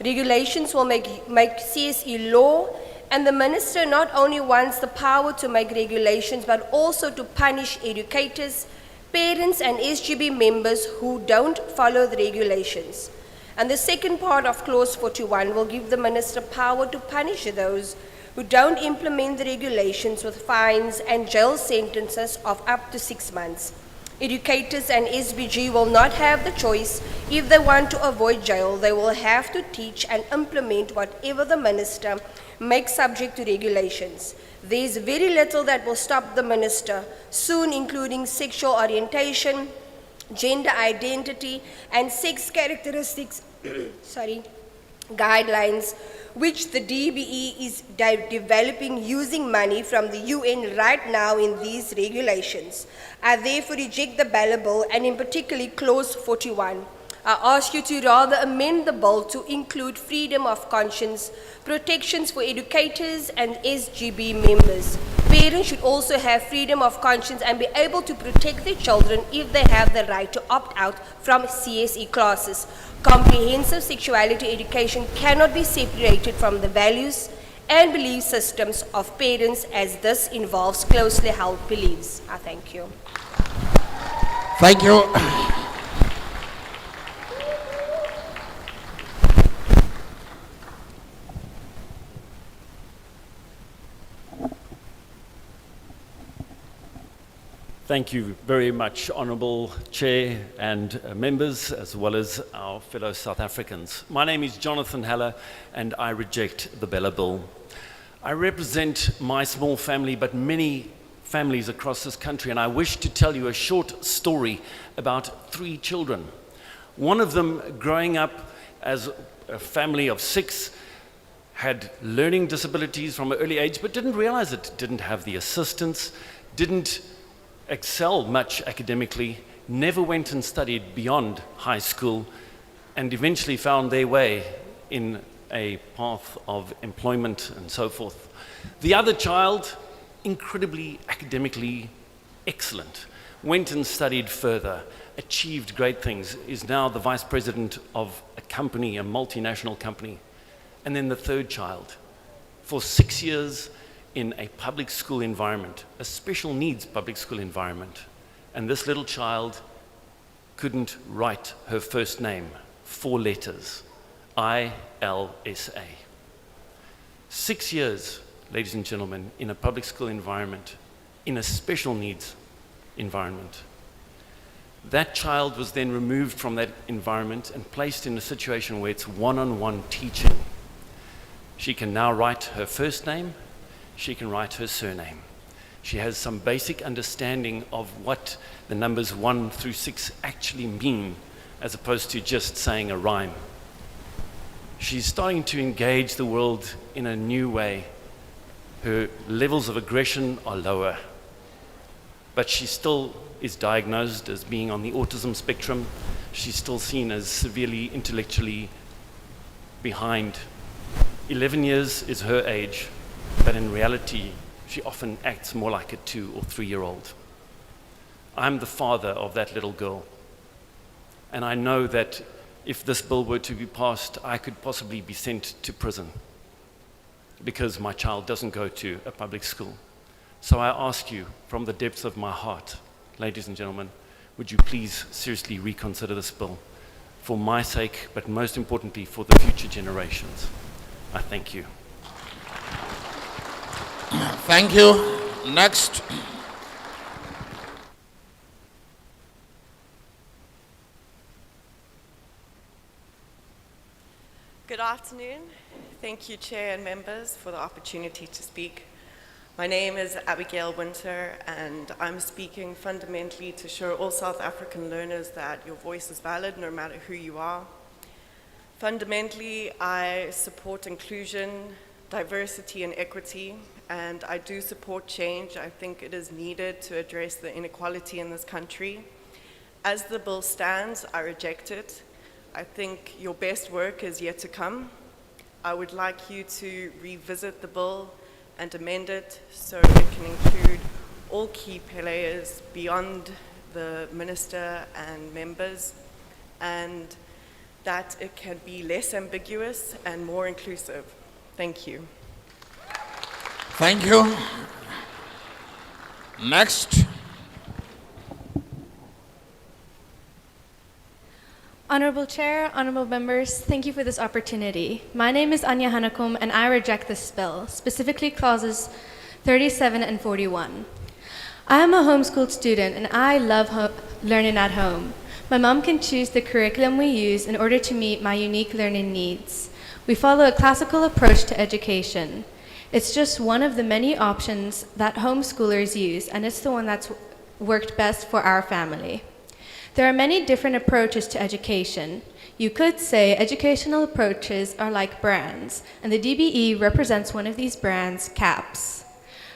Regulations will make CSE law, and the Minister not only wants the power to make regulations, but also to punish educators, parents and SGB members who don't follow the regulations. And the second part of Clause 41 will give the Minister power to punish those who don't implement the regulations with fines and jail sentences of up to 6 months. Educators and SBG will not have the choice. If they want to avoid jail, they will have to teach and implement whatever the Minister makes subject to regulations. There is very little that will stop the Minister, soon including sexual orientation, gender identity, and sex characteristics guidelines, which the DBE is developing using money from the UN right now in these regulations. I therefore reject the ballot bill, and in particular Clause 41. I ask you to rather amend the bill to include freedom of conscience, protections for educators and SGB members. Parents should also have freedom of conscience and be able to protect their children if they have the right to opt out from CSE classes. Comprehensive sexuality education cannot be separated from the values and belief systems of parents, as this involves closely held beliefs. I thank you. Thank you. Thank you very much, Honourable Chair and members, as well as our fellow South Africans. My name is Jonathan Haller, and I reject the Bella Bill. I represent my small family, but many families across this country, and I wish to tell you a short story about 3 children. One of them, growing up as a family of 6, had learning disabilities from an early age, but didn't realize it, didn't have the assistance, didn't excel much academically, never went and studied beyond high school, and eventually found their way in a path of employment and so forth. The other child, incredibly academically excellent, went and studied further, achieved great things, is now the vice president of a company, a multinational company. And then the third child, for 6 years, in a public school environment, a special needs public school environment. And this little child couldn't write her first name, 4 letters, ILSA. 6 years, ladies and gentlemen, in a public school environment, in a special needs environment. That child was then removed from that environment and placed in a situation where it's one-on-one teaching. She can now write her first name, she can write her surname. She has some basic understanding of what the numbers 1 through 6 actually mean, as opposed to just saying a rhyme. She's starting to engage the world in a new way. Her levels of aggression are lower, but she still is diagnosed as being on the autism spectrum. She's still seen as severely intellectually behind. 11 years is her age, but in reality, she often acts more like a 2 or 3-year-old. I'm the father of that little girl, and I know that if this bill were to be passed, I could possibly be sent to prison because my child doesn't go to a public school. So I ask you from the depths of my heart, ladies and gentlemen, would you please seriously reconsider this bill for my sake, but most importantly for the future generations. I thank you. Thank you. Next. Good afternoon. Thank you, Chair and members, for the opportunity to speak. My name is Abigail Winter, and I'm speaking fundamentally to show all South African learners that your voice is valid no matter who you are. Fundamentally, I support inclusion, diversity, and equity, and I do support change. I think it is needed to address the inequality in this country. As the bill stands, I reject it. I think your best work is yet to come. I would like you to revisit the bill and amend it so it can include all key players beyond the minister and members, and that it can be less ambiguous and more inclusive. Thank you. Thank you. Next. Honorable Chair, honorable members, thank you for this opportunity. My name is Anya Hanakum and I reject this bill, specifically clauses 37 and 41. I am a homeschooled student and I love learning at home. My mom can choose the curriculum we use in order to meet my unique learning needs. We follow a classical approach to education. It's just one of the many options that homeschoolers use, and it's the one that's worked best for our family. There are many different approaches to education. You could say educational approaches are like brands, and the DBE represents one of these brands, CAPS.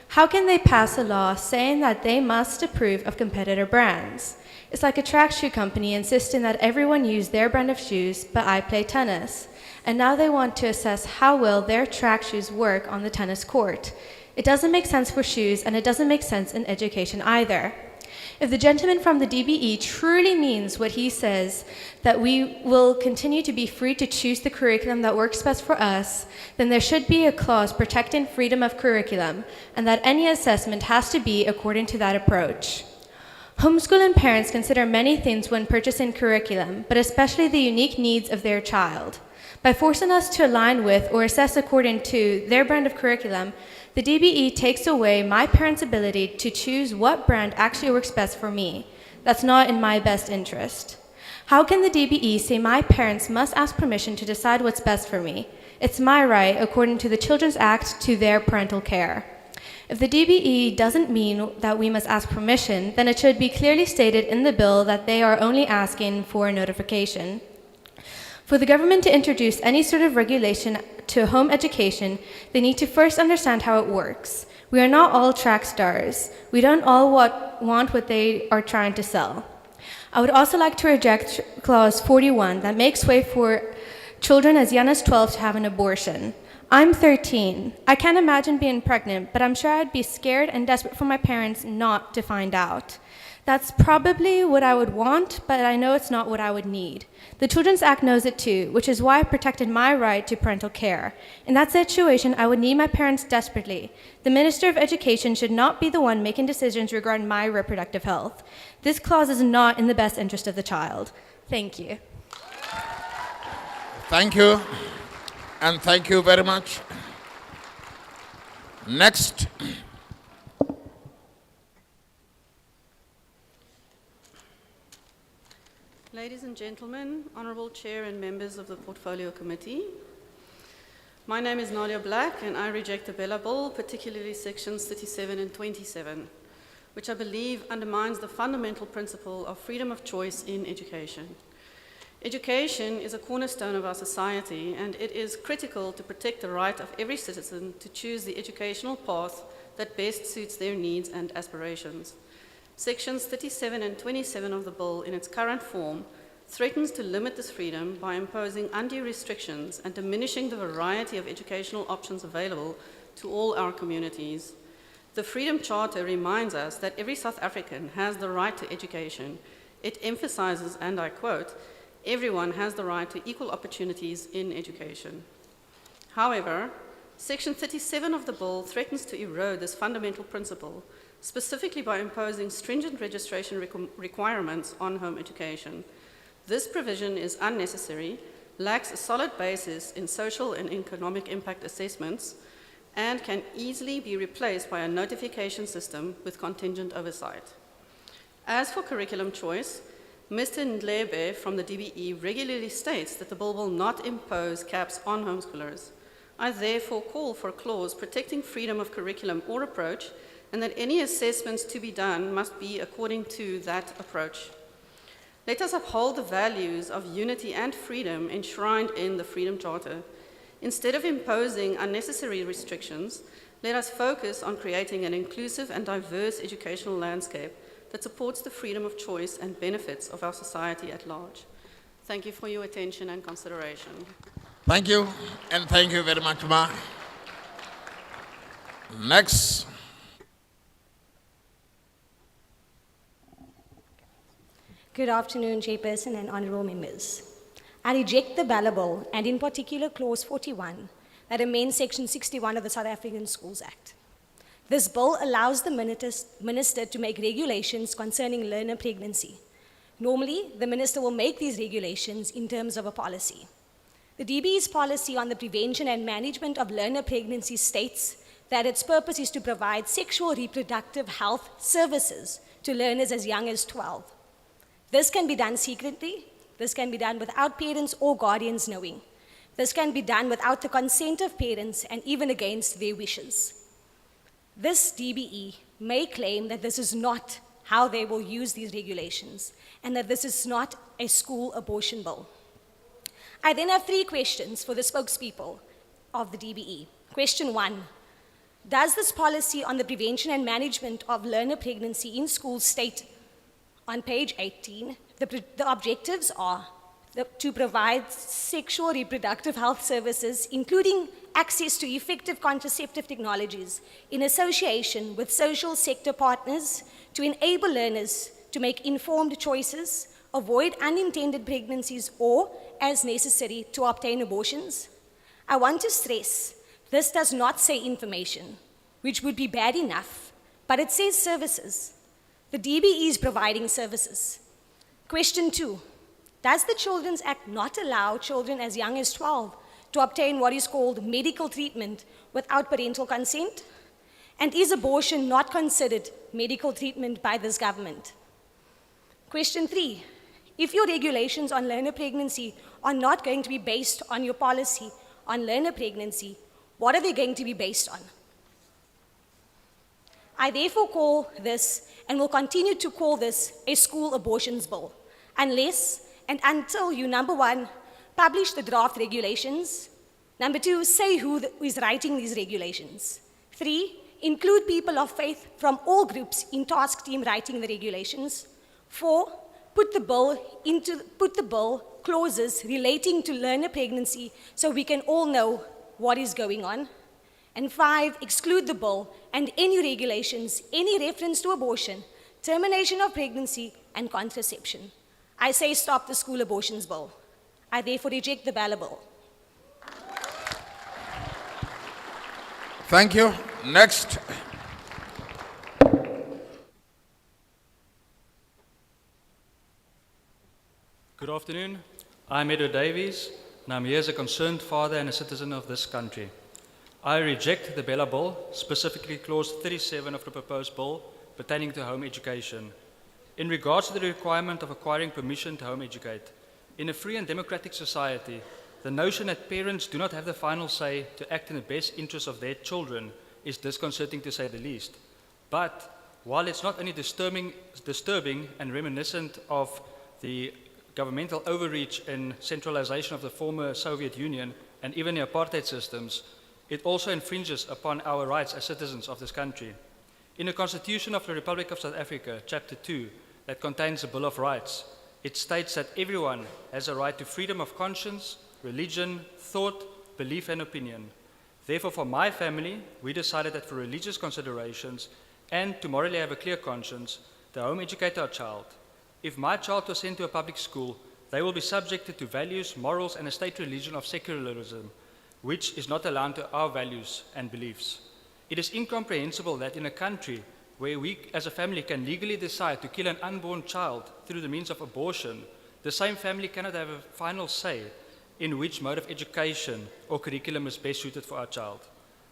How can they pass a law saying that they must approve of competitor brands? It's like a track shoe company insisting that everyone use their brand of shoes, but I play tennis. And now they want to assess how well their track shoes work on the tennis court. It doesn't make sense for shoes, and it doesn't make sense in education either. If the gentleman from the DBE truly means what he says, that we will continue to be free to choose the curriculum that works best for us, then there should be a clause protecting freedom of curriculum, and that any assessment has to be according to that approach. Homeschooling parents consider many things when purchasing curriculum, but especially the unique needs of their child. By forcing us to align with or assess according to their brand of curriculum, the DBE takes away my parents' ability to choose what brand actually works best for me. That's not in my best interest. How can the DBE say my parents must ask permission to decide what's best for me? It's my right, according to the Children's Act, to their parental care. If the DBE doesn't mean that we must ask permission, then it should be clearly stated in the bill that they are only asking for a notification. For the government to introduce any sort of regulation to home education, they need to first understand how it works. We are not all track stars. We don't all want what they are trying to sell. I would also like to reject clause 41 that makes way for children as young as 12 to have an abortion. I'm 13. I can't imagine being pregnant, but I'm sure I'd be scared and desperate for my parents not to find out. That's probably what I would want, but I know it's not what I would need. The Children's Act knows it too, which is why I protected my right to parental care. In that situation, I would need my parents desperately. The Minister of Education should not be the one making decisions regarding my reproductive health. This clause is not in the best interest of the child. Thank you. Thank you, and thank you very much. Next. Ladies and gentlemen, Honourable Chair and members of the Portfolio Committee, my name is Nadia Black and I reject the Bella Bill, particularly sections 37 and 27, which I believe undermines the fundamental principle of freedom of choice in education. Education is a cornerstone of our society, and it is critical to protect the right of every citizen to choose the educational path that best suits their needs and aspirations. Sections 37 and 27 of the bill in its current form threatens to limit this freedom by imposing undue restrictions and diminishing the variety of educational options available to all our communities. The Freedom Charter reminds us that every South African has the right to education. It emphasizes, and I quote, "Everyone has the right to equal opportunities in education." However, Section 37 of the bill threatens to erode this fundamental principle, specifically by imposing stringent registration requirements on home education. This provision is unnecessary, lacks a solid basis in social and economic impact assessments, and can easily be replaced by a notification system with contingent oversight. As for curriculum choice, Mr. Ndlebe from the DBE regularly states that the bill will not impose caps on homeschoolers. I therefore call for a clause protecting freedom of curriculum or approach, and that any assessments to be done must be according to that approach. Let us uphold the values of unity and freedom enshrined in the Freedom Charter. Instead of imposing unnecessary restrictions, let us focus on creating an inclusive and diverse educational landscape that supports the freedom of choice and benefits of our society at large. Thank you for your attention and consideration. Thank you, and thank you very much, Ma. Next. Good afternoon, Chairperson and honourable members. I reject the Bella Bill, and in particular Clause 41, that amends Section 61 of the South African Schools Act. This bill allows the minister to make regulations concerning learner pregnancy. Normally, the minister will make these regulations in terms of a policy. The DBE's policy on the prevention and management of learner pregnancy states that its purpose is to provide sexual reproductive health services to learners as young as 12. This can be done secretly. This can be done without parents or guardians knowing. This can be done without the consent of parents and even against their wishes. This DBE may claim that this is not how they will use these regulations and that this is not a school abortion bill. I then have 3 questions for the spokespeople of the DBE. Question 1, does this policy on the prevention and management of learner pregnancy in schools state on page 18, the objectives are to provide sexual reproductive health services, including access to effective contraceptive technologies in association with social sector partners to enable learners to make informed choices, avoid unintended pregnancies, or, as necessary, to obtain abortions? I want to stress, this does not say information, which would be bad enough, but it says services. The DBE is providing services. Question 2, does the Children's Act not allow children as young as 12 to obtain what is called medical treatment without parental consent? And is abortion not considered medical treatment by this government? Question 3, if your regulations on learner pregnancy are not going to be based on your policy on learner pregnancy, what are they going to be based on? I therefore call this, and will continue to call this, a school abortions bill, unless and until you, number 1, publish the draft regulations, number 2, say who is writing these regulations, 3, include people of faith from all groups in task team writing the regulations, 4, put the bill clauses relating to learner pregnancy so we can all know what is going on, and 5, exclude the bill and any regulations, any reference to abortion, termination of pregnancy, and contraception. I say stop the school abortions bill. I therefore reject the ballot bill. Thank you. Next. Good afternoon. I'm Edo Davies, and I'm here as a concerned father and a citizen of this country. I reject the Bella Bill, specifically Clause 37 of the proposed bill pertaining to home education. In regards to the requirement of acquiring permission to home educate, in a free and democratic society, the notion that parents do not have the final say to act in the best interests of their children is disconcerting to say the least. But while it's not only disturbing and reminiscent of the governmental overreach and centralization of the former Soviet Union and even the apartheid systems, it also infringes upon our rights as citizens of this country. In the Constitution of the Republic of South Africa, Chapter 2, that contains the Bill of Rights, it states that everyone has a right to freedom of conscience, religion, thought, belief, and opinion. Therefore, for my family, we decided that for religious considerations and to morally have a clear conscience, to home educate our child. If my child was sent to a public school, they will be subjected to values, morals, and a state religion of secularism, which is not aligned to our values and beliefs. It is incomprehensible that in a country where we as a family can legally decide to kill an unborn child through the means of abortion, the same family cannot have a final say in which mode of education or curriculum is best suited for our child.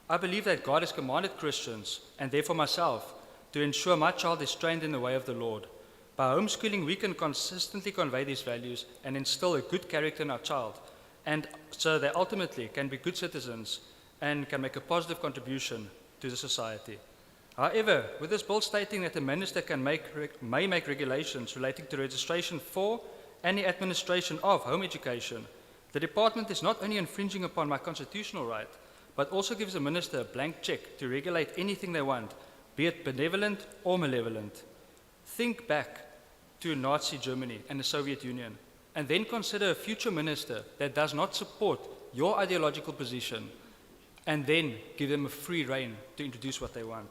I believe that God has commanded Christians, and therefore myself, to ensure my child is trained in the way of the Lord. By homeschooling, we can consistently convey these values and instill a good character in our child, and so they ultimately can be good citizens and can make a positive contribution to the society. However, with this bill stating that the minister may make regulations relating to registration for and the administration of home education, the department is not only infringing upon my constitutional right, but also gives the minister a blank check to regulate anything they want, be it benevolent or malevolent. Think back to Nazi Germany and the Soviet Union, and then consider a future minister that does not support your ideological position, and then give them a free rein to introduce what they want.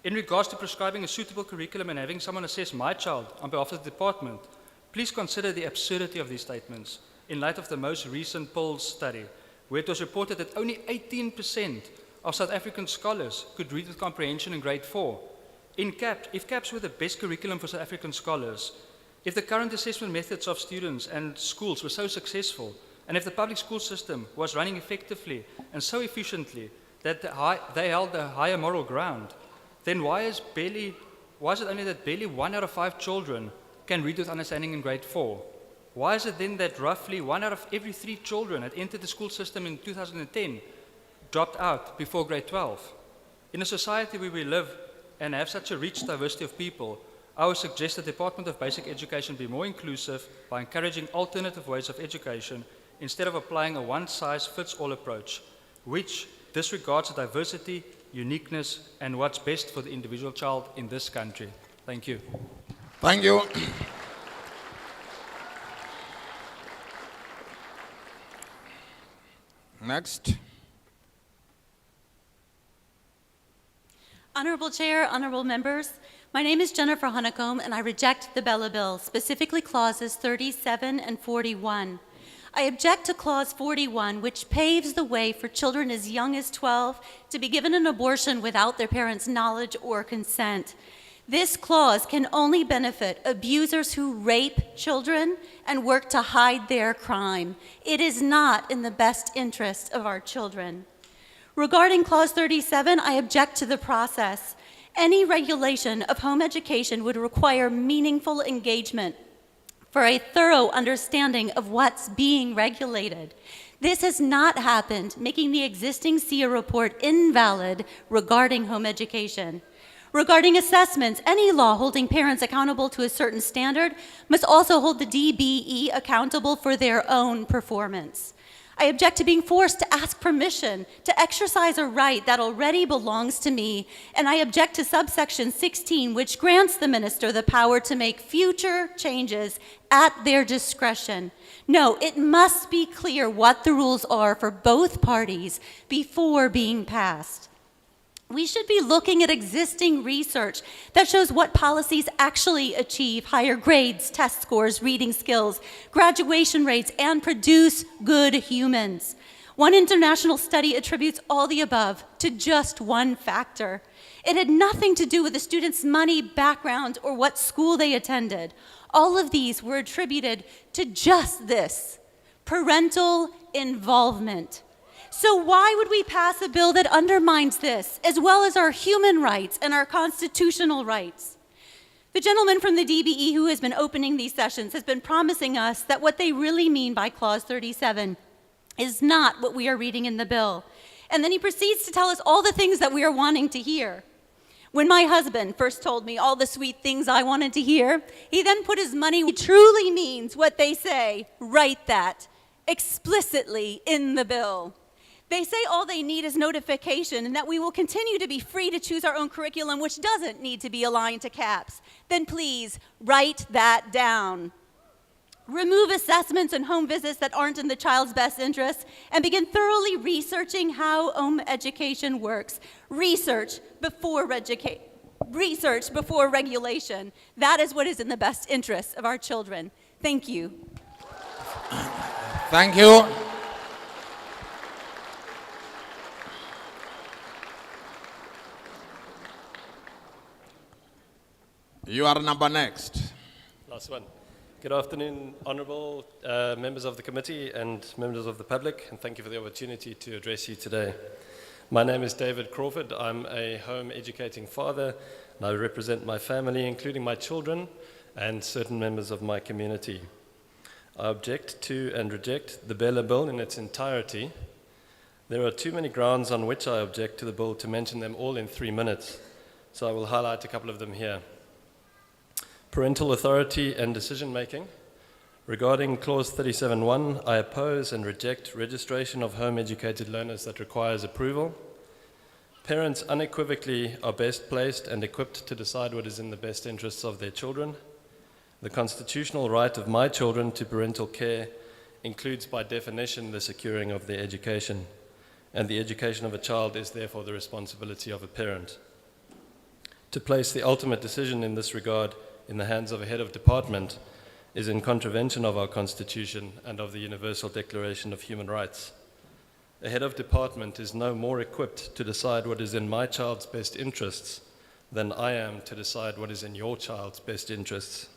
In regards to prescribing a suitable curriculum and having someone assess my child on behalf of the department, please consider the absurdity of these statements in light of the most recent polls study, where it was reported that only 18% of South African scholars could read with comprehension in grade 4. If CAPS were the best curriculum for South African scholars, If the current assessment methods of students and schools were so successful, and if the public school system was running effectively and so efficiently that they held a higher moral ground, then why is it only that barely 1 out of 5 children can read with understanding in grade 4? Why is it then that roughly 1 out of every 3 children that entered the school system in 2010 dropped out before grade 12? In a society where we live and have such a rich diversity of people, I would suggest the Department of Basic Education be more inclusive by encouraging alternative ways of education instead of applying a one-size-fits-all approach, which disregards diversity, uniqueness, and what's best for the individual child in this country. Thank you. Thank you. Next. Honorable Chair, honorable members, my name is Jennifer Honeycomb and I reject the Bella Bill, specifically clauses 37 and 41. I object to clause 41, which paves the way for children as young as 12 to be given an abortion without their parents' knowledge or consent. This clause can only benefit abusers who rape children and work to hide their crime. It is not in the best interest of our children. Regarding clause 37, I object to the process. Any regulation of home education would require meaningful engagement for a thorough understanding of what's being regulated. This has not happened, making the existing SIA report invalid regarding home education. Regarding assessments, any law holding parents accountable to a certain standard must also hold the DBE accountable for their own performance. I object to being forced to ask permission to exercise a right that already belongs to me, and I object to subsection 16, which grants the minister the power to make future changes at their discretion. No, it must be clear what the rules are for both parties before being passed. We should be looking at existing research that shows what policies actually achieve higher grades, test scores, reading skills, graduation rates, and produce good humans. One international study attributes all the above to just one factor. It had nothing to do with the student's money, background, or what school they attended. All of these were attributed to just this: parental involvement. So why would we pass a bill that undermines this, as well as our human rights and our constitutional rights? The gentleman from the DBE who has been opening these sessions has been promising us that what they really mean by clause 37 is not what we are reading in the bill. And then he proceeds to tell us all the things that we are wanting to hear. When my husband first told me all the sweet things I wanted to hear, he then put his money where he truly means what they say. Write that explicitly in the bill. They say all they need is notification and that we will continue to be free to choose our own curriculum, which doesn't need to be aligned to CAPS. Then please write that down. Remove assessments and home visits that aren't in the child's best interest and begin thoroughly researching how home education works. Research before regulation. That is what is in the best interest of our children. Thank you. Thank you. You are number next. Last one. Good afternoon, honourable members of the committee and members of the public, and thank you for the opportunity to address you today. My name is David Crawford. I'm a home educating father, and I represent my family, including my children and certain members of my community. I object to and reject the Bella Bill in its entirety. There are too many grounds on which I object to the bill to mention them all in 3 minutes, so I will highlight a couple of them here. Parental authority and decision-making. Regarding clause 37.1, I oppose and reject registration of home-educated learners that requires approval. Parents unequivocally are best placed and equipped to decide what is in the best interests of their children. The constitutional right of my children to parental care includes by definition the securing of their education, and the education of a child is therefore the responsibility of a parent. To place the ultimate decision in this regard in the hands of a head of department is in contravention of our Constitution and of the Universal Declaration of Human Rights. A head of department is no more equipped to decide what is in my child's best interests than I am to decide what is in your child's best interests.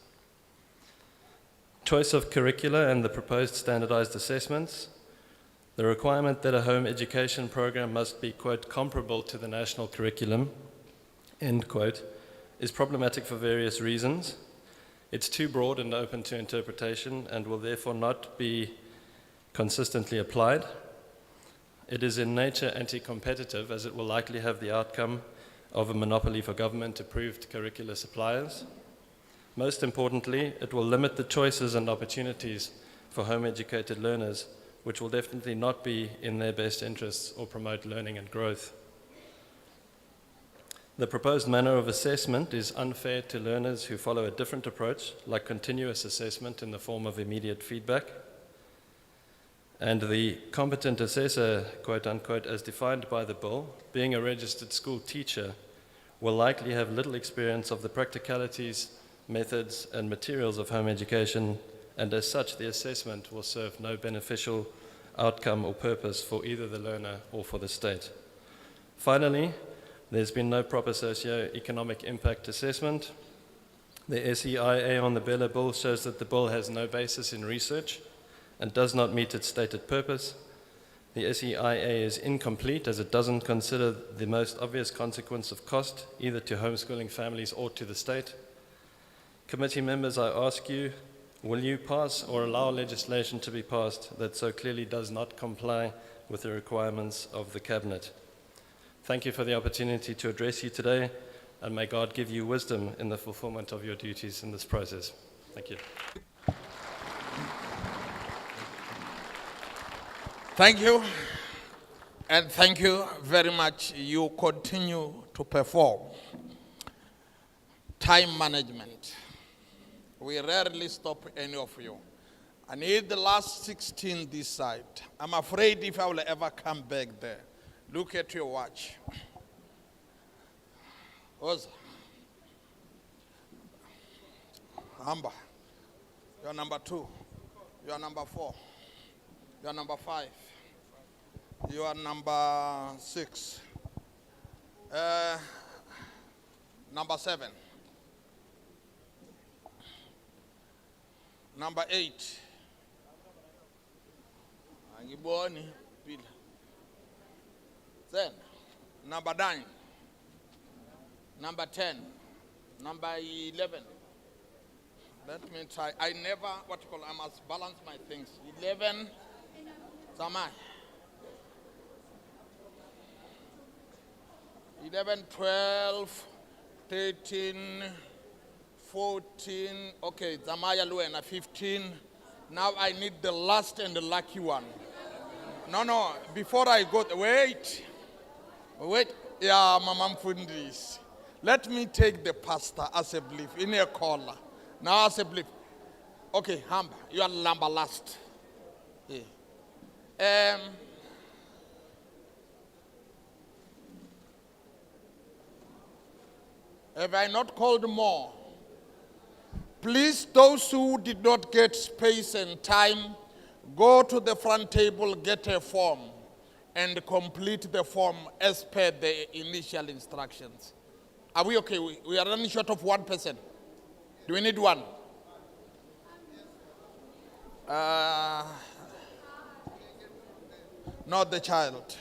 choice of curricula and the proposed standardized assessments, the requirement that a home education program must be, quote, comparable to the national curriculum, end quote, is problematic for various reasons. It's too broad and open to interpretation and will therefore not be consistently applied. It is in nature anti-competitive, as it will likely have the outcome of a monopoly for government-approved curricular suppliers. Most importantly, it will limit the choices and opportunities for home-educated learners, which will definitely not be in their best interests or promote learning and growth. The proposed manner of assessment is unfair to learners who follow a different approach, like continuous assessment in the form of immediate feedback. And the competent assessor, quote unquote, as defined by the bill, being a registered school teacher, will likely have little experience of the practicalities, methods, and materials of home education, and as such, the assessment will serve no beneficial outcome or purpose for either the learner or for the state. Finally, there's been no proper socio-economic impact assessment. The SEIA on the Bella Bill shows that the bill has no basis in research and does not meet its stated purpose. The SEIA is incomplete as it doesn't consider the most obvious consequence of cost, either to homeschooling families or to the state. Committee members, I ask you, will you pass or allow legislation to be passed that so clearly does not comply with the requirements of the Cabinet? Thank you for the opportunity to address you today, and may God give you wisdom in the fulfillment of your duties in this process. Thank you. Thank you, and thank you very much. You continue to perform. Time management. We rarely stop any of you. I need the last 16 this side. I'm afraid if I will ever come back there. Look at your watch. Oza. Hamba. You're number 2. You're number 4. You're number 5. You are number 6. Number 7. Number 8. Angiboni pila. Then, number 9. Number 10. Number 11. Let me try. I must balance my things. 11. Samai. 11, 12, 13, 14. Okay, Zamaya Luena, 15. Now I need the last and the lucky one. No, before I go, wait. Yeah, Mama Mfundis. Let me take the pastor as a belief in a caller. Now as a belief. Okay, Hamba, you are number last. Yeah. Have I not called more? Please, those who did not get space and time, go to the front table, get a form, and complete the form as per the initial instructions. Are we okay? We are running short of 1 person. Do we need one? Not the child.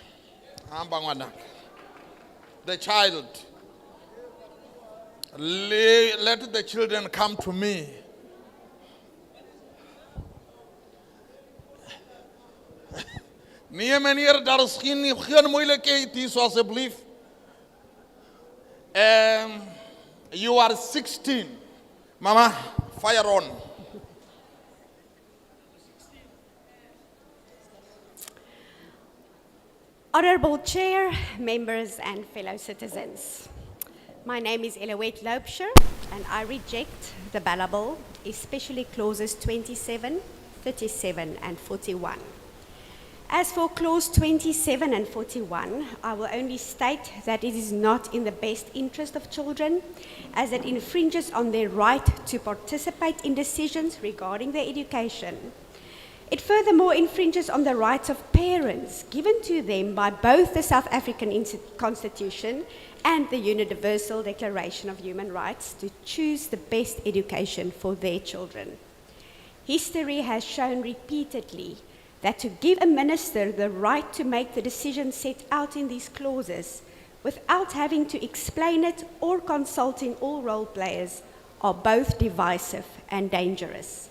The child. Let the children come to me. You are 16. Mama, fire on. Honorable Chair, members and fellow citizens. My name is Eloette Loubser, and I reject the Bella Bill, especially clauses 27, 37, and 41. As for clause 27 and 41, I will only state that it is not in the best interest of children, as it infringes on their right to participate in decisions regarding their education. It furthermore infringes on the rights of parents given to them by both the South African Constitution and the Universal Declaration of Human Rights to choose the best education for their children. History has shown repeatedly that to give a minister the right to make the decisions set out in these clauses without having to explain it or consulting all role players are both divisive and dangerous.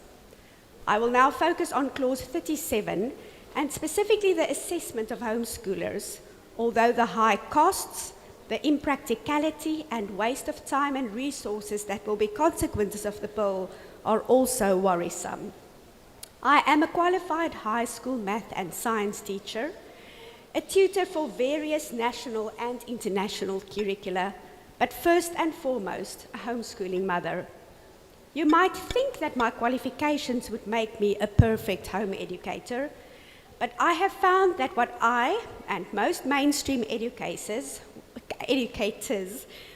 I will now focus on clause 37 and specifically the assessment of homeschoolers, although the high costs, the impracticality and waste of time and resources that will be consequences of the bill are also worrisome. I am a qualified high school math and science teacher, a tutor for various national and international curricula, but first and foremost, a homeschooling mother. You might think that my qualifications would make me a perfect home educator, but I have found that what I and most mainstream educators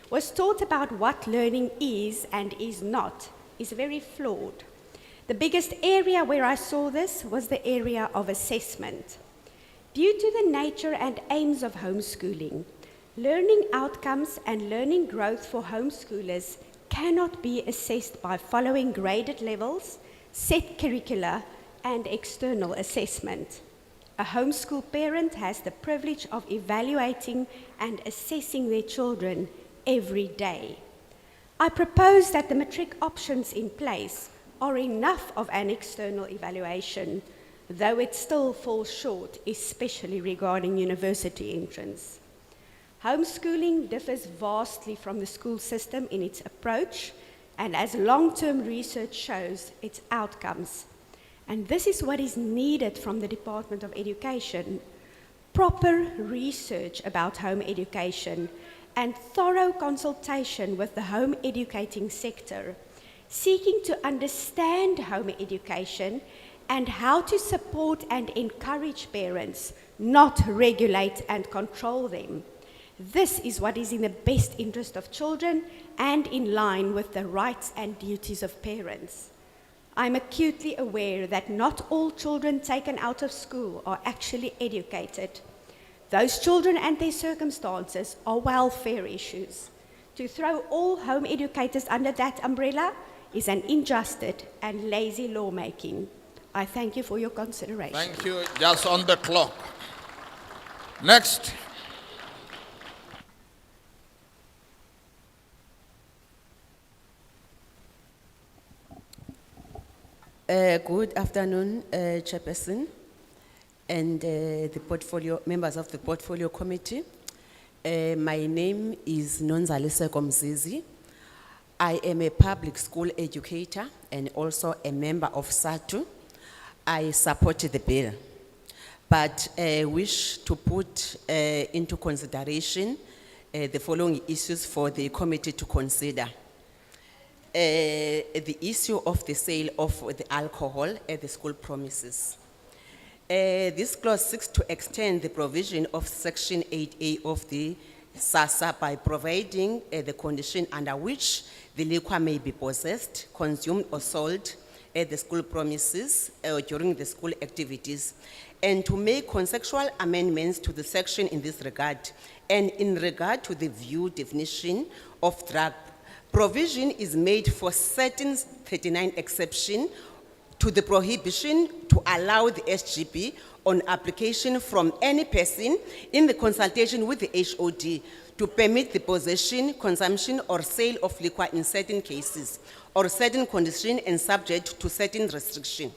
was taught about what learning is and is not is very flawed. The biggest area where I saw this was the area of assessment. Due to the nature and aims of homeschooling, learning outcomes and learning growth for homeschoolers cannot be assessed by following graded levels, set curricula, and external assessment. A homeschool parent has the privilege of evaluating and assessing their children every day. I propose that the matric options in place are enough of an external evaluation, though it still falls short, especially regarding university entrance. Homeschooling differs vastly from the school system in its approach and, as long-term research shows, its outcomes. And this is what is needed from the Department of Education: proper research about home education and thorough consultation with the home educating sector, seeking to understand home education and how to support and encourage parents, not regulate and control them. This is what is in the best interest of children and in line with the rights and duties of parents. I'm acutely aware that not all children taken out of school are actually educated. Those children and their circumstances are welfare issues. To throw all home educators under that umbrella is an injustice and lazy lawmaking. I thank you for your consideration. Thank you. Just on the clock. Next. Good afternoon, Chairperson, and the portfolio members of the Portfolio Committee. My name is Nonzalise Komzizi. I am a public school educator and also a member of SATU. I support the bill, but wish to put into consideration the following issues for the committee to consider. The issue of the sale of the alcohol at the school premises. This clause seeks to extend the provision of Section 8A of the SASA by providing the condition under which the liquor may be possessed, consumed or sold at the school premises or during the school activities, and to make conceptual amendments to the section in this regard. And in regard to the view definition of drug, provision is made for certain 39 exception to the prohibition to allow the SGB on application from any person in the consultation with the HOD to permit the possession, consumption, or sale of liquor in certain cases, or certain conditions and subject to certain restriction.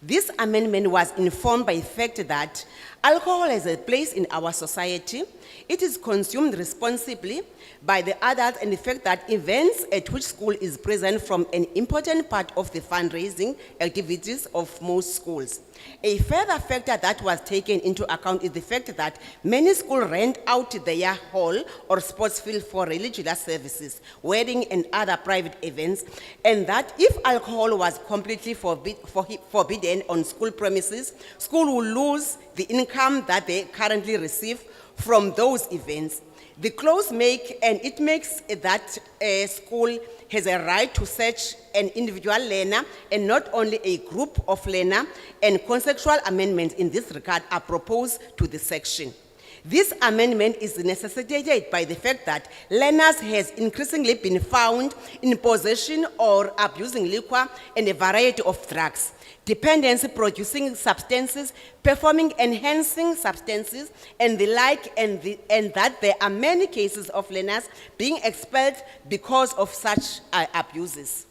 This amendment was informed by the fact that alcohol has a place in our society. It is consumed responsibly by the adults, and the fact that events at which school is present from an important part of the fundraising activities of most schools. A further factor that was taken into account is the fact that many schools rent out their hall or sports field for religious services, wedding and other private events, and that if alcohol was completely forbidden on school premises, school will lose the income that they currently receive from those events. The clause makes that a school has a right to search an individual learner and not only a group of learners, and conceptual amendments in this regard are proposed to the section. This amendment is necessitated by the fact that learners has increasingly been found in possession or abusing liquor and a variety of drugs. dependency-producing substances, performing-enhancing substances, and the like, and that there are many cases of learners being expelled because of such abuses.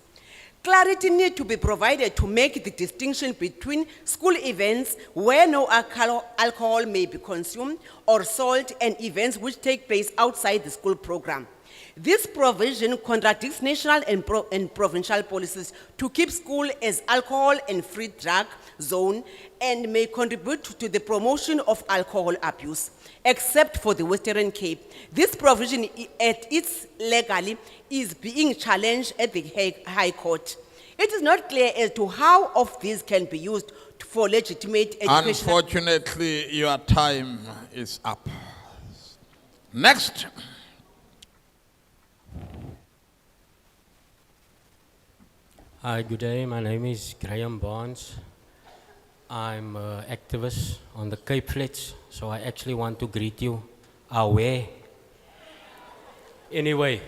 Clarity needs to be provided to make the distinction between school events where no alcohol may be consumed or sold and events which take place outside the school program. This provision contradicts national and provincial policies to keep school as alcohol and free drug zone and may contribute to the promotion of alcohol abuse, except for the Western Cape. This provision at its legally is being challenged at the High Court. It is not clear as to how of these can be used for legitimate education. Unfortunately, your time is up. Next. Hi, good day. My name is Graham Barnes. I'm an activist on the Cape Flats, so I actually want to greet you away. Anyway,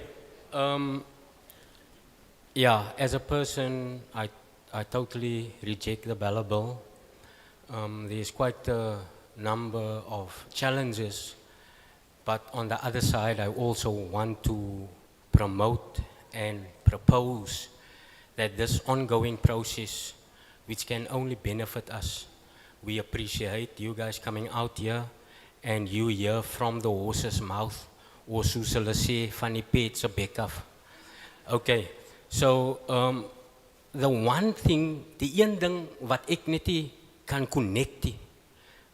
yeah, as a person, I totally reject the Bella Bill. There's quite a number of challenges, but on the other side, I also want to promote and propose that this ongoing process, which can only benefit us, we appreciate you guys coming out here and you hear from the horse's mouth, or soos hulle sê, van die pet se bek af. Okay, so the one thing, die een ding wat ek net nie kan connect nie,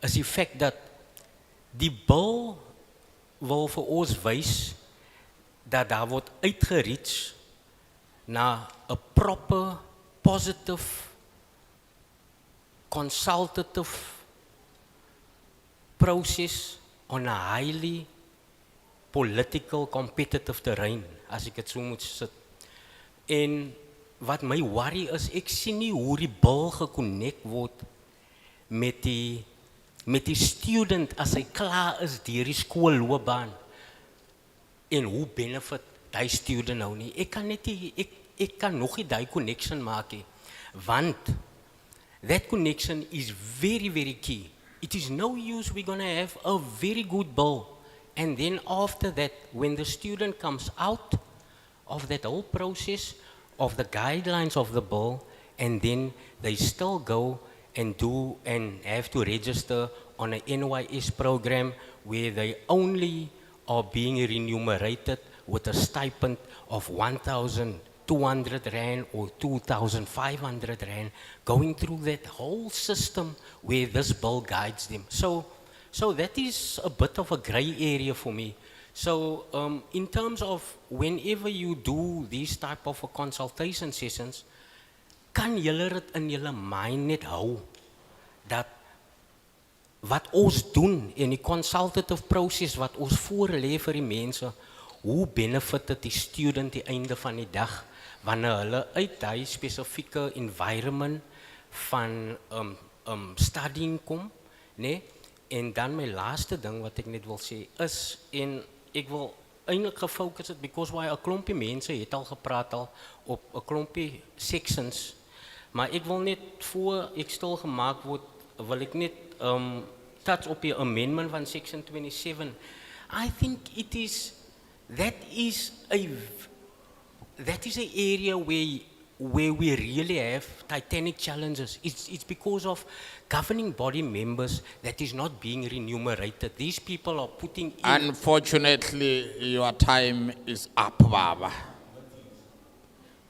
is die feit dat die bil wil vir ons wys dat daar word uitgereach na a proper, positive, consultative process on a highly political, competitive terrein, as ek het so moet sit. En wat my worry is, ek sien nie hoe die bil geconnect word met die student as hy klaar is deur die skoolloopbaan. En hoe benefit die student nou nie. Ek kan nog nie die connection maak nie, want that connection is very, very key. It is no use we're going to have a very good bill, and then after that, when the student comes out of that whole process, of the guidelines of the bill, and then they still go and do and have to register on an NYS program where they only are being remunerated with a stipend of 1,200 Rand or 2,500 Rand, going through that whole system where this bill guides them. So that is a bit of a gray area for me. So in terms of whenever you do these type of consultation sessions, kan julle dit in julle mind net hou dat wat ons doen in die consultative process wat ons voorlê vir die mense, hoe benefit dit die student die einde van die dag wanneer hulle uit die spesifieke environment van studying kom, nee? En dan my laaste ding wat ek net wil sê is, en ek wil eintlik gefokus het, because why 'n klompie mense het al gepraat al op 'n klompie sections, maar ek wil net voor ek stil gemaak word, wil ek net touch op die amendment van section 27. I think that is an area where we really have titanic challenges. It's because of governing body members that is not being remunerated. These people are putting in... Unfortunately, your time is up, Baba.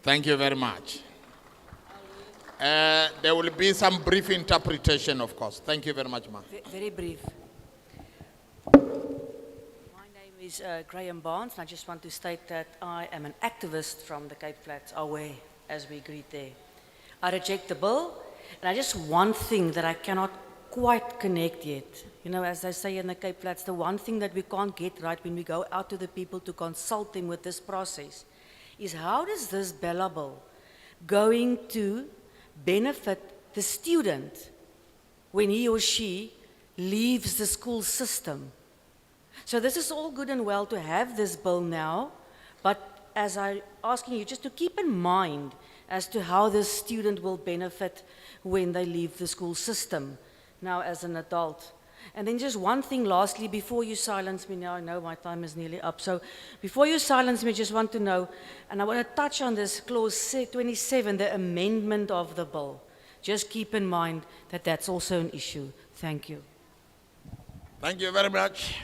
Thank you very much. There will be some brief interpretation, of course. Thank you very much, ma'am. Very brief. My name is Graham Barnes, and I just want to state that I am an activist from the Cape Flats, away, as we greet there. I reject the bill, and I just one thing that I cannot quite connect yet. You know, as they say in the Cape Flats, the one thing that we can't get right when we go out to the people to consult them with this process is how does this Bella bill going to benefit the student when he or she leaves the school system? So this is all good and well to have this bill now, but as I'm asking you just to keep in mind, as to how this student will benefit when they leave the school system now as an adult. And then just one thing lastly, before you silence me now, I know my time is nearly up. So before you silence me, just want to know, and I want to touch on this clause 27, the amendment of the bill. Just keep in mind that that's also an issue. Thank you. Thank you very much.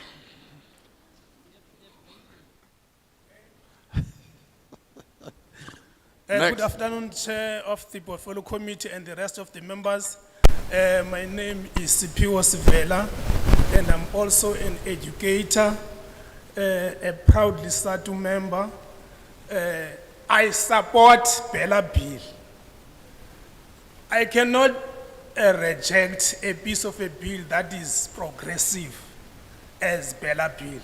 Good afternoon, Chair of the Portfolio Committee and the rest of the members. My name is Sipiwo Sivela, and I'm also an educator, a proudly SATU member. I support Bella Bill. I cannot reject a piece of a bill that is progressive as Bella Bill.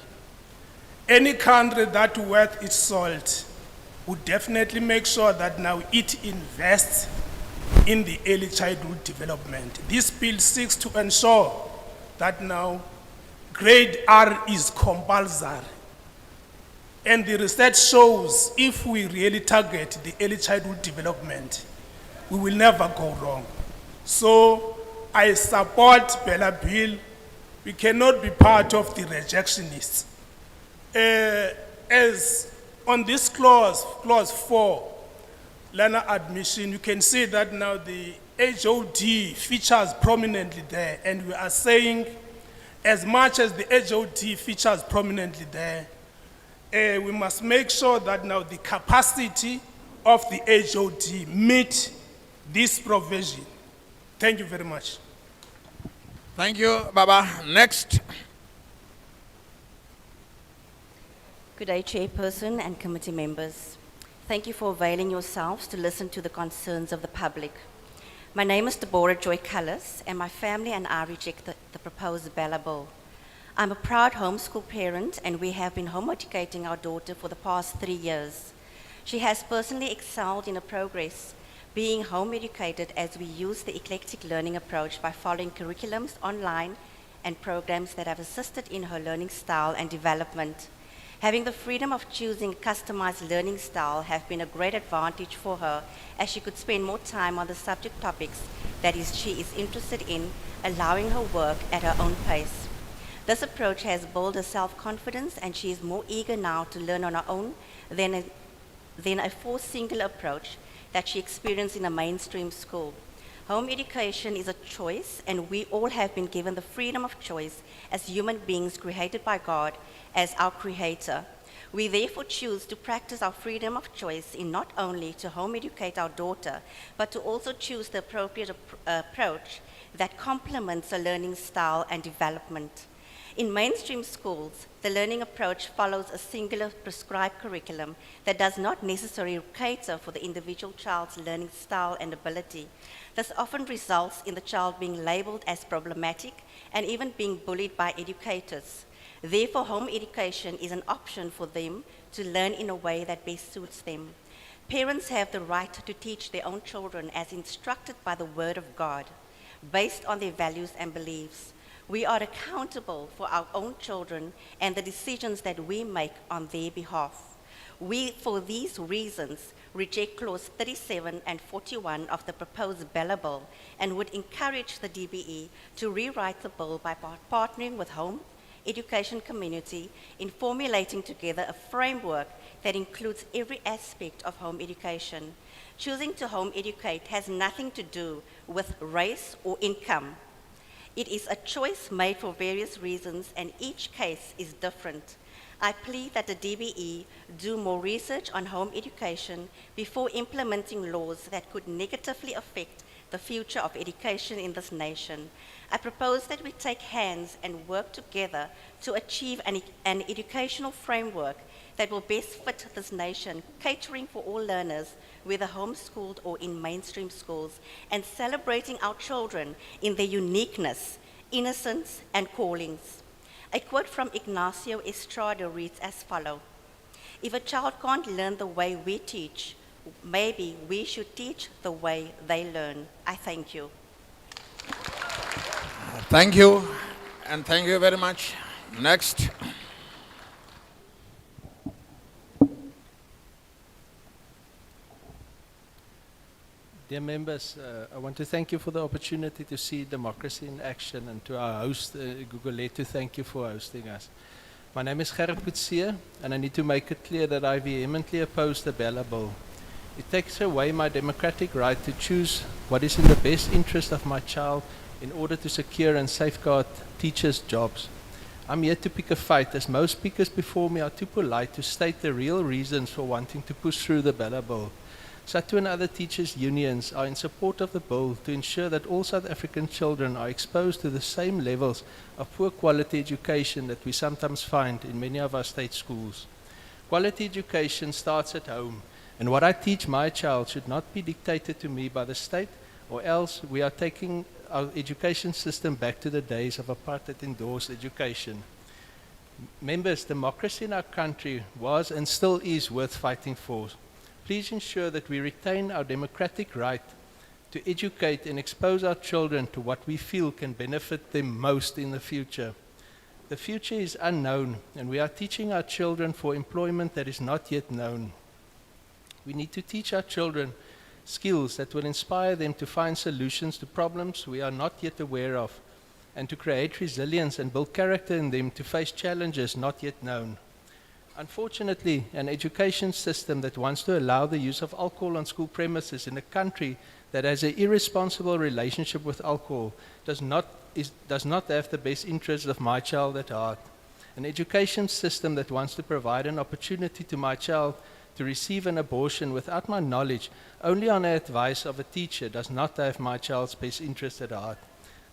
Any country that worth its salt would definitely make sure that now it invests in the early childhood development. This bill seeks to ensure that now grade R is compulsory. And the research shows if we really target the early childhood development, we will never go wrong. So I support Bella Bill. We cannot be part of the rejectionists. As on this clause 4, learner admission, you can see that now the HOD features prominently there, and we are saying as much as the HOD features prominently there, we must make sure that now the capacity of the HOD meet this provision. Thank you very much. Thank you, Baba. Next. Good day, Chairperson and committee members. Thank you for availing yourselves to listen to the concerns of the public. My name is Deborah Joy Cullis, and my family and I reject the proposed Bella Bill. I'm a proud homeschool parent, and we have been home educating our daughter for the past 3 years. She has personally excelled in her progress, being home educated as we use the eclectic learning approach by following curriculums online and programs that have assisted in her learning style and development. Having the freedom of choosing a customized learning style have been a great advantage for her, as she could spend more time on the subject topics that she is interested in, allowing her work at her own pace. This approach has built her self-confidence, and she is more eager now to learn on her own than a forced single approach that she experienced in a mainstream school. Home education is a choice, and we all have been given the freedom of choice as human beings created by God as our creator. We therefore choose to practice our freedom of choice in not only to home educate our daughter, but to also choose the appropriate approach that complements her learning style and development. In mainstream schools, the learning approach follows a singular prescribed curriculum that does not necessarily cater for the individual child's learning style and ability. This often results in the child being labeled as problematic and even being bullied by educators. Therefore, home education is an option for them to learn in a way that best suits them. Parents have the right to teach their own children as instructed by the Word of God, based on their values and beliefs. We are accountable for our own children and the decisions that we make on their behalf. We, for these reasons, reject clause 37 and 41 of the proposed Bella Bill and would encourage the DBE to rewrite the bill by partnering with home education community in formulating together a framework that includes every aspect of home education. Choosing to home educate has nothing to do with race or income. It is a choice made for various reasons, and each case is different. I plead that the DBE do more research on home education before implementing laws that could negatively affect the future of education in this nation. I propose that we take hands and work together to achieve an educational framework that will best fit this nation, catering for all learners, whether homeschooled or in mainstream schools, and celebrating our children in their uniqueness, innocence, and callings. A quote from Ignacio Estrada reads as follows: "If a child can't learn the way we teach, maybe we should teach the way they learn." I thank you. Thank you, and thank you very much. Next. Dear members, I want to thank you for the opportunity to see democracy in action, and to our host, Gugulethu, thank you for hosting us. My name is Gerrit Coetzee, and I need to make it clear that I vehemently oppose the Bella Bill. It takes away my democratic right to choose what is in the best interest of my child in order to secure and safeguard teachers' jobs. I'm here to pick a fight, as most speakers before me are too polite to state the real reasons for wanting to push through the Bella Bill. SATU and other teachers' unions are in support of the bill to ensure that all South African children are exposed to the same levels of poor quality education that we sometimes find in many of our state schools. Quality education starts at home, and what I teach my child should not be dictated to me by the state, or else we are taking our education system back to the days of apartheid-endorsed education. Members, democracy in our country was and still is worth fighting for. Please ensure that we retain our democratic right to educate and expose our children to what we feel can benefit them most in the future. The future is unknown, and we are teaching our children for employment that is not yet known. We need to teach our children skills that will inspire them to find solutions to problems we are not yet aware of, and to create resilience and build character in them to face challenges not yet known. Unfortunately, an education system that wants to allow the use of alcohol on school premises in a country that has an irresponsible relationship with alcohol does not have the best interests of my child at heart. An education system that wants to provide an opportunity to my child to receive an abortion without my knowledge, only on the advice of a teacher, does not have my child's best interest at heart.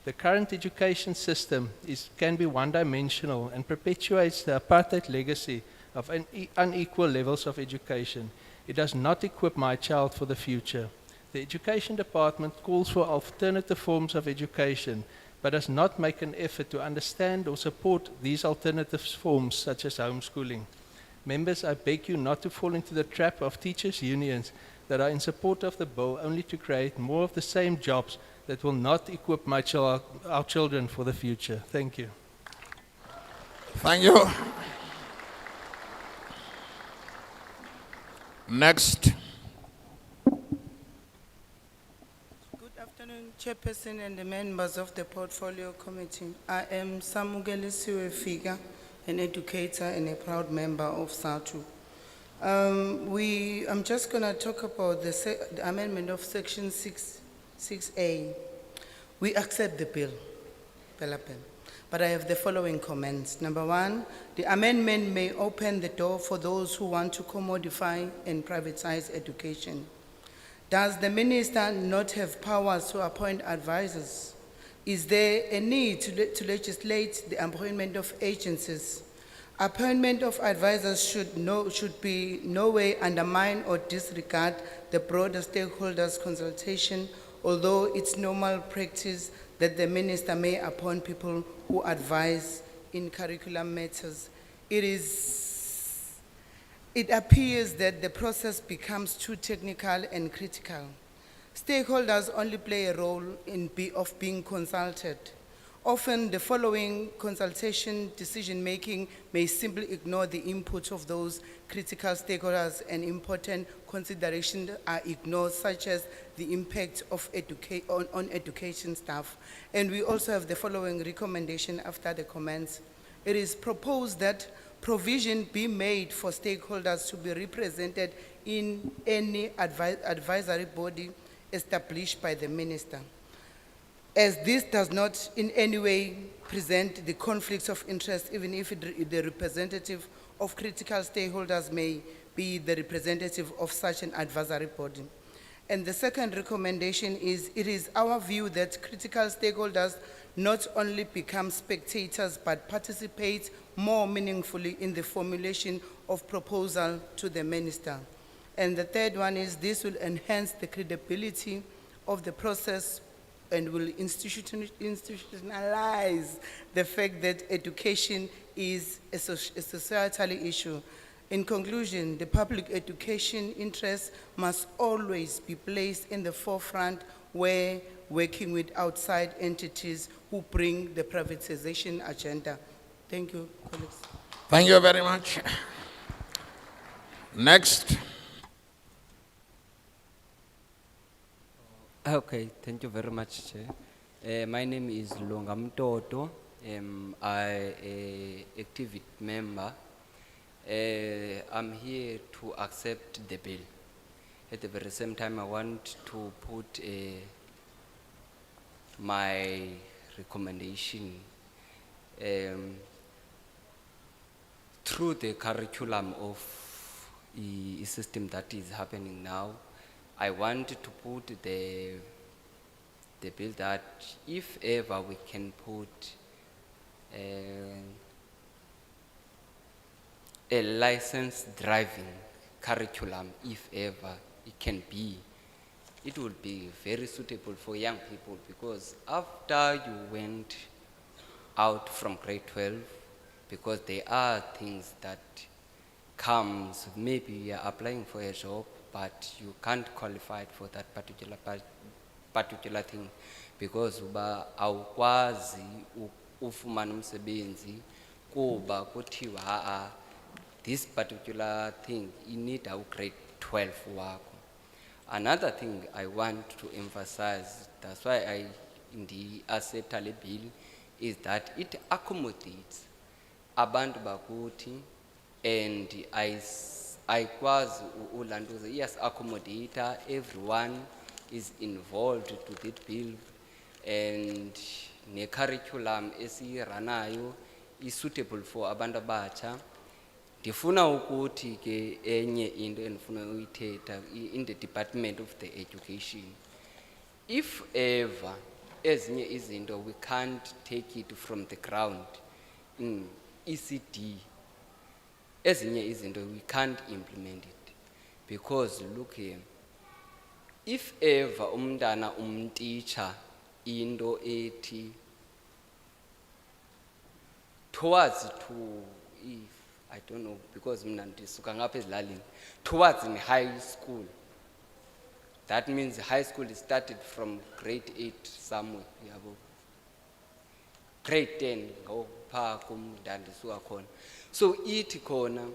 The current education system can be one-dimensional and perpetuates the apartheid legacy of unequal levels of education. It does not equip my child for the future. The Education Department calls for alternative forms of education, but does not make an effort to understand or support these alternative forms, such as homeschooling. Members, I beg you not to fall into the trap of teachers' unions that are in support of the bill only to create more of the same jobs that will not equip our children for the future. Thank you. Thank you. Next. Good afternoon, Chairperson and the members of the Portfolio Committee. I am Gugulethu Fika, an educator and a proud member of SATU. I'm just going to talk about the amendment of Section 6A. We accept the bill, but I have the following comments. Number one, the amendment may open the door for those who want to commodify and privatize education. Does the minister not have powers to appoint advisors? Is there a need to legislate the appointment of agencies? Appointment of advisors should be no way undermine or disregard the broader stakeholders' consultation, although it's normal practice that the minister may appoint people who advise in curriculum matters. It appears that the process becomes too technical and critical. Stakeholders only play a role of being consulted. Often the following consultation decision-making may simply ignore the input of those critical stakeholders, and important considerations are ignored, such as the impact of on education staff. And we also have the following recommendation after the comments. It is proposed that provision be made for stakeholders to be represented in any advisory body established by the minister, as this does not in any way present the conflicts of interest, even if the representative of critical stakeholders may be the representative of such an advisory body. And the second recommendation is, it is our view that critical stakeholders not only become spectators, but participate more meaningfully in the formulation of proposal to the minister. And the third one is, this will enhance the credibility of the process and will institutionalize the fact that education is a societal issue. In conclusion, the public education interest must always be placed in the forefront where working with outside entities who bring the privatization agenda. Thank you, colleagues. Thank you very much. Next. Okay, thank you very much, Chair. My name is Longam Toto. I a activist member. I'm here to accept the bill. At the very same time, I want to put my recommendation through the curriculum of the system that is happening now. I want to put the bill that if ever we can put a licensed driving curriculum, if ever it can be, it would be very suitable for young people, because after you went out from grade 12, because there are things that comes, maybe you are applying for a job, but you can't qualify for that particular thing, because uba awukwazi ufumana umsebenzi kuba kuthiwa this particular thing you need a grade 12 wako. Another thing I want to emphasize, that's why I indeed accept a bill, is that it accommodates abantu bakuthi, and I was ulanduza, yes, accommodator, everyone is involved to that bill, and ne curriculum esiranayo is suitable for abantu abatsha. Ndifuna ukuthi ke enye into endifuna uyithetha in the Department of the Education. If ever ezinye izinto we can't take it from the ground in ECD, ezinye izinto we can't implement it, because look here, if ever umntana umteacher into ethi towards to, if I don't know, because mina ndisuka ngapha ezilalini, towards in high school, that means high school is started from grade 8 somewhere, yabo, grade 10 ngopha kumndandisuka khona. So ithi khona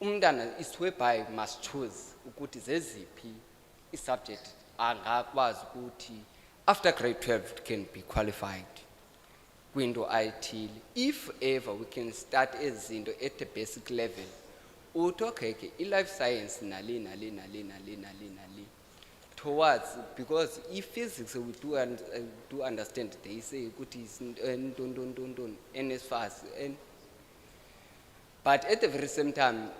umntana is whereby must choose ukuthi zeziphi i-subject angakwazi ukuthi after grade 12 can be qualified kwinto ayithile. If ever we can start ezinto at the basic level, uthi okay ke i-life science nale towards, because physics we do understand, they say ukuthi NSFAS, but at the very same time,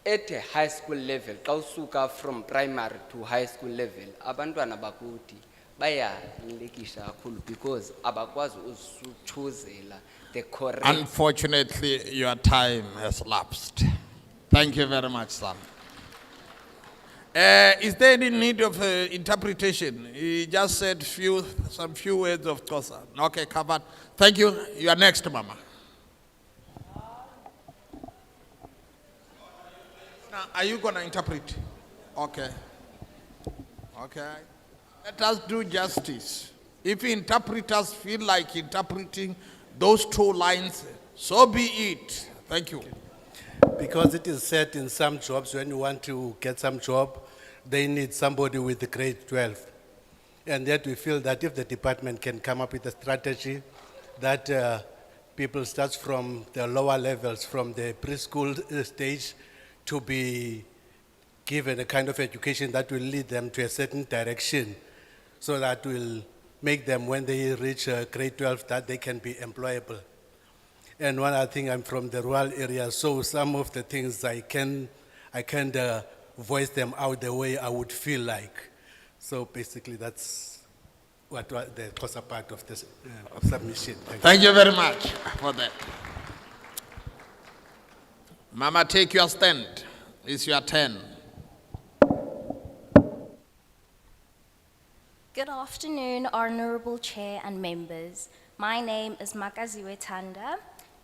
at the high school level, kawusuka from primary to high school level, abantwana bakuthi bayalekisha kakhulu, because abakwazi uzuchuzela the correct. Unfortunately, your time has lapsed. Thank you very much, son. Is there any need of interpretation? He just said some few words of Xhosa. Okay, covered. Thank you. You are next, Mama. Now, are you going to interpret? Okay. Okay. Let us do justice. If interpreters feel like interpreting those 2 lines, so be it. Thank you. Because it is said in some jobs, when you want to get some job, they need somebody with the grade 12. And yet we feel that if the department can come up with a strategy that people start from the lower levels, from the preschool stage, to be given a kind of education that will lead them to a certain direction, so that will make them, when they reach grade 12, that they can be employable. And one other thing, I'm from the rural area, so some of the things I can't voice them out the way I would feel like. So basically that's what the Xhosa part of this submission. Thank you very much for that. Mama, take your stand. It's your turn. Good afternoon, Honorable Chair and members. My name is Makaziwe Tanda,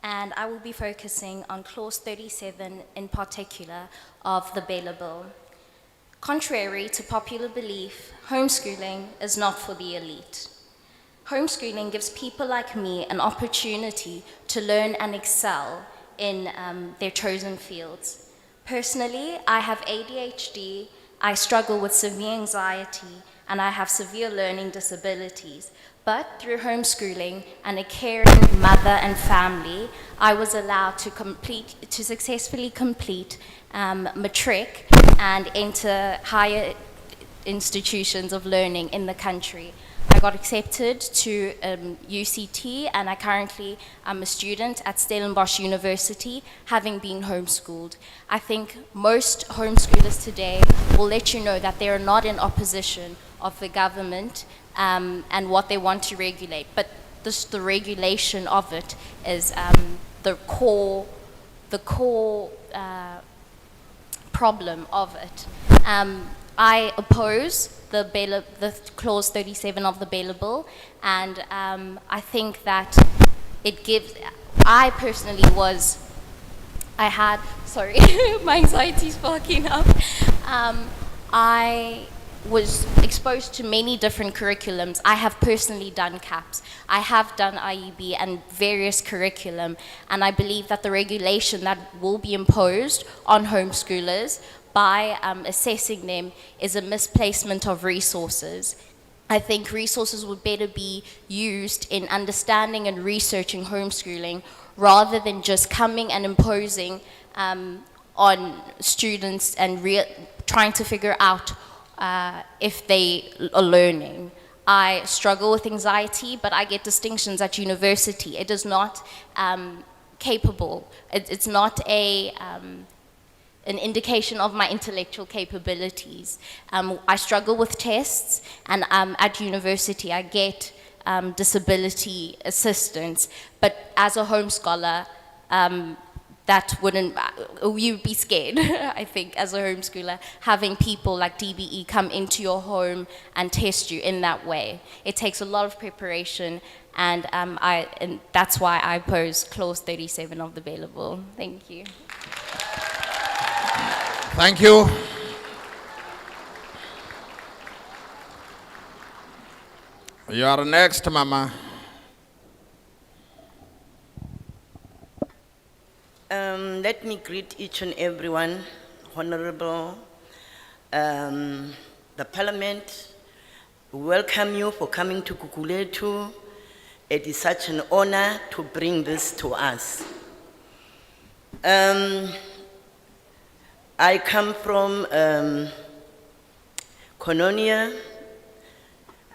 and I will be focusing on Clause 37 in particular of the Bela Bill. Contrary to popular belief, homeschooling is not for the elite. Homeschooling gives people like me an opportunity to learn and excel in their chosen fields. Personally, I have ADHD, I struggle with severe anxiety, and I have severe learning disabilities. But through homeschooling and a caring mother and family, I was allowed to successfully complete matric and enter higher institutions of learning in the country. I got accepted to UCT, and I currently am a student at Stellenbosch University, having been homeschooled. I think most homeschoolers today will let you know that they are not in opposition of the government and what they want to regulate, but the regulation of it is the core problem of it. I oppose the clause 37 of the Bail Bill, and I think that it gives, I personally sorry, my anxiety is sparking up. I was exposed to many different curriculums. I have personally done CAPS. I have done IEB and various curriculum, and I believe that the regulation that will be imposed on homeschoolers by assessing them is a misplacement of resources. I think resources would better be used in understanding and researching homeschooling rather than just coming and imposing on students and trying to figure out if they are learning. I struggle with anxiety, but I get distinctions at university. It is not capable. It's not an indication of my intellectual capabilities. I struggle with tests, and at university I get disability assistance, but as a home scholar, that wouldn't, you'd be scared, I think, as a homeschooler, having people like DBE come into your home and test you in that way. It takes a lot of preparation, and that's why I oppose clause 37 of the Bail Bill. Thank you. Thank you. You are next, Mama. Let me greet each and everyone, Honorable, the Parliament. Welcome you for coming to Gugulethu. It is such an honor to bring this to us. I come from Kononia.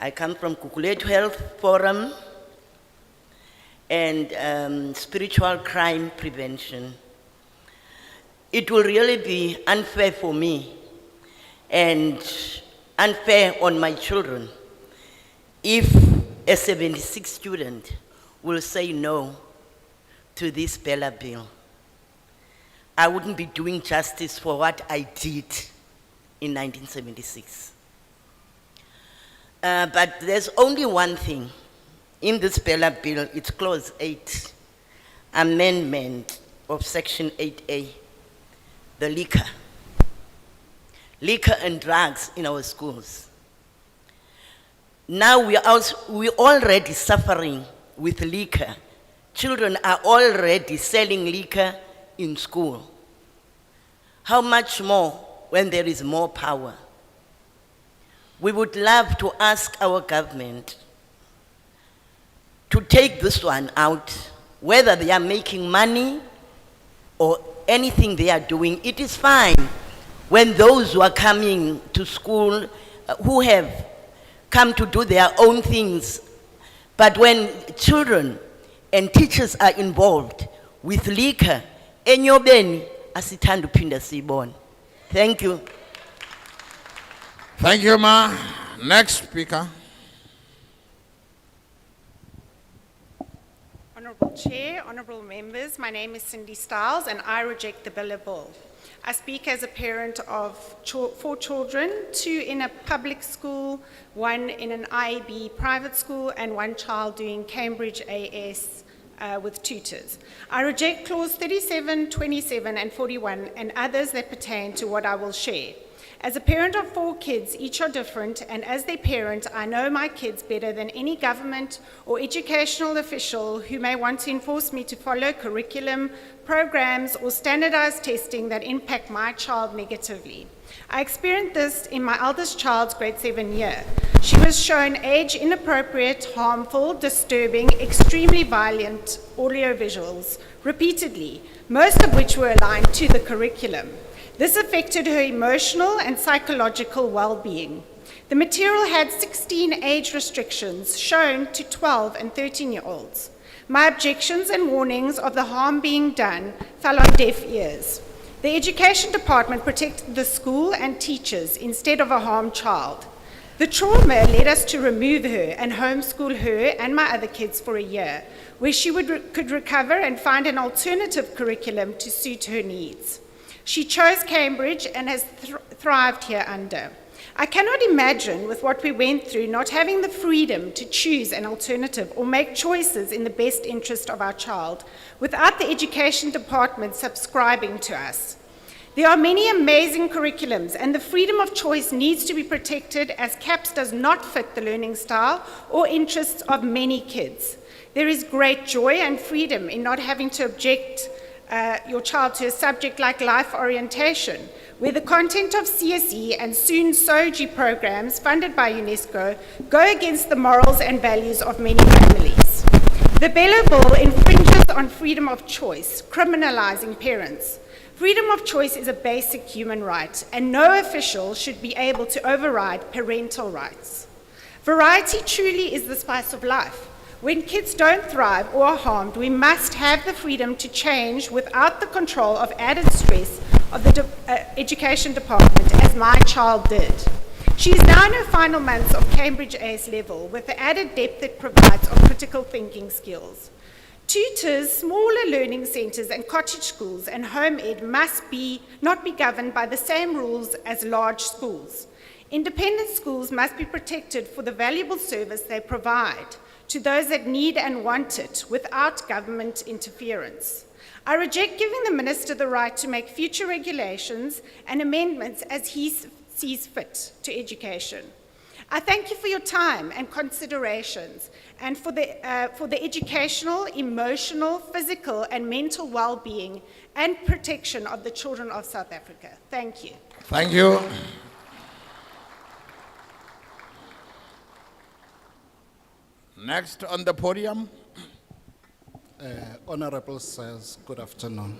I come from Gugulethu Health Forum and spiritual crime prevention. It will really be unfair for me and unfair on my children if a 76 student will say no to this Bail Bill. I wouldn't be doing justice for what I did in 1976. But there's only one thing in this Bail Bill. It's clause 8, amendment of section 8A, the liquor and drugs in our schools. Now we're already suffering with liquor. Children are already selling liquor in school. How much more when there is more power? We would love to ask our government to take this one out, whether they are making money or anything they are doing. It is fine when those who are coming to school, who have come to do their own things, but when children and teachers are involved with liquor, enyobeni asithanda uphinda siyibone. Thank you. Thank you, Ma. Next speaker. Honourable Chair, honourable members, my name is Cindy Stiles and I reject the Bail Bill. I speak as a parent of 4 children, 2 in a public school, 1 in an IEB private school, and 1 child doing Cambridge AS with tutors. I reject clause 37, 27, and 41 and others that pertain to what I will share. As a parent of 4 kids, each are different, and as their parent, I know my kids better than any government or educational official who may want to enforce me to follow curriculum, programs, or standardized testing that impact my child negatively. I experienced this in my eldest child's grade 7 year. She was shown age-inappropriate, harmful, disturbing, extremely violent audiovisuals repeatedly, most of which were aligned to the curriculum. This affected her emotional and psychological well-being. The material had 16 age restrictions shown to 12 and 13-year-olds. My objections and warnings of the harm being done fell on deaf ears. The education department protected the school and teachers instead of a harmed child. The trauma led us to remove her and homeschool her and my other kids for a year, where she could recover and find an alternative curriculum to suit her needs. She chose Cambridge and has thrived here under. I cannot imagine, with what we went through, not having the freedom to choose an alternative or make choices in the best interest of our child, without the education department subscribing to us. There are many amazing curriculums, and the freedom of choice needs to be protected, as CAPS does not fit the learning style or interests of many kids. There is great joy and freedom in not having to object your child to a subject like life orientation, where the content of CSE and soon SOGI programs funded by UNESCO go against the morals and values of many families. The Bello Bill infringes on freedom of choice, criminalizing parents. Freedom of choice is a basic human right, and no official should be able to override parental rights. Variety truly is the spice of life. When kids don't thrive or are harmed, we must have the freedom to change without the control of added stress of the education department, as my child did. She is now in her final months of Cambridge ACE level, with the added depth it provides of critical thinking skills. Tutors, smaller learning centres and cottage schools and home ed must not be governed by the same rules as large schools. Independent schools must be protected for the valuable service they provide to those that need and want it without government interference. I reject giving the Minister the right to make future regulations and amendments as he sees fit to education. I thank you for your time and considerations, and for the educational, emotional, physical, and mental well-being and protection of the children of South Africa. Thank you. Thank you. Next on the podium. Honorable Sirs, good afternoon.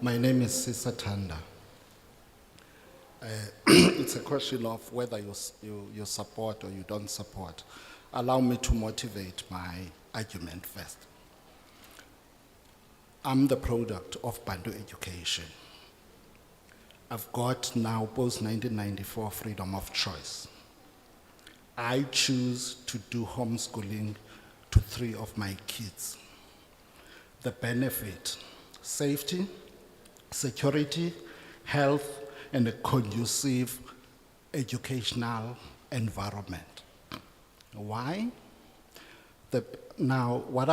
My name is Sisa Tanda. It's a question of whether you support or you don't support. Allow me to motivate my argument first. I'm the product of Bantu education. I've got now post-1994 freedom of choice. I choose to do homeschooling to 3 of my kids. The benefit: safety, security, health, and a conducive educational environment. Why? Now, what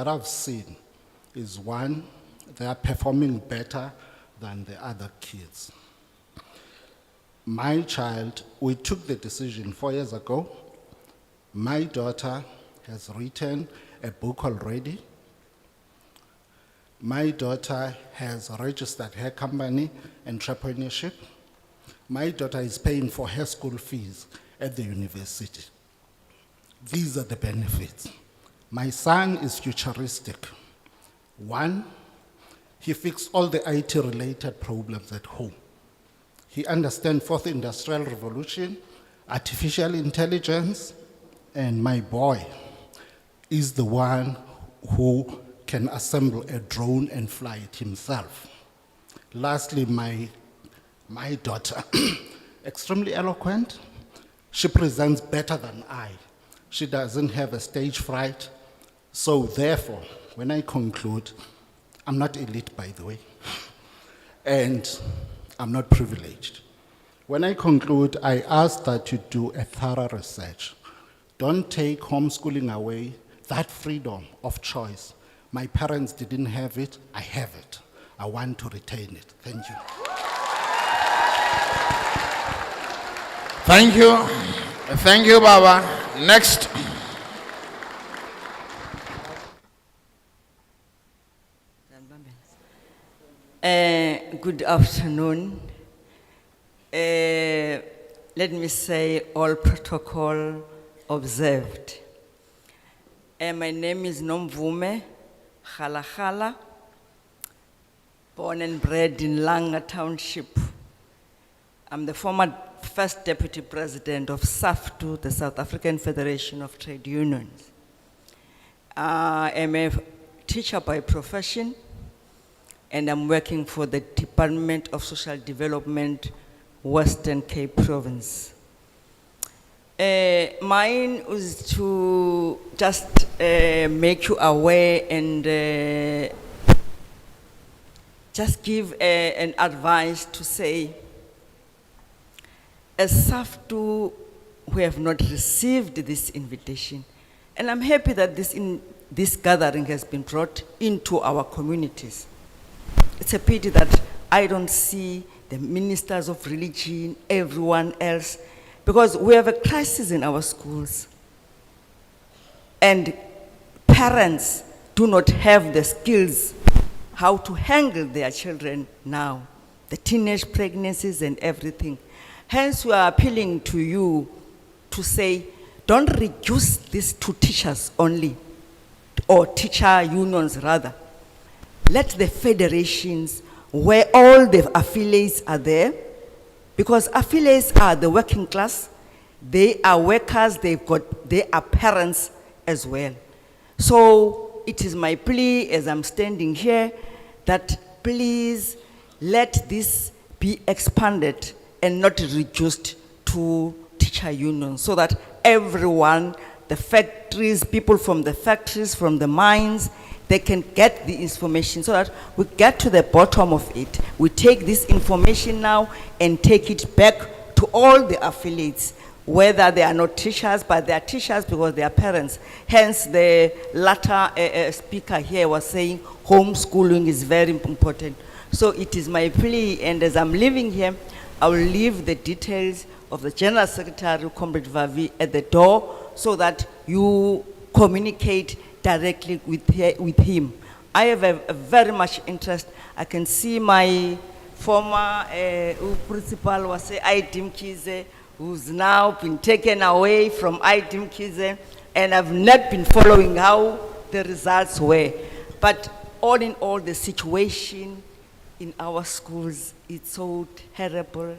I've seen is, one, they are performing better than the other kids. My child, we took the decision 4 years ago. My daughter has written a book already. My daughter has registered her company, entrepreneurship. My daughter is paying for her school fees at the university. These are the benefits. My son is futuristic. One, he fixed all the IT-related problems at home. He understands 4th Industrial Revolution, artificial intelligence, and my boy is the one who can assemble a drone and fly it himself. Lastly, my daughter, extremely eloquent. She presents better than I. She doesn't have a stage fright. So therefore, when I conclude, I'm not elite, by the way, and I'm not privileged. When I conclude, I ask that you do a thorough research. Don't take homeschooling away, that freedom of choice. My parents didn't have it, I have it. I want to retain it. Thank you. Thank you. Thank you, Baba. Next. Good afternoon. let me say, all protocol observed. My name is Nomvume Khalakhala, born and bred in Langa Township. I'm the former first deputy president of SAFTU, the South African Federation of Trade Unions. I'm a teacher by profession, and I'm working for the Department of Social Development, Western Cape Province. Mine is to just make you aware and just give an advice to say, as SAFTU, we have not received this invitation, and I'm happy that this gathering has been brought into our communities. It's a pity that I don't see the ministers of religion, everyone else, because we have a crisis in our schools. And parents do not have the skills how to handle their children now, the teenage pregnancies and everything. Hence, we are appealing to you to say, don't reduce this to teachers only, or teacher unions rather. Let the federations, where all the affiliates are there, because affiliates are the working class, they are workers, they are parents as well. So it is my plea as I'm standing here that please let this be expanded and not reduced to teacher unions, so that everyone, the factories, people from the factories, from the mines, they can get the information so that we get to the bottom of it. We take this information now and take it back to all the affiliates, whether they are not teachers, but they are teachers because they are parents. Hence, the latter speaker here was saying homeschooling is very important. So it is my plea, and as I'm leaving here, I will leave the details of the General Secretary, Comrade Vavi, at the door so that you communicate directly with him. I have a very much interest. I can see my former principal was Idim Kize, who's now been taken away from Idim Kize, and I've not been following how the results were. But all in all, the situation in our schools, it's so terrible,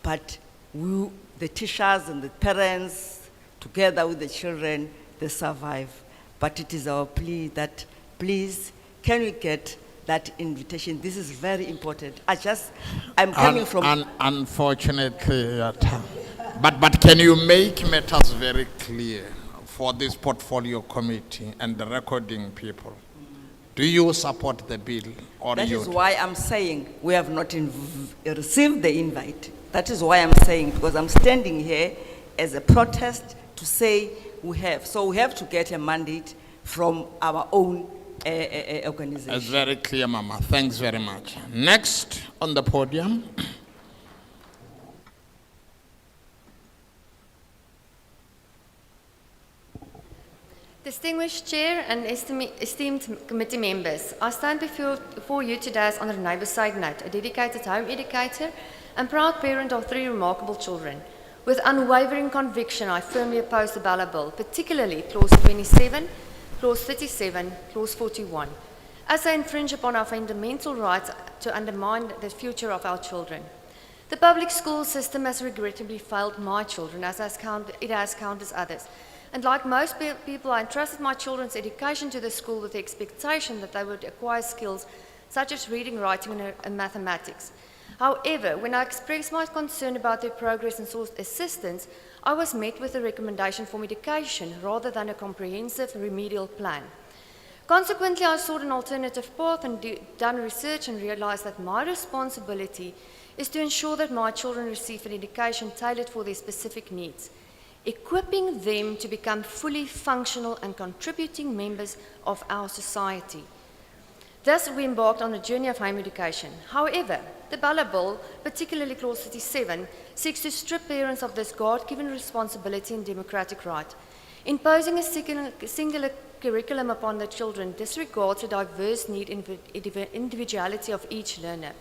but we, the teachers and the parents, together with the children, they survive. But it is our plea that, please, can we get that invitation? This is very important. I'm coming from... Unfortunately, but can you make matters very clear for this portfolio committee and the recording people? Do you support the bill? Or that you is why I'm saying we have not received the invite. That is why I'm saying, because I'm standing here as a protest to say we have. So we have to get a mandate from our own organization. That's very clear, Mama. Thanks very much. Next on the podium. Distinguished Chair and esteemed committee members, I stand before you today as Honourable Neighbour Side Note, a dedicated home educator and proud parent of 3 remarkable children. With unwavering conviction, I firmly oppose the Bala Bill, particularly Clause 27, Clause 37, Clause 41, as they infringe upon our fundamental rights to undermine the future of our children. The public school system has regrettably failed my children, as it has countless others. And like most people, I entrusted my children's education to the school with the expectation that they would acquire skills such as reading, writing, and mathematics. However, when I expressed my concern about their progress and sought assistance, I was met with a recommendation for medication rather than a comprehensive remedial plan. Consequently, I sought an alternative path and done research and realized that my responsibility is to ensure that my children receive an education tailored for their specific needs, equipping them to become fully functional and contributing members of our society. Thus, we embarked on a journey of home education. However, the Bala Bill, particularly Clause 37, seeks to strip parents of this God-given responsibility and democratic right. Imposing a singular curriculum upon the children disregards the diverse need and individuality of each learner.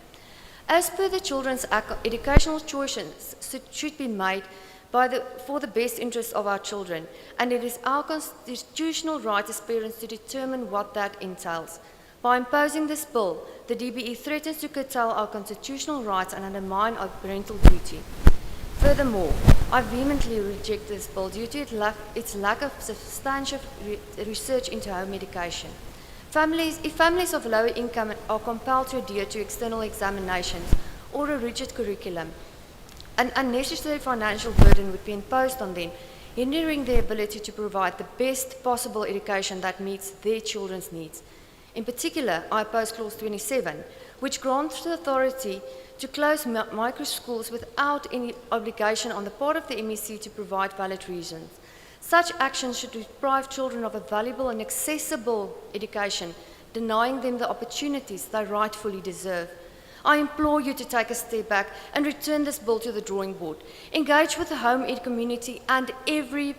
As per the Children's Act, educational choices should be made for the best interests of our children, and it is our constitutional right as parents to determine what that entails. By imposing this bill, the DBE threatens to curtail our constitutional rights and undermine our parental duty. Furthermore, I vehemently reject this bill due to its lack of substantial research into home education. If families of lower income are compelled to adhere to external examinations or a rigid curriculum, an unnecessary financial burden would be imposed on them, hindering their ability to provide the best possible education that meets their children's needs. In particular, I oppose Clause 27, which grants the authority to close micro schools without any obligation on the part of the MEC to provide valid reasons. Such actions should deprive children of a valuable and accessible education, denying them the opportunities they rightfully deserve. I implore you to take a step back and return this bill to the drawing board. Engage with the home ed community and every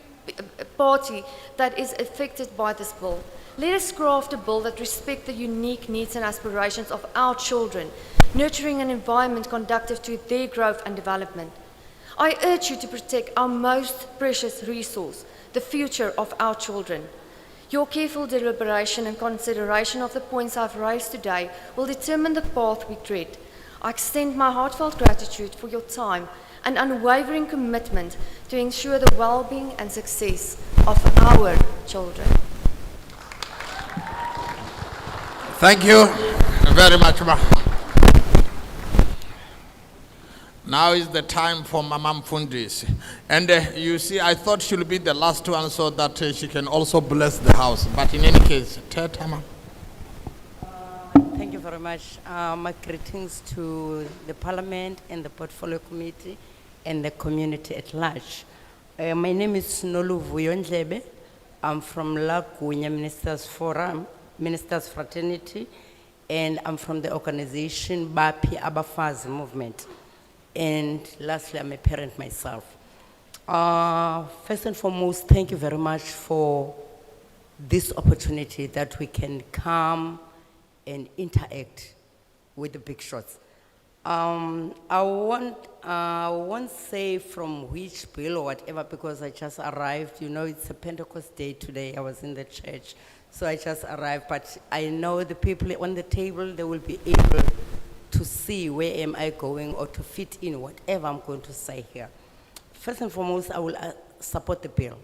party that is affected by this bill. Let us craft a bill that respects the unique needs and aspirations of our children, nurturing an environment conducive to their growth and development. I urge you to protect our most precious resource, the future of our children. Your careful deliberation and consideration of the points I've raised today will determine the path we tread. I extend my heartfelt gratitude for your time and unwavering commitment to ensure the well-being and success of our children. Thank you very much, Ma. Now is the time for Mama Mfundisi. And you see, I thought she'll be the last one so that she can also bless the house. But in any case, Tama. Thank you very much. My greetings to the Parliament and the Portfolio Committee and the community at large. My name is Nolu Vuyondlebe. I'm from Lagunya Ministers Fraternity, and I'm from the organization Bapi Abafazi Movement. And lastly, I'm a parent myself. First and foremost, thank you very much for this opportunity that we can come and interact with the big shots. I won't say from which bill or whatever, because I just arrived. You know, it's a Pentecost day today. I was in the church, so I just arrived. But I know the people on the table, they will be able to see where am I going or to fit in whatever I'm going to say here. First and foremost, I will support the bill.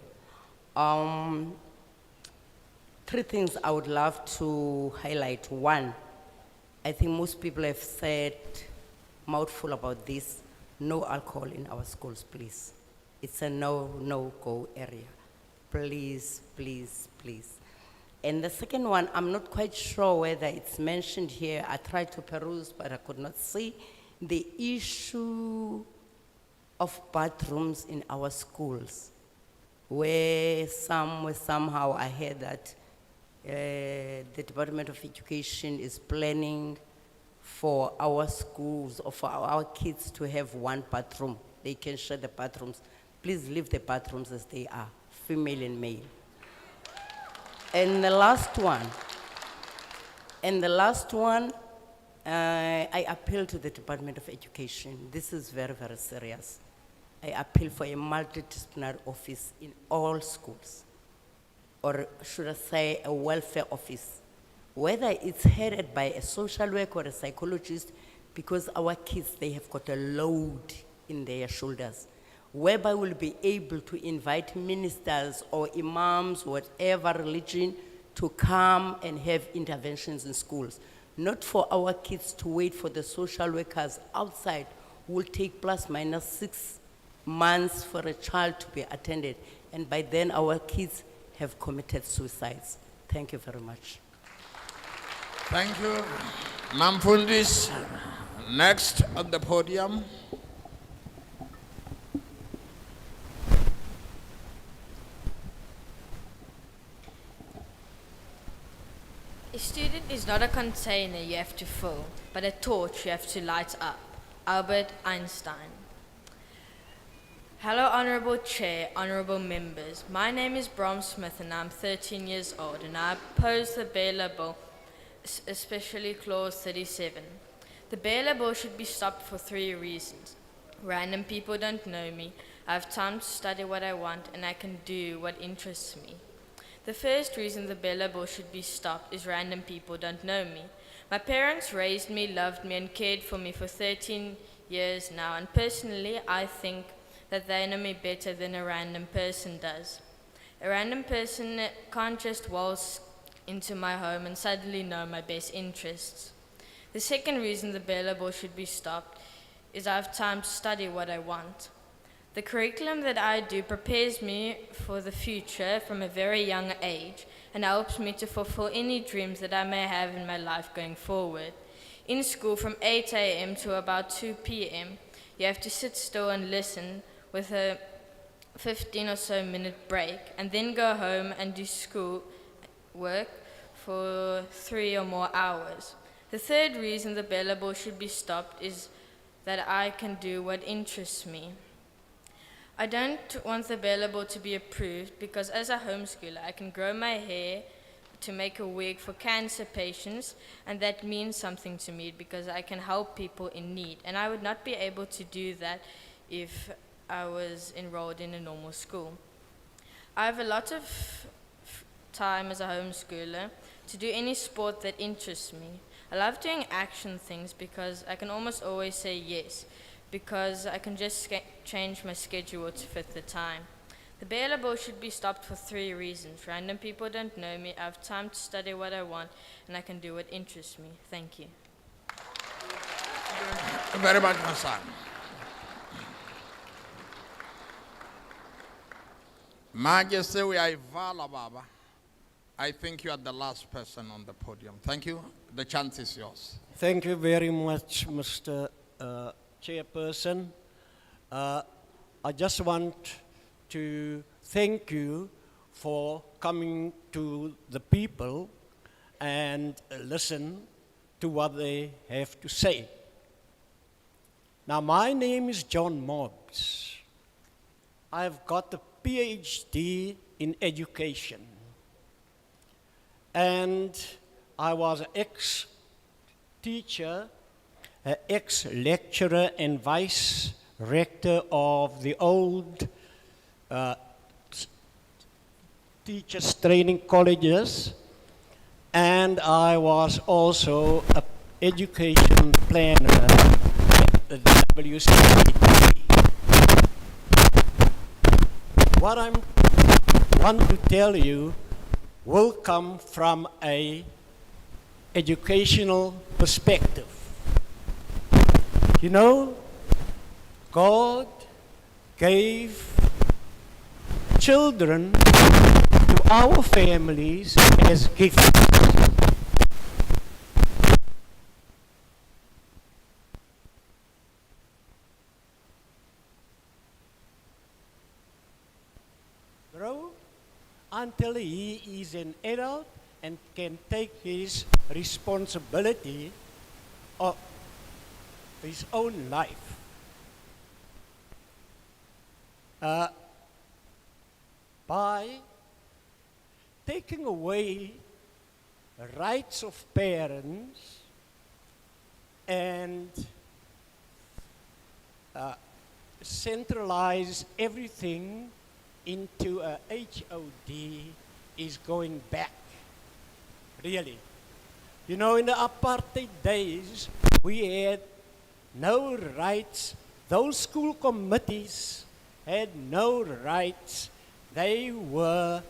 3 things I would love to highlight. 1, I think most people have said mouthful about this: no alcohol in our schools, please. It's a no-go area. Please, please, please. And the second one, I'm not quite sure whether it's mentioned here. I tried to peruse, but I could not see the issue of bathrooms in our schools, where somehow I heard that the Department of Education is planning for our schools or for our kids to have 1 bathroom. They can share the bathrooms. Please leave the bathrooms as they are, female and male. And the last one, I appeal to the Department of Education. This is very, very serious. I appeal for a multidisciplinary office in all schools, or should I say a welfare office, whether it's headed by a social worker or a psychologist, because our kids, they have got a load in their shoulders, whereby we'll be able to invite ministers or imams, whatever religion, to come and have interventions in schools. Not for our kids to wait for the social workers outside who will take ±6 months for a child to be attended. And by then, our kids have committed suicides. Thank you very much. Thank you. Mamfundis, next at the podium. A student is not a container you have to fill, but a torch you have to light up. Albert Einstein. Hello, Honourable Chair, Honourable Members. My name is Brom Smith and I'm 13 years old, and I oppose the Baylor Bill, especially Clause 37. The Bela Bill should be stopped for 3 reasons. Random people don't know me, I have time to study what I want, and I can do what interests me. The first reason the Bela Bill should be stopped is random people don't know me. My parents raised me, loved me, and cared for me for 13 years now, and personally I think that they know me better than a random person does. A random person can't just waltz into my home and suddenly know my best interests. The second reason the Bela Bill should be stopped is I have time to study what I want. The curriculum that I do prepares me for the future from a very young age and helps me to fulfill any dreams that I may have in my life going forward. In school, from 8 a.m. to about 2 p.m., you have to sit still and listen with a 15 or so minute break, and then go home and do school work for 3 or more hours. The third reason the Bela Bill should be stopped is that I can do what interests me. I don't want the Bela Bill to be approved because as a homeschooler I can grow my hair to make a wig for cancer patients, and that means something to me because I can help people in need, and I would not be able to do that if I was enrolled in a normal school. I have a lot of time as a homeschooler to do any sport that interests me. I love doing action things because I can almost always say yes, because I can just change my schedule to fit the time. The Bela Bill should be stopped for 3 reasons. Random people don't know me, I have time to study what I want, and I can do what interests me. Thank you. Thank you very much, my son. Majesty, we are Ivala Baba. I think you are the last person on the podium. Thank you. The chance is yours. Thank you very much, Mr. Chairperson. I just want to thank you for coming to the people and listen to what they have to say. Now, my name is John Mobbs. I've got a PhD in education. And I was an ex-teacher, an ex-lecturer and vice-rector of the old teachers training colleges, and I was also an education planner at the WCT. What I want to tell you will come from an educational perspective. You know, God gave children to our families as gifts. Grow until he is an adult and can take his responsibility of his own life. By taking away rights of parents and centralize everything into a HOD is going back, really. You know, in the apartheid days, we had no rights. Those school committees had no rights. They were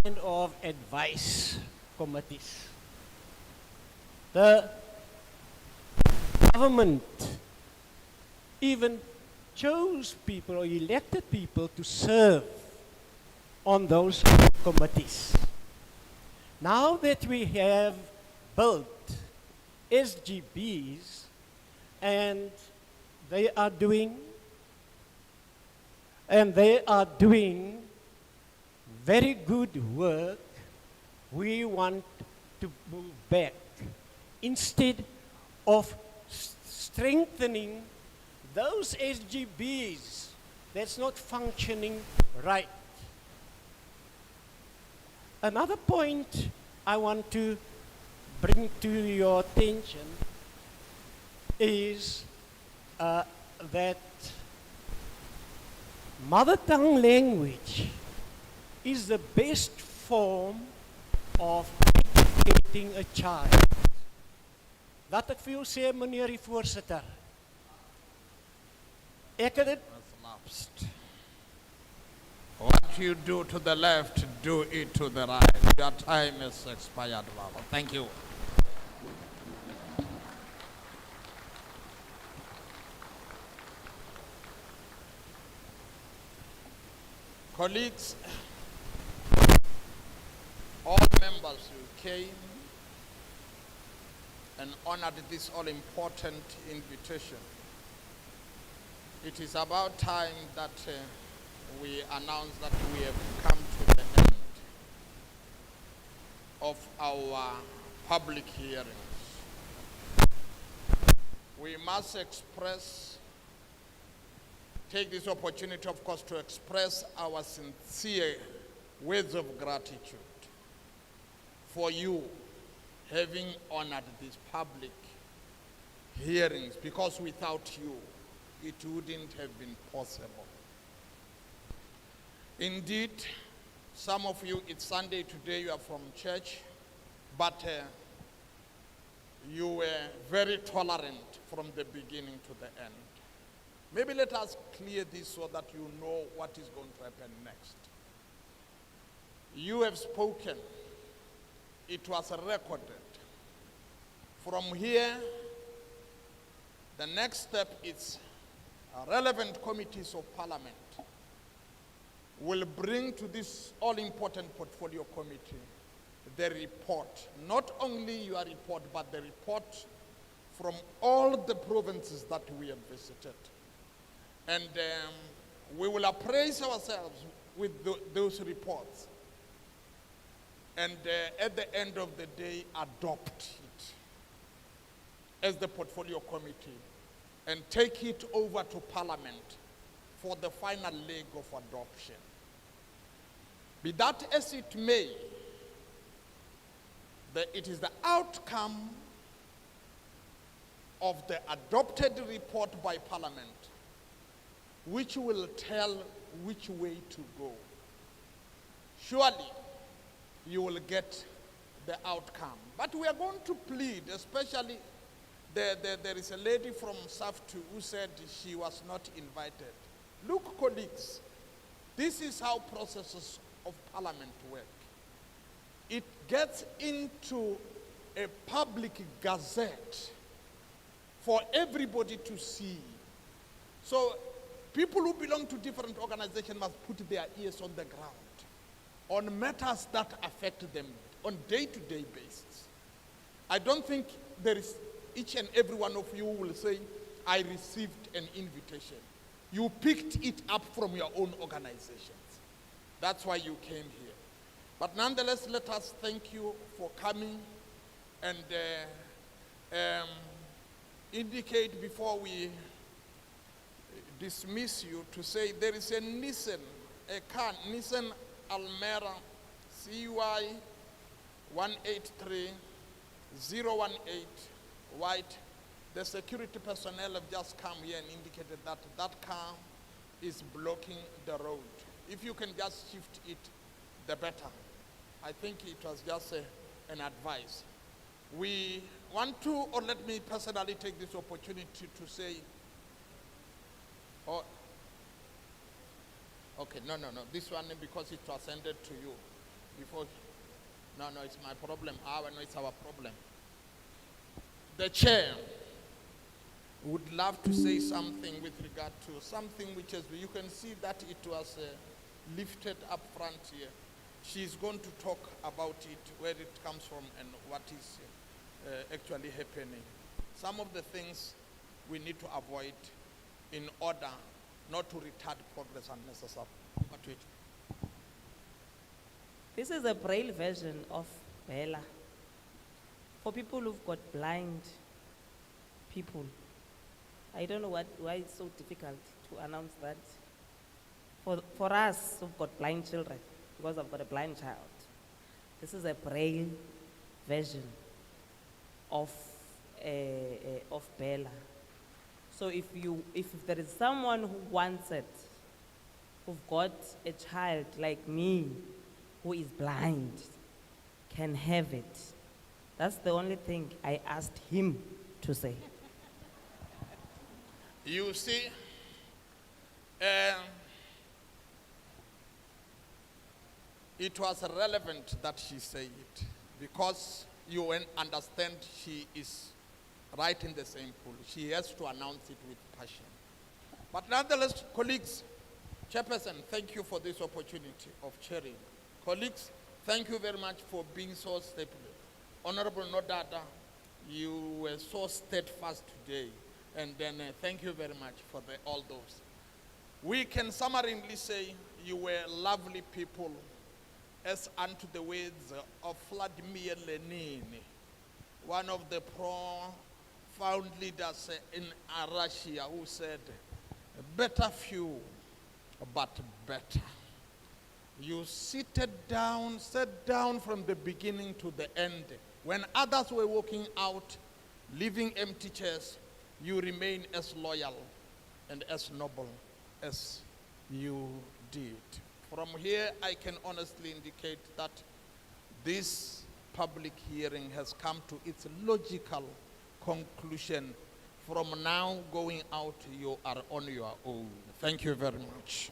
kind of advice committees. The government even chose people or elected people to serve on those committees. Now that we have built SGBs and they are doing very good work, we want to move back instead of strengthening those SGBs that's not functioning right. Another point I want to bring to your attention is that mother tongue language is the best form of educating a child. Dat ek vir jou sê, meneer die voorsitter. Ek het dit Lapsed. What you do to the left, do it to the right. Your time is expired, Baba. Thank you. Colleagues, all members who came and honored this all-important invitation. It is about time that we announce that we have come to the end of our public hearings. We must take this opportunity, of course, to express our sincere words of gratitude for you having honored these public hearings, because without you, it wouldn't have been possible. Indeed, some of you, it's Sunday today, you are from church, but you were very tolerant from the beginning to the end. Maybe let us clear this so that you know what is going to happen next. You have spoken. It was recorded. From here, the next step is relevant committees of parliament will bring to this all-important portfolio committee the report, not only your report, but the report from all the provinces that we have visited. And we will appraise ourselves with those reports. And at the end of the day, adopt it as the portfolio committee and take it over to Parliament for the final leg of adoption. Be that as it may, it is the outcome of the adopted report by Parliament which will tell which way to go. Surely, you will get the outcome. But we are going to plead, especially there is a lady from SAFTU who said she was not invited. Look, colleagues, this is how processes of parliament work. It gets into a public gazette for everybody to see. So people who belong to different organizations must put their ears on the ground on matters that affect them on day-to-day basis. I don't think there is each and every one of you will say, I received an invitation. You picked it up from your own organizations. That's why you came here. But nonetheless, let us thank you for coming and indicate before we dismiss you to say there is a Nissan, a car, Nissan Almera CY 183018 white. The security personnel have just come here and indicated that that car is blocking the road. If you can just shift it, the better. I think it was just an advice. We want to, or let me personally take this opportunity to say, oh, okay, no, this one because it was sent to you before. No, it's my problem. No, it's our problem. The chair would love to say something with regard to something which is, you can see that it was lifted up front here. She's going to talk about it, where it comes from and what is actually happening. Some of the things we need to avoid in order not to retard progress unnecessarily. This is a braille version of Bella. For people who've got blind people. I don't know why it's so difficult to announce that. For us who've got blind children, because I've got a blind child, this is a braille version of of Bella. So if there is someone who wants it, who've got a child like me, who is blind, can have it. That's the only thing I asked him to say. You see, it was relevant that she said it because you will understand she is right in the same pool. She has to announce it with passion. But nonetheless, colleagues, Chairperson, thank you for this opportunity of sharing. Colleagues, thank you very much for being so stable. Honorable Nodada, you were so steadfast today. And then thank you very much for all those. We can summarily say you were lovely people, as unto the words of Vladimir Lenin, one of the profound leaders in Russia, who said, better few, but better. You sat down from the beginning to the end. When others were walking out, leaving empty chairs, you remain as loyal and as noble as you did. From here, I can honestly indicate that this public hearing has come to its logical conclusion. From now going out, you are on your own. Thank you very much.